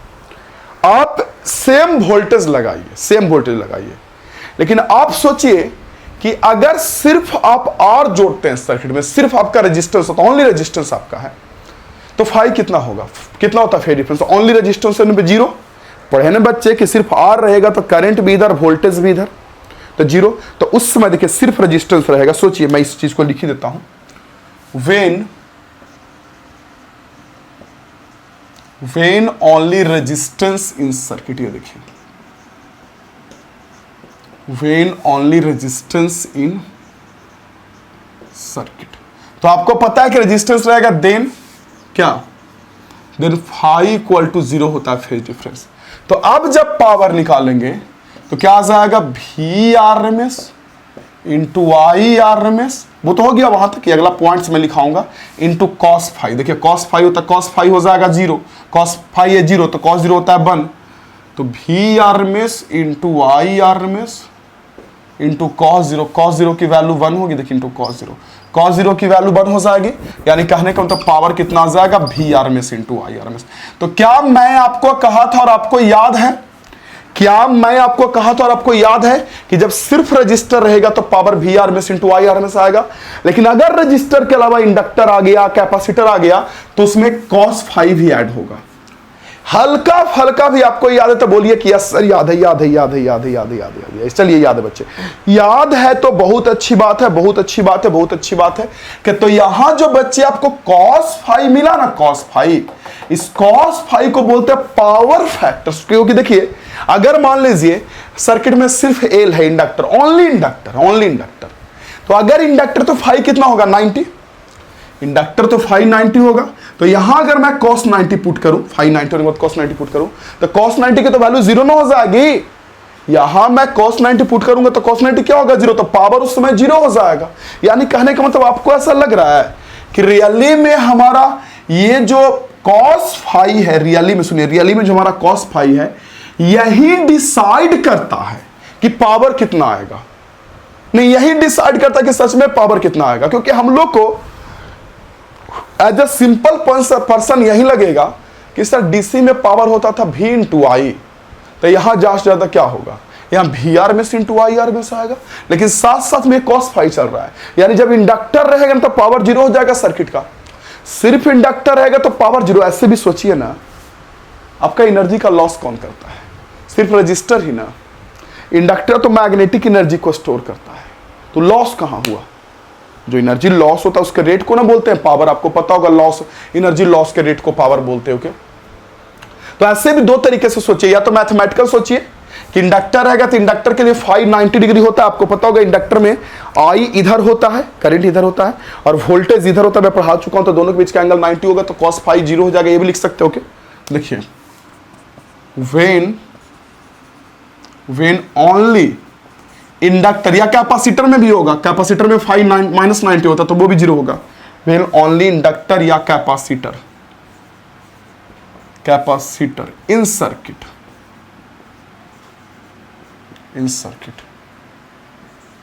आप सेम वोल्टेज लगाइए, सेम वोल्टेज लगाइए, लेकिन आप सोचिए कि अगर सिर्फ आप R जोड़ते हैं सर्किट में, सिर्फ आपका रेजिस्टेंस होता, ओनली रेजिस्टेंस आपका है, तो फाई कितना होगा, कितना होता है फेज डिफरेंस? ओनली रेजिस्टेंस पे जीरो। पढ़े ना बच्चे कि सिर्फ R रहेगा तो करंट भी इधर, वोल्टेज भी इधर, तो जीरो। तो उस समय देखिए सिर्फ रेजिस्टेंस रहेगा। सोचिए, मैं इस चीज को लिख ही देता हूं, when only resistance in circuit. ये देखिए, when only resistance in circuit. तो आपको पता है कि रेजिस्टेंस रहेगा, देन क्या, then phi equal to zero होता है फेज डिफरेंस। तो अब जब पावर निकालेंगे तो क्या आ जाएगा, V RMS इंटू आई RMS, वो तो हो गया वहां तक। अगला पॉइंट्स में लिखाऊंगा, इंटू cos फाई। देखिए cos फाई होता है, cos फाई हो जाएगा जीरो, cos फाई है जीरो, तो cos जीरो होता है 1। तो V RMS इंटू आई RMS इंटू cos जीरो की वैल्यू 1 होगी। देखिए इंटू cos जीरो की वैल्यू 1 हो जाएगी, यानी कहने का मतलब पावर कितना आ जाएगा, V RMS इंटू आई RMS। तो क्या मैं आपको कहा था और आपको याद है, क्या मैं आपको कहा था और आपको याद है कि जब सिर्फ रजिस्टर रहेगा तो पावर V RMS इंटू आई RMS आएगा, लेकिन अगर रजिस्टर के अलावा इंडक्टर आ गया, कैपेसिटर आ गया, तो उसमें cos फाई भी ऐड होगा। हल्का फल्का भी आपको याद है तो बोलिए कि यस सर याद है, याद है, याद है, याद है, याद है, याद है, याद है। चलिए याद है बच्चे, याद है तो बहुत अच्छी बात है, बहुत अच्छी बात है, बहुत अच्छी बात है। कि तो यहां जो बच्चे आपको cos फाई मिला ना, cos फाई, इस cos फाई को बोलते हैं पावर फैक्टर। क्योंकि देखिए, अगर मान लीजिए सर्किट में सिर्फ L है, inductor, only inductor, only inductor, तो अगर इंडक्टर तो फाई कितना होगा, 90, इंडक्टर तो फाई 90 होगा। तो यहां अगर मैं cos 90 पुट करूं, फाई 90 होने के बाद cos 90 पुट करूं, तो cos 90 की तो वैल्यू जीरो ना हो जाएगी। यहां मैं cos 90 पुट करूंगा तो cos 90 क्या होगा, जीरो, तो पावर उस समय जीरो हो जाएगा। यानी कहने का मतलब आपको ऐसा लग रहा है कि रियली में हमारा ये जो cos फाई है, रियली में सुनिए, रियली में जो हमारा cos फाई है, यही डिसाइड करता है कि पावर कितना आएगा। नहीं, यही डिसाइड करता है कि सच में पावर कितना आएगा। क्योंकि हम लोग को एज ए सिंपल पर्सन यही लगेगा कि सर डीसी में पावर होता था V इंटू आई, तो यहां ज्यादा क्या होगा, यहां V RMS इंटू आई RMS आएगा। लेकिन साथ साथ में cos फाई चल रहा है, यानी जब इंडक्टर रहेगा तो पावर जीरो हो जाएगा सर्किट का, सिर्फ इंडक्टर रहेगा तो पावर जीरो। ऐसे भी सोचिए ना, आपका एनर्जी का लॉस कौन करता है, सिर्फ रजिस्टर ही ना। इंडक्टर तो मैग्नेटिक एनर्जी को स्टोर करता है, तो लॉस कहां हुआ, जो एनर्जी लॉस होता है उसके रेट को ना बोलते हैं पावर। आपको पता होगा, लॉस, एनर्जी लॉस के रेट को पावर बोलते हो क्या। तो ऐसे भी दो तरीके से सोचिए, या तो मैथमेटिकल सोचिए कि इंडक्टर रहेगा तो इंडक्टर के लिए फाई 90 डिग्री होता है। आपको पता होगा इंडक्टर में आई इधर होता है, करंट इधर होता है, और वोल्टेज इधर होता है। मैं पढ़ा चुका हूं, तो दोनों के बीच का एंगल 90 होगा, तो cos फाई 0 हो जाएगा। ये भी लिख सकते हो। ओके, देखिए वेन ओनली इंडक्टर, या कैपेसिटर में भी होगा, कैपेसिटर में फाई माइनस 90 होता है, तो वो भी 0 होगा। वेन ओनली इंडक्टर या कैपेसिटर इन सर्किट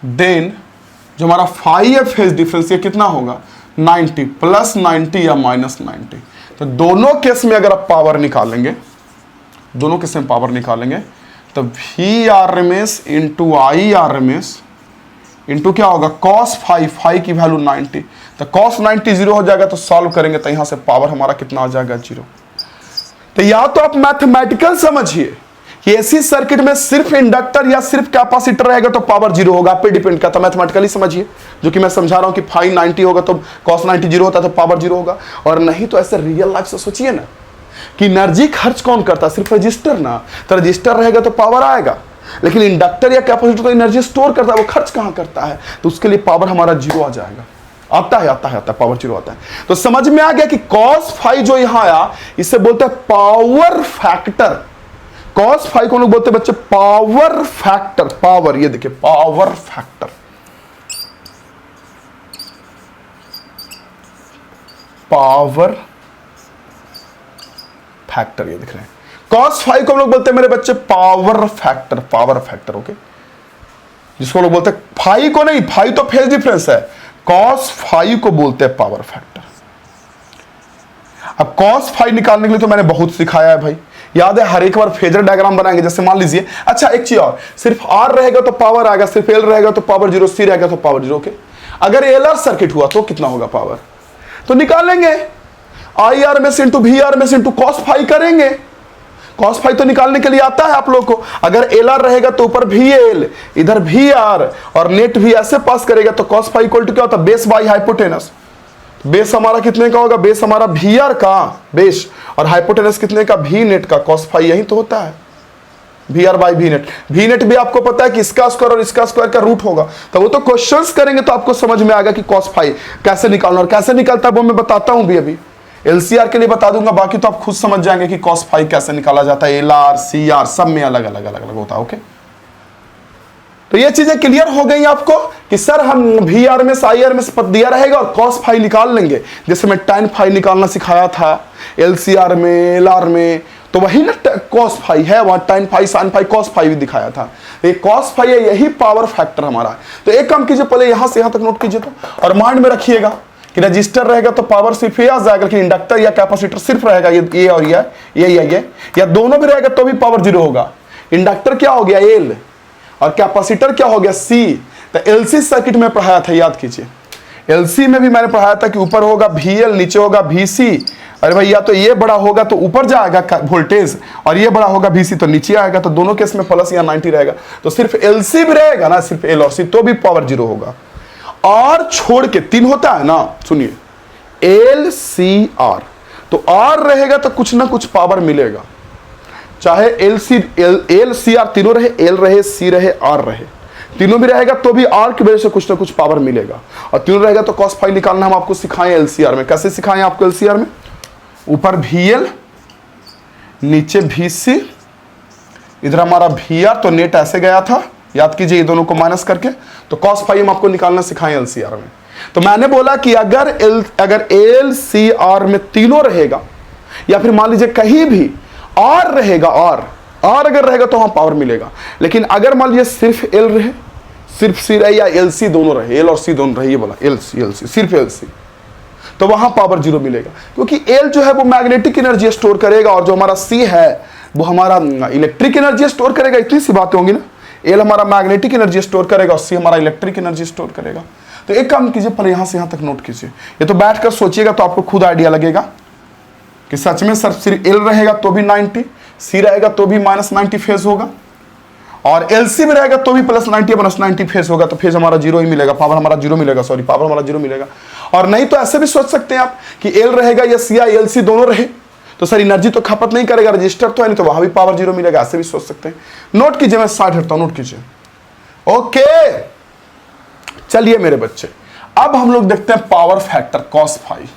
देन जो हमारा फाई फेज डिफरेंस ये कितना होगा, 90 प्लस 90 या माइनस 90। तो दोनों केस में अगर आप पावर निकालेंगे, तो V R M S into I R M S into क्या होगा, कॉस फाई की वैल्यू 90, तो कॉस 90 0 हो जाएगा। तो सॉल्व करेंगे तो यहां से पावर हमारा कितना आ जाएगा, 0। तो या तो आप मैथमेटिकल समझिए कि ऐसी सर्किट में सिर्फ इंडक्टर या सिर्फ कैपेसिटर रहेगा तो पावर 0 होगा, आप पे डिपेंड करता है। मैथमेटिकली समझिए, जो कि मैं समझा रहा हूं कि फाई 90 होगा तो कॉस 90 0 होता है तो पावर 0 होगा। और नहीं तो ऐसे रियल लाइफ से सोचिए ना कि एनर्जी खर्च कौन करता है, सिर्फ रजिस्टर ना। तो रजिस्टर रहेगा तो पावर आएगा, लेकिन इंडक्टर या कैपेसिटर तो एनर्जी स्टोर करता है, वो खर्च कहां करता है, तो उसके लिए पावर हमारा 0 आ जाएगा। आता है पावर 0 आता है। तो समझ में आ गया कि कॉस फाई जो यहां आया इसे बोलते हैं पावर फैक्टर। कॉस फाई को लोग बोलते हैं बच्चे पावर फैक्टर। पावर, ये देखिए पावर फैक्टर, ये दिख रहे हैं। कॉस फाई को हम लोग बोलते हैं मेरे बच्चे पावर फैक्टर। ओके, जिसको लोग बोलते हैं फाई को नहीं, फाई तो फेज डिफरेंस है, कॉस फाई को बोलते हैं पावर फैक्टर। अब कॉस फाई निकालने के लिए तो मैंने बहुत सिखाया है भाई, याद है। हर एक बार फेजर डायग्राम बनाएंगे, जैसे मान लीजिए, अच्छा एक चीज और, सिर्फ आर रहेगा तो पावर आएगा, सिर्फ एल रहेगा तो पावर 0, सी रहेगा तो पावर 0। ओके, अगर एलआर सर्किट हुआ तो कितना होगा पावर, तो निकालेंगे आई आर में से इंटू वी आर में से इंटू कॉस फाई करेंगे। कॉस फाई तो निकालने के लिए आता है आप लोग को। अगर एल आर रहेगा तो ऊपर वी एल, इधर वी आर, और नेट भी ऐसे पास करेगा, तो कॉस फाई इक्वल टू क्या होता है, बेस बाई हाइपोटेनस। बेस हमारा कितने का होगा, बेस हमारा वी आर का बेस, और हाइपोटेनस कितने का, वी नेट का। कॉस फाई यही तो होता है, V R by V net. V net भी आपको पता है कि इसका स्क्वायर और इसका स्क्वायर का रूट होगा। तो वो तो क्वेश्चंस करेंगे तो आपको समझ में आएगा कि कॉस फाई कैसे निकालना, और कैसे निकलता है वो मैं बताता हूं भी। अभी एलसीआर के लिए बता दूंगा, बाकी तो आप खुद समझ जाएंगे कि कॉस फाई कैसे निकाला जाता है। एल आर, सी आर सब में अलग अलग होता है। ओके, तो ये चीजें क्लियर हो गई आपको कि सर हम वी आर में आई आर में पद दिया रहेगा और कॉस फाई निकाल लेंगे। जैसे मैं tan फाई निकालना सिखाया था एलसीआर में, एलआर में, तो वही ना कॉस फाई है, वहां tan phi, sin phi, cos phi भी दिखाया था। ये कॉस फाई है, यही पावर फैक्टर हमारा है। तो एक काम कीजिए, पहले यहां से यहां तक नोट कीजिए, तो और माइंड में रखिएगा कि रजिस्टर रहेगा तो पावर सिर्फ ये आ जाएगा, लेकिन इंडक्टर या कैपेसिटर सिर्फ रहेगा ये और ये, या दोनों भी रहेगा तो भी पावर 0 होगा। इंडक्टर क्या हो गया, एल, और कैपेसिटर क्या हो गया, सी। तो एलसी सर्किट में पढ़ाया था, याद कीजिए। एलसी में भी मैंने पढ़ाया था कि ऊपर होगा वीएल, नीचे होगा वीसी। अरे भाई, या तो ये बड़ा होगा तो ऊपर जाएगा वोल्टेज, और ये बड़ा होगा वीसी तो नीचे आएगा। तो दोनों केस में प्लस या 90 रहेगा। तो सिर्फ एलसी भी रहेगा ना, सिर्फ एल और सी, तो भी पावर 0 होगा। आर छोड़ के 3 होता है ना, सुनिए, एल सी आर, तो आर रहेगा तो कुछ ना कुछ पावर मिलेगा, चाहे एल सी आर तीनों रहे, एल रहे, सी रहे, आर रहे, तीनों भी रहेगा तो भी आर की वजह से कुछ ना कुछ पावर मिलेगा। और तीनों रहेगा तो कॉस फाई निकालना हम आपको सिखाएं एलसीआर में। कैसे सिखाएं आपको एलसीआर में, ऊपर वीएल, नीचे वीसी, इधर हमारा वीआर, तो नेट ऐसे गया था, याद कीजिए, ये दोनों को माइनस करके, तो कॉस फाई हम आपको निकालना सिखाएं एलसीआर में। तो मैंने बोला कि अगर एल सी आर में तीनों रहेगा, या फिर मान लीजिए कहीं भी आर रहेगा, आर अगर रहेगा तो वहां पावर मिलेगा। लेकिन अगर मान लीजिए सिर्फ एल रहे, सिर्फ सी रहे, या एल सी दोनों रहे, एल और सी दोनों रहे, ये बोला एल सी सिर्फ एल सी, तो वहां पावर 0 मिलेगा। क्योंकि एल जो है वो मैग्नेटिक एनर्जी स्टोर करेगा, और जो हमारा सी है वो हमारा इलेक्ट्रिक एनर्जी स्टोर करेगा। इतनी सी बातें होंगी ना, एल हमारा मैग्नेटिक एनर्जी स्टोर करेगा और सी हमारा इलेक्ट्रिक एनर्जी स्टोर करेगा। तो एक काम कीजिए, पहले यहां से यहां तक नोट कीजिए, ये तो बैठ कर सोचिएगा तो आपको खुद आइडिया लगेगा कि सच में सिर्फ एल रहेगा तो भी 90, सी रहेगा तो भी माइनस 90 फेज होगा, और एलसी में रहेगा तो भी प्लस 90 माइनस 90 फेज होगा। तो फेज हमारा 0 ही मिलेगा, पावर हमारा 0 मिलेगा, पावर हमारा 0 मिलेगा। और नहीं तो ऐसे भी सोच सकते हैं आप कि एल रहेगा या सी या एलसी दोनों रहे, तो सर एनर्जी तो खपत नहीं करेगा, रजिस्टर तो है नहीं, तो वहां भी पावर जीरो मिलेगा, ऐसे भी सोच सकते हैं। नोट कीजिए, मैं 60 हटता हूं, नोट कीजिए। ओके, चलिए मेरे बच्चे, अब हम लोग देखते हैं power factor cos phi.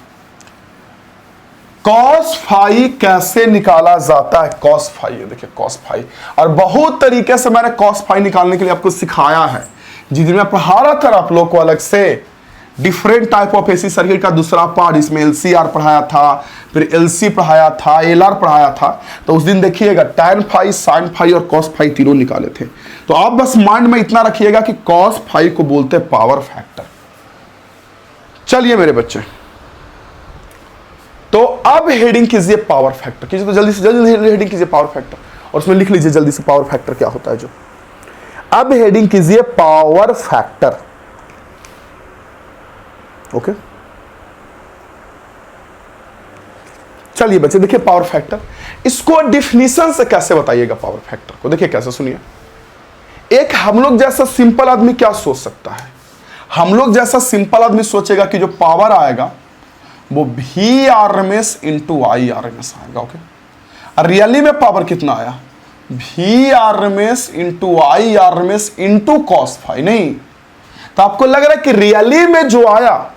Cos phi कैसे निकाला जाता है? कॉस फाई, ये देखिए कॉस फाई, और बहुत तरीके से मैंने कॉस फाई निकालने के लिए आपको सिखाया है। जिस दिन मैं पढ़ा रहा था आप लोग को अलग से different type of AC circuit का दूसरा पार्ट, इसमें एलसीआर पढ़ाया था, फिर एलसी पढ़ाया था, एलआर पढ़ाया था, तो उस दिन देखिएगा टैन फाई, साइन फाई और कॉस फाई तीनों निकाले थे। तो आप बस माइंड में इतना रखिएगा कि कॉस फाई को बोलते हैं पावर फैक्टर। चलिए मेरे बच्चे, तो अब हेडिंग कीजिए पावर फैक्टर कीजिए, तो जल्दी से जल्दी हेडिंग कीजिए पावर फैक्टर, और उसमें लिख लीजिए जल्दी से पावर फैक्टर क्या होता है जो। अब हेडिंग कीजिए पावर फैक्टर। ओके, चलिए बच्चे देखिए पावर फैक्टर, इसको डिफिनीशन से कैसे बताइएगा पावर फैक्टर को। देखिए कैसे, सुनिए। एक हम लोग जैसा सिंपल आदमी क्या सोच सकता है? हम लोग जैसा सिंपल आदमी सोचेगा कि जो पावर आएगा वो भी आरएमएस इंटू आई आरएमएस आएगा। ओके, और रियली में पावर कितना आया? भी RMS into I RMS into cos phi. नहीं, तो आपको लग रहा है कि रियली में जो आया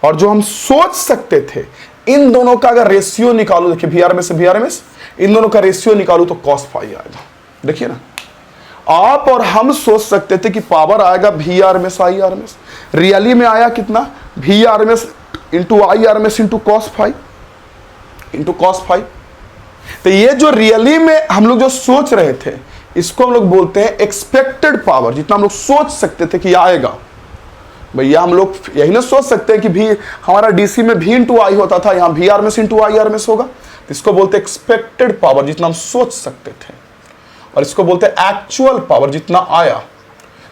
और जो हम सोच सकते थे, इन दोनों का अगर रेशियो निकालू, देखिए भी आरएमएस से भी आरएमएस, इन दोनों का रेशियो निकालू तो कॉस फाई आएगा। देखिए ना, आप और हम सोच सकते थे कि पावर आएगा भी आरएमएस आई आरएमएस, रियली में आया कितना? भी RMS into I RMS into cos phi, into cos phi. तो ये जो रियली में हम लोग जो सोच रहे थे, इसको हम लोग बोलते हैं एक्सपेक्टेड पावर। जितना हम लोग सोच सकते थे कि आएगा, भैया हम लोग यही ना सोच सकते हैं कि भी हमारा डीसी में भी इंटू आई होता था, यहां भी आरएमएस इंटू आई आरएमएस होगा। तो इसको बोलते हैं एक्सपेक्टेड पावर, जितना हम सोच सकते थे, और इसको बोलते हैं एक्चुअल पावर, जितना आया।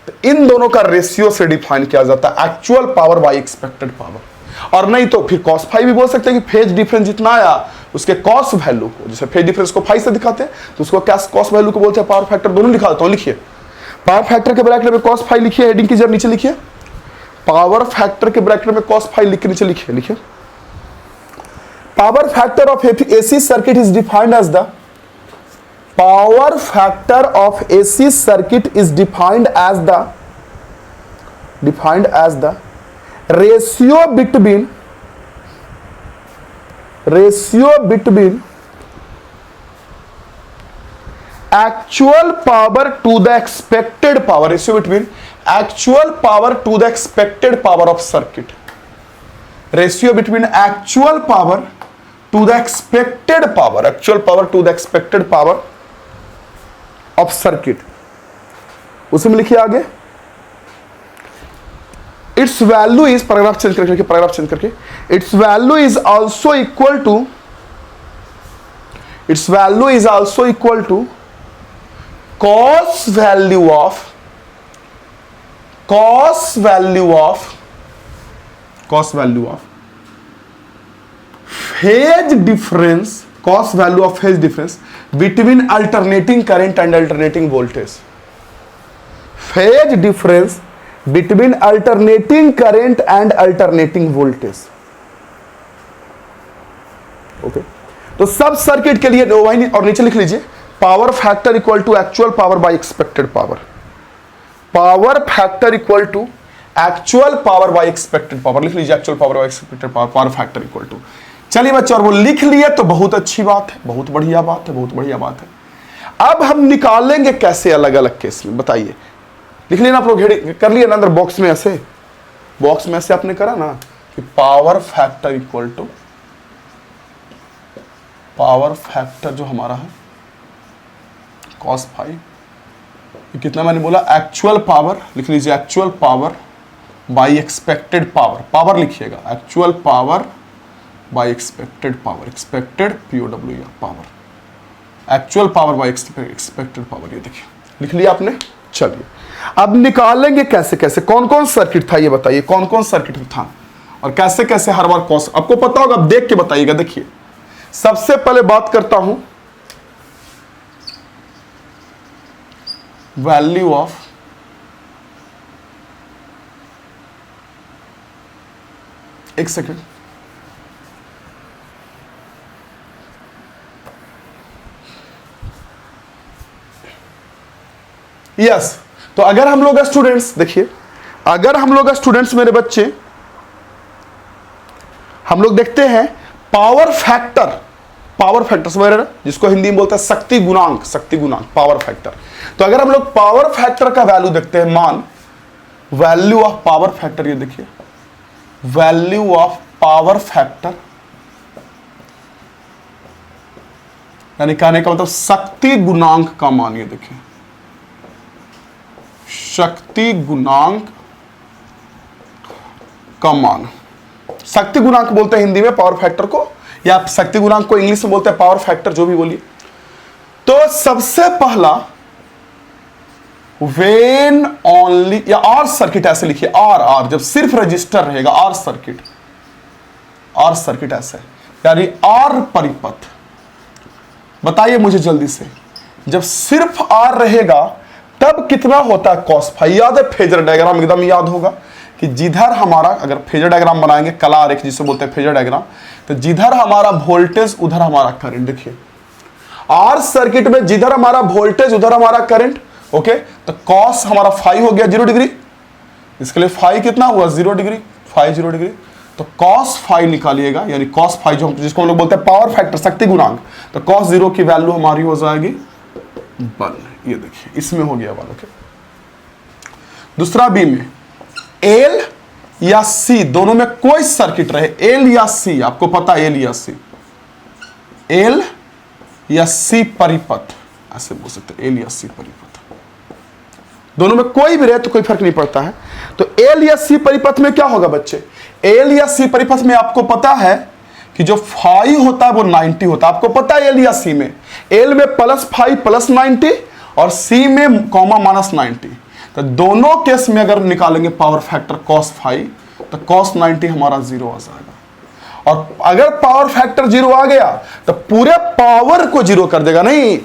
तो इन दोनों का रेशियो से डिफाइन किया जाता है actual power by expected power. और नहीं तो फिर कॉस फाई भी बोल सकते हैं कि फेज डिफरेंस जितना आया उसके कॉस वैल्यू को, जैसे फेज डिफरेंस को फाई से दिखाते हैं तो उसको क्या कॉस वैल्यू को बोलते हैं पावर फैक्टर। दोनों लिखा देता हूं, लिखिए पावर फैक्टर के ब्रैकेट में कॉस फाई लिखिए, हेडिंग की जब नीचे लिखिए पावर फैक्टर के ब्रैकेट में कॉस फाई लिख के नीचे लिखिए, लिखिए power factor of AC circuit is defined as the power factor of AC circuit is defined as the ratio between actual power to the expected power, ratio between actual power to the expected power of circuit, ratio between actual power to the expected power, actual power to the expected power of circuit. उसमें लिखिए आगे, its value is, paragraph change करके, paragraph change करके, its value is also equal to, its value is also equal to cos value of phase difference, cos value of phase difference between alternating current and alternating voltage, phase difference between alternating current and alternating voltage। Okay, तो सब circuit के लिए और नीचे लिख लीजिए power factor equal to actual power by expected power, power factor equal to actual power by expected power, लिख लीजिए actual power by expected power, power factor equal to. चलिए बच्चों, और वो लिख लिए तो बहुत अच्छी बात है, बहुत बढ़िया बात है, बहुत बढ़िया बात है। अब हम निकालेंगे कैसे अलग अलग केस में, बताइए। लिख लिया ना आप लोग, कर लिया ना अंदर बॉक्स में, ऐसे बॉक्स में ऐसे आपने करा ना कि power factor equal to, power factor जो हमारा है कॉस फाई, कितना मैंने बोला एक्चुअल पावर, लिख लीजिए actual power by expected power, power लिखिएगा actual power by expected power, expected POWR power, actual power by expected power, ये देखिए लिख लिया आपने। चलिए अब निकालेंगे कैसे कैसे, कौन कौन सर्किट था ये बताइए, कौन कौन सर्किट था और कैसे कैसे हर बार कॉस आपको पता होगा, अब देख के बताइएगा। देखिए सबसे पहले बात करता हूं वैल्यू ऑफ एक सेकेंड, यस, तो अगर हम लोग स्टूडेंट्स, देखिए अगर हम लोग स्टूडेंट्स, मेरे बच्चे, हम लोग देखते हैं पावर फैक्टर, पावर फैक्टर समझ रहे ना, जिसको हिंदी में बोलते हैं शक्ति गुणांक, शक्ति गुणांक, पावर फैक्टर। तो अगर हम लोग पावर फैक्टर का वैल्यू देखते हैं, मान वैल्यू ऑफ पावर फैक्टर, ये देखिए वैल्यू ऑफ पावर फैक्टर, यानी कहने का मतलब शक्ति गुणांक का मान, ये देखिए शक्ति गुणांक का मान। शक्ति गुणांक बोलते हैं हिंदी में पावर फैक्टर को, या शक्ति गुणांक को इंग्लिश में बोलते हैं पावर फैक्टर, जो भी बोलिए। तो सबसे पहला वेन ओनली, या आर सर्किट ऐसे लिखिए, आर आर, जब सिर्फ रजिस्टर रहेगा, आर सर्किट, आर सर्किट ऐसे, यानी आर परिपथ। बताइए मुझे जल्दी से, जब सिर्फ आर रहेगा तब कितना होता है कॉस फाई। याद है फेजर डायग्राम, एकदम याद होगा कि जिधर हमारा, अगर फेजर डायग्राम बनाएंगे कला आरेख जिसे बोलते हैं फेजर डायग्राम, तो जिधर हमारा वोल्टेज उधर हमारा करंट। देखिए आर सर्किट में जिधर हमारा वोल्टेज उधर हमारा करंट, ओके, तो कॉस हमारा फाई हो गया 0 डिग्री, इसके लिए फाई कितना हुआ 0 डिग्री, फाई 0 डिग्री, तो कॉस फाई निकालिएगा, यानी कॉस फाई जो जिसको हम लोग बोलते हैं पावर फैक्टर, शक्ति गुणांक, तो कॉस 0 की वैल्यू हमारी हो जाएगी 1। ये देखिए इसमें हो गया 1, ओके। दूसरा बी में एल या सी, दोनों में कोई सर्किट रहे, एल या सी, आपको पता है एल या सी, एल या सी परिपथ, ऐसे बोल सकते हैं एल या सी परिपथ, दोनों में कोई भी रहे तो कोई फर्क नहीं पड़ता है। तो एल या सी परिपथ में क्या होगा बच्चे, एल या सी परिपथ में आपको पता है कि जो फाई होता है वो 90 होता है, आपको पता है एल या सी में, एल में प्लस फाई प्लस 90 और सी में कॉमा माइनस 90। तो दोनों केस में अगर निकालेंगे पावर फैक्टर कॉस फाई, तो कॉस 90 हमारा 0 आ जाएगा। और अगर पावर फैक्टर 0 आ गया तो पूरे पावर को 0 कर देगा। नहीं,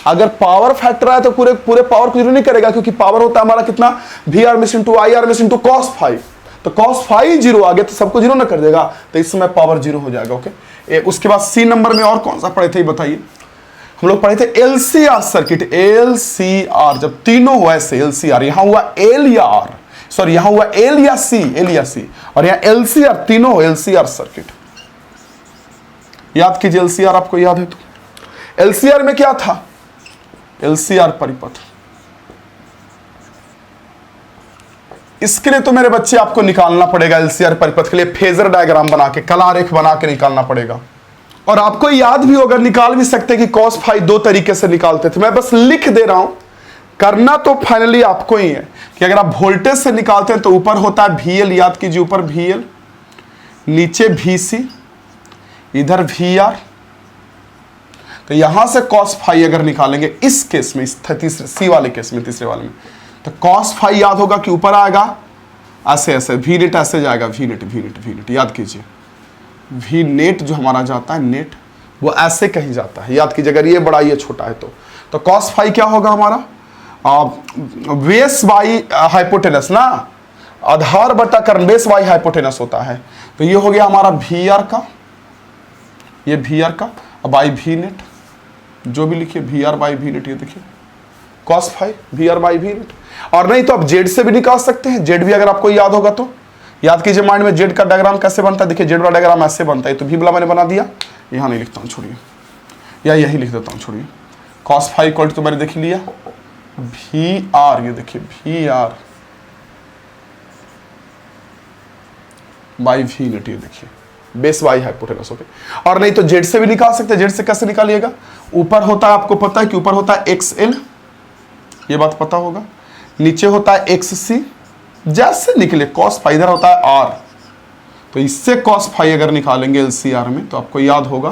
अगर पावर फैक्टर आया तो पूरे पावर को 0 नहीं करेगा, क्योंकि पावर होता है हमारा कितना, V R M S into I R M S into cos phi. तो कॉस फाई 0 आ गया तो सबको 0 ना कर देगा, तो इस समय पावर 0 हो जाएगा, ओके। उसके बाद सी नंबर में और कौन सा पढ़े थे बताइए, हम लोग पढ़े थे एलसीआर सर्किट, एलसीआर, जब तीनों हुआ ऐसे एलसीआर, यहां हुआ एल या आर, सॉरी यहां हुआ एल या सी, और यहां एलसीआर, तीनों एलसीआर सर्किट। याद कीजिए एलसीआर, आपको याद है तो एलसीआर में क्या था, एलसीआर परिपथ। इसके लिए तो मेरे बच्चे आपको निकालना पड़ेगा एलसीआर परिपथ के लिए फेजर डायग्राम बना के, कला आरेख बना के निकालना पड़ेगा। और आपको याद भी होगा, निकाल भी सकते कि कॉस फाई 2 तरीके से निकालते थे, मैं बस लिख दे रहा हूं, करना तो फाइनली आपको ही है कि अगर आप वोल्टेज से निकालते हैं तो ऊपर होता है VL, याद कीजिए ऊपर VL, नीचे VC, इधर VR। तो यहां से कॉस फाई अगर निकालेंगे इस केस में, इस तीसरे सी वाले केस में, तीसरे वाले में, तो कॉस फाई याद होगा कि ऊपर आएगा ऐसे ऐसे, वी नेट ऐसे जाएगा, वी नेट याद कीजिए, वी नेट जो हमारा जाता है नेट, वो ऐसे कहीं जाता है, याद कीजिए, अगर ये बड़ा ये छोटा है तो कॉस फाई क्या होगा हमारा, बेस बाई हाइपोटेनस ना, आधार बटा कर्ण, बेस बाई हाइपोटेनस होता है। तो ये हो गया हमारा VR का, ये VR का बाई वी नेट, जो भी लिखिए VR बाई वी नेट, ये देखिए cos phi VR by V net. और नहीं तो आप जेड से भी निकाल सकते हैं, जेड भी अगर आपको याद होगा तो याद कीजिए माइंड में, जेड का डायग्राम कैसे बनता है, देखिए जेड वाला डायग्राम ऐसे बनता है, तो भी वाला मैंने बना दिया, यहाँ नहीं लिखता हूँ छोड़िए, या यही लिख देता हूँ छोड़िए, कॉस फाई इक्वल टू तो मैंने देख लिया VR, ये देखिए VR बाई वी नेट, ये देखिए बेस वाई हाइपोटेनस, ओके। और नहीं तो जेड से भी निकाल सकते हैं, जेड से कैसे निकालिएगा, ऊपर होता है, आपको पता है कि ऊपर होता है XL, ये बात पता होगा, नीचे होता है XC, जैसे निकले कॉस फाई, इधर होता है R, तो इससे कॉस फाई अगर निकालेंगे LCR में तो आपको याद होगा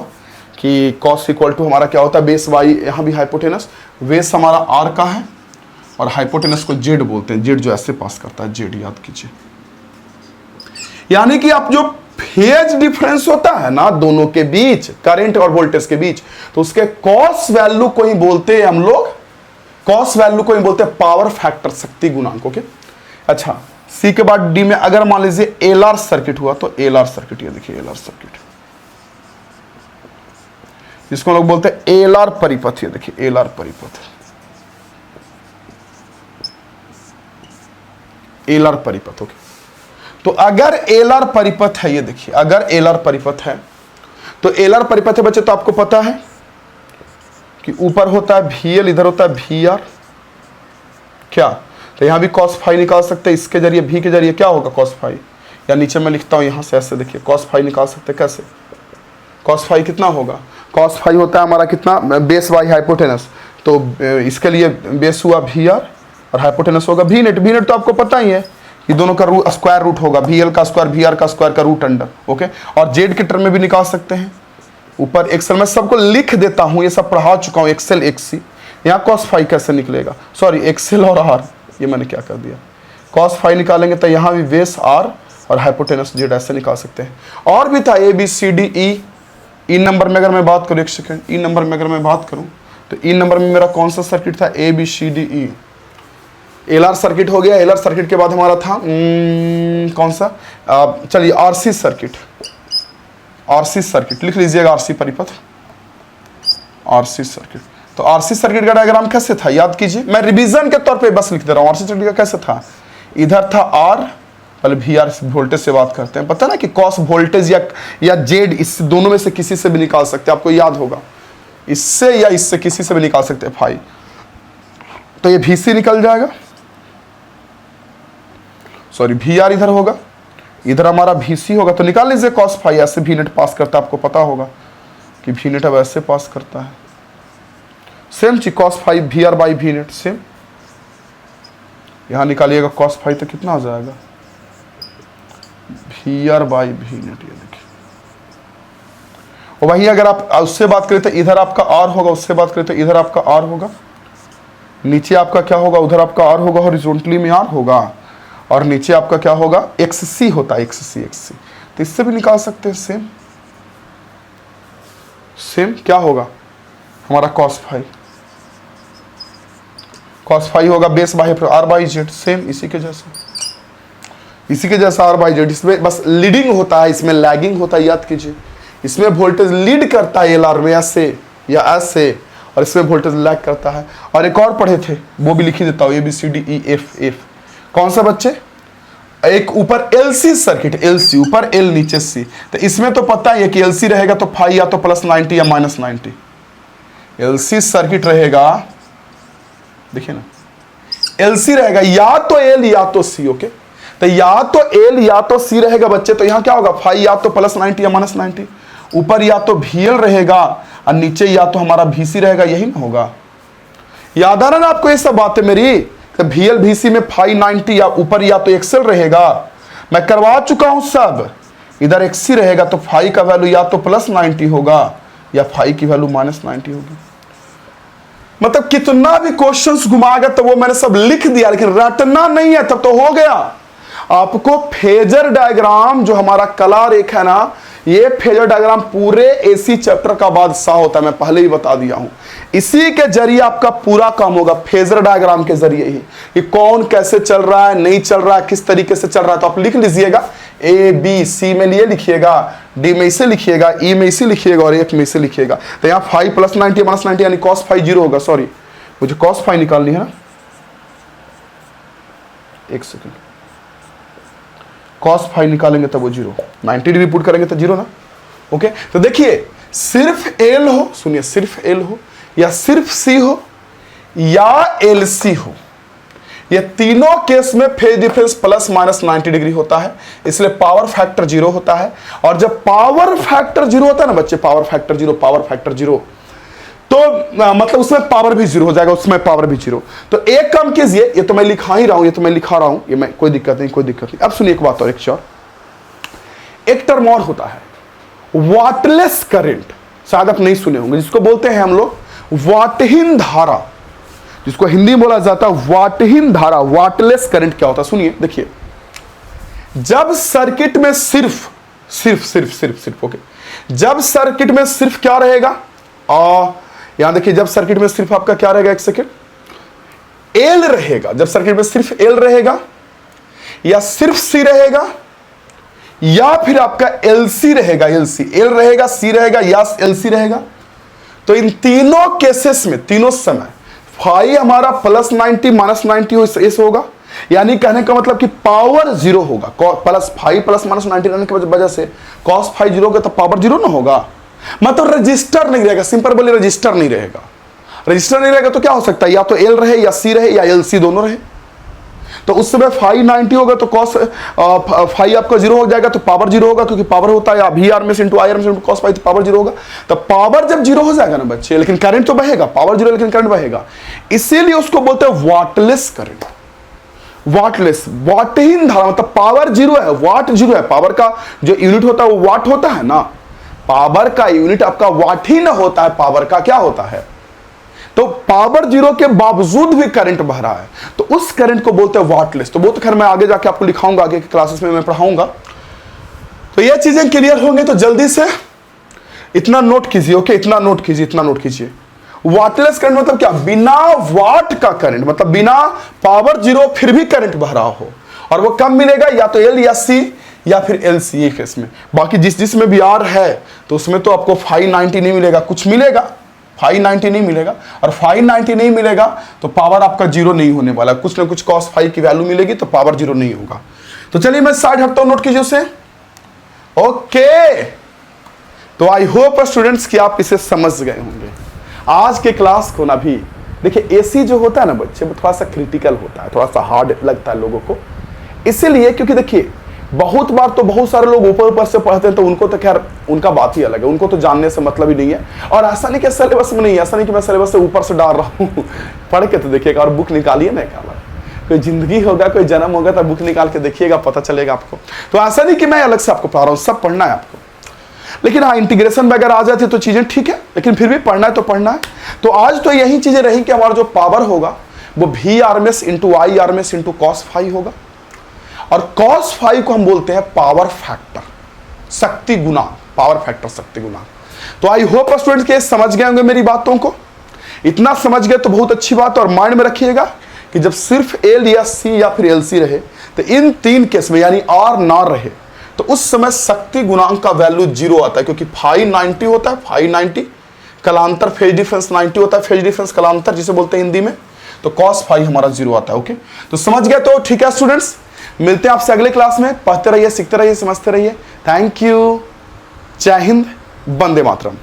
कि कॉस इक्वल टू हमारा क्या होता है, बेस वाई, यहाँ भी हाइपोटेनस, बेस हमारा R का है और हाइपोटेनस को जेड बोलते हैं, जेड जो ऐसे पास करता है, जेड याद कीजिए। यानी कि आप जो फेज डिफरेंस होता है ना दोनों के बीच, करंट और वोल्टेज के बीच, तो उसके कॉस वैल्यू को ही बोलते हैं हम लोग, कॉस वैल्यू को ही बोलते हैं पावर फैक्टर, शक्ति गुणांक, ओके। अच्छा, सी के बाद डी में अगर मान लीजिए एलआर सर्किट हुआ, तो एलआर सर्किट, ये देखिए एलआर सर्किट, जिसको लोग बोलते हैं एलआर परिपथ, ये देखिए एलआर परिपथ, एलर परिपथ। ओके, तो अगर एलर परिपथ है, ये देखिए अगर एलर परिपथ है तो एलर परिपथ है बच्चे, तो आपको पता है कि ऊपर होता है VL, इधर होता है VR। क्या, तो यहां भी cos फाई निकाल सकते हैं, इसके जरिए V के जरिए क्या होगा cos फाई, या नीचे मैं लिखता हूं यहां से ऐसे, देखिए cos फाई निकाल सकते हैं। कैसे, cos फाई कितना होगा, cos फाई होता है हमारा कितना, बेस बाई हाइपोटेनस, तो इसके लिए बेस हुआ VR और हाइपोटेनस होगा V नेट। V नेट तो आपको पता ही है, ये दोनों का स्क्वायर रूट होगा, VL का स्क्वायर VR का स्क्वायर का रूट अंडर। ओके, और Z के टर्म में भी निकाल सकते हैं। ऊपर एक्सेल में सबको लिख देता हूं, ये सब पढ़ा चुका हूं, एक्सेल XC। यहाँ cos फाई कैसे निकलेगा, सॉरी एक्सेल और R, ये मैंने क्या कर दिया, cos फाई निकालेंगे तो यहाँ भी बेस R और हाइपोटेनस Z ऐसे निकाल सकते हैं। और भी था ABCDE। ई नंबर में अगर मैं बात करूँ, एक सेकेंड, ई नंबर में अगर मैं बात करूँ तो ई नंबर में मेरा कौन सा सर्किट था, ABCDE। एलआर सर्किट हो गया, एलआर सर्किट के बाद हमारा था कौन सा, चलिए RC सर्किट। RC सर्किट लिख लीजिएगा, RC परिपथ, RC सर्किट। तो RC सर्किट का डायग्राम कैसे था याद कीजिए, मैं रिवीजन के तौर पे बस लिख दे रहा हूँ। RC सर्किट का कैसे था, इधर था R, पहले VR वोल्टेज से बात करते हैं। पता ना कि कॉस वोल्टेज या जेड, इस दोनों में से किसी से भी निकाल सकते हैं, आपको याद होगा, इससे या इससे किसी से भी निकाल सकते हैं फाई। तो ये VC निकल जाएगा, सॉरी VR इधर होगा, इधर हमारा VC होगा, तो निकाल लीजिए cos फाई। ऐसे V नेट पास करता है, आपको पता होगा कि V नेट अब ऐसे पास करता है। सेम चीज cos phi VR by V net, same यहां निकालिएगा cos फाई, तो कितना हो जाएगा VR बाई V नेट। ये देखिए, और वही अगर आप उससे बात करें तो इधर आपका R होगा, उससे बात करें तो इधर आपका R होगा, नीचे आपका क्या होगा, उधर आपका R होगा, हॉरिजॉन्टली में R होगा, और नीचे आपका क्या होगा, XC होता है, XC। तो इससे भी निकाल सकते हैं, सेम क्या होगा हमारा cos फाई होगा base by R by Z, same इसी के जैसा R बाई Z। इसमें बस लीडिंग होता है, इसमें लैगिंग होता है, याद कीजिए। इसमें वोल्टेज लीड करता है एलआर में ऐसे या ऐसे, और इसमें वोल्टेज लैग करता है। और एक और पढ़े थे, वो भी लिख ही देता हूँ, ABCDEF। कौन सा बच्चे, एक ऊपर LC सर्किट, LC ऊपर L नीचे C। तो इसमें तो पता ही है कि LC रहेगा तो फाई या तो +90 या -90। LC सर्किट रहेगा, देखिए ना, LC रहेगा या तो L या तो C। ओके, तो या तो L या तो C रहेगा बच्चे, तो यहाँ क्या होगा, फाई या तो +90 या -90। ऊपर या तो VL रहेगा और नीचे या तो हमारा VC रहेगा, यही ना होगा। याद आ रहा ना आपको ये सब बातें मेरी, तो VL VC में फाई 90 या ऊपर या तो XL रहेगा, मैं करवा चुका हूं सब। इधर XC रहेगा तो फाई का वैल्यू या तो +90 होगा या फाई की वैल्यू -90 होगी। मतलब कितना भी क्वेश्चंस घुमाएगा तो वो मैंने सब लिख दिया, लेकिन रटना नहीं है, तब तो हो गया। आपको फेजर डायग्राम जो हमारा कला रेख है ना, ये फेजर डायग्राम पूरे AC चैप्टर का बादशाह होता है, मैं पहले ही बता दिया हूं। इसी के जरिए आपका पूरा काम होगा, फेजर डायग्राम के जरिए ही, कि कौन कैसे चल रहा है, नहीं चल रहा है, किस तरीके से चल रहा है। तो आप लिख लीजिएगा, ABC में लिए लिखिएगा, D में इसे लिखिएगा, E में इसे लिखिएगा और F में इसे लिखिएगा। तो यहाँ फाई +90 -90 यानी cos फाई 0 होगा। सॉरी, मुझे cos फाई निकालनी है ना, एक सेकेंड, cos फाई निकालेंगे तब वो 0, 90 डिग्री पुट करेंगे तो 0 ना। ओके, तो देखिए सिर्फ L हो, सुनिए, सिर्फ L हो या सिर्फ C हो या LC हो, ये तीनों केस में फेज डिफरेंस +-90 डिग्री होता है, इसलिए पावर फैक्टर 0 होता है। और जब पावर फैक्टर 0 होता है ना बच्चे, पावर फैक्टर 0, तो मतलब उसमें पावर भी 0 हो जाएगा, उसमें पावर भी 0। तो एक काम कीजिए, ये तो मैं लिखा ही रहा हूं, ये मैं कोई दिक्कत नहीं। अब सुनिए एक बात और, एक टर्म और होता है, वाटलेस करंट, शायद आप नहीं सुने होंगे, जिसको बोलते हैं हम लोग वाटहीन धारा, जिसको हिंदी में बोला जाता है वाटहीन धारा। वाटलेस करंट क्या होता है, सुनिए, देखिए, जब सर्किट में सिर्फ ओके, जब सर्किट में सिर्फ क्या रहेगा, यहां देखिए, जब सर्किट में सिर्फ आपका क्या रहेगा, एक सेकेंड, L रहेगा। जब सर्किट में सिर्फ L रहेगा या सिर्फ C रहेगा या फिर आपका LC रहेगा, L रहेगा, C रहेगा या LC रहेगा, तो इन तीनों केसेस में, तीनों समय फाई हमारा +90 -90 हो, ऐसे होगा, यानी कहने का मतलब कि पावर जीरो होगा, प्लस 5 प्लस माइनस 90 रहने की वजह से cos 5 जीरो होगा तो पावर जीरो ना होगा, मतलब रजिस्टर नहीं रहेगा, सिंपल बोले रजिस्टर नहीं रहेगा। रजिस्टर नहीं रहेगा तो क्या हो सकता है, या तो एल रहे या सी रहे या एल सी दोनों रहे। तो उस समय 590 होगा तो cos 5 आपका जीरो हो जाएगा तो पावर जीरो होगा, क्योंकि पावर होता है वी आर में इंटू आई आर में इंटू cos 5 तो पावर जीरो होगा। तो पावर जब जीरो हो जाएगा ना बच्चे, लेकिन करंट तो बहेगा, पावर जीरो लेकिन करंट बहेगा, इसीलिए उसको बोलते हैं वाटलेस करंट। वाटलेस, वाटहीन धारा, मतलब पावर जीरो है, वाट जीरो है, पावर का जो यूनिट होता है वो वाट होता है ना, पावर का यूनिट आपका वाट ही ना होता है, पावर का क्या होता है। तो पावर जीरो के बावजूद भी करंट बह रहा है तो उस करंट को बोलते हैं वाटलेस। तो वो तो खैर मैं आगे जाके आपको लिखाऊंगा, आगे की क्लासेस में मैं पढ़ाऊंगा। तो ये चीजें क्लियर होंगे तो जल्दी से इतना नोट कीजिए, ओके, इतना नोट कीजिए, इतना नोट कीजिए। वाटलेस करंट मतलब क्या, बिना वाट का करंट, मतलब बिना पावर जीरो फिर भी करंट बह रहा हो, और वो कब मिलेगा, या तो एल या सी या फिर एल सी, एक केस में। बाकी जिसमें भी आर है तो उसमें तो आपको 590 नहीं मिलेगा, कुछ मिलेगा 590 नहीं मिलेगा, और 590 नहीं मिलेगा तो पावर आपका जीरो नहीं होने वाला, कुछ ना कुछ cos 5 की वैल्यू मिलेगी तो पावर जीरो नहीं होगा। तो चलिए मैं साइड हटता हूं, नोट कीजिए उसे, ओके। तो आई होप स्टूडेंट्स कि आप इसे समझ गए होंगे। आज के क्लास को ना भी देखिए, एसी जो होता है ना बच्चे, वो थोड़ा सा क्रिटिकल होता है, थोड़ा सा हार्ड लगता है लोगों को, इसीलिए क्योंकि देखिए बहुत बार तो बहुत सारे लोग ऊपर ऊपर से पढ़ते हैं तो उनको तो खैर उनका बात ही अलग है, उनको तो जानने से मतलब ही नहीं है। और ऐसा नहीं कि सिलेबस में नहीं है, ऐसा नहीं कि मैं सिलेबस से ऊपर से डाल रहा हूँ पढ़ के तो देखिएगा, और बुक निकालिए ना, कोई जिंदगी होगा, कोई जन्म होगा तो बुक निकाल के देखिएगा, पता चलेगा आपको। तो ऐसा नहीं कि मैं अलग से आपको पढ़ा रहा हूँ, सब पढ़ना है आपको। लेकिन हाँ, इंटीग्रेशन वगैरह आ जाती है तो चीजें ठीक है, लेकिन फिर भी पढ़ना है तो पढ़ना है। तो आज तो यही चीजें रही कि हमारा जो पावर होगा वो V R M S into I R M S into cos 5 होगा, और cos 5 को हम बोलते हैं पावर फैक्टर, शक्ति गुना, पावर फैक्टर शक्ति गुना। तो आई होप स्टूडेंट्स के समझ गए होंगे मेरी बातों को, इतना समझ गए तो बहुत अच्छी बात है। और माइंड में रखिएगा कि जब सिर्फ एल या सी या फिर एल सी रहे तो इन तीन केस में, यानी आर ना रहे, तो उस समय शक्ति गुणांक का वैल्यू जीरो आता है, क्योंकि 590 होता है, 590 कलांतर, फेज डिफरेंस 90 होता है, फेज डिफरेंस कलांतर जिसे बोलते हैं हिंदी में, तो cos 5 हमारा जीरो आता है। ओके, तो समझ गए तो ठीक है स्टूडेंट्स, मिलते हैं आपसे अगले क्लास में। पढ़ते रहिए, सीखते रहिए, समझते रहिए। थैंक यू, जय हिंद, वंदे मातरम।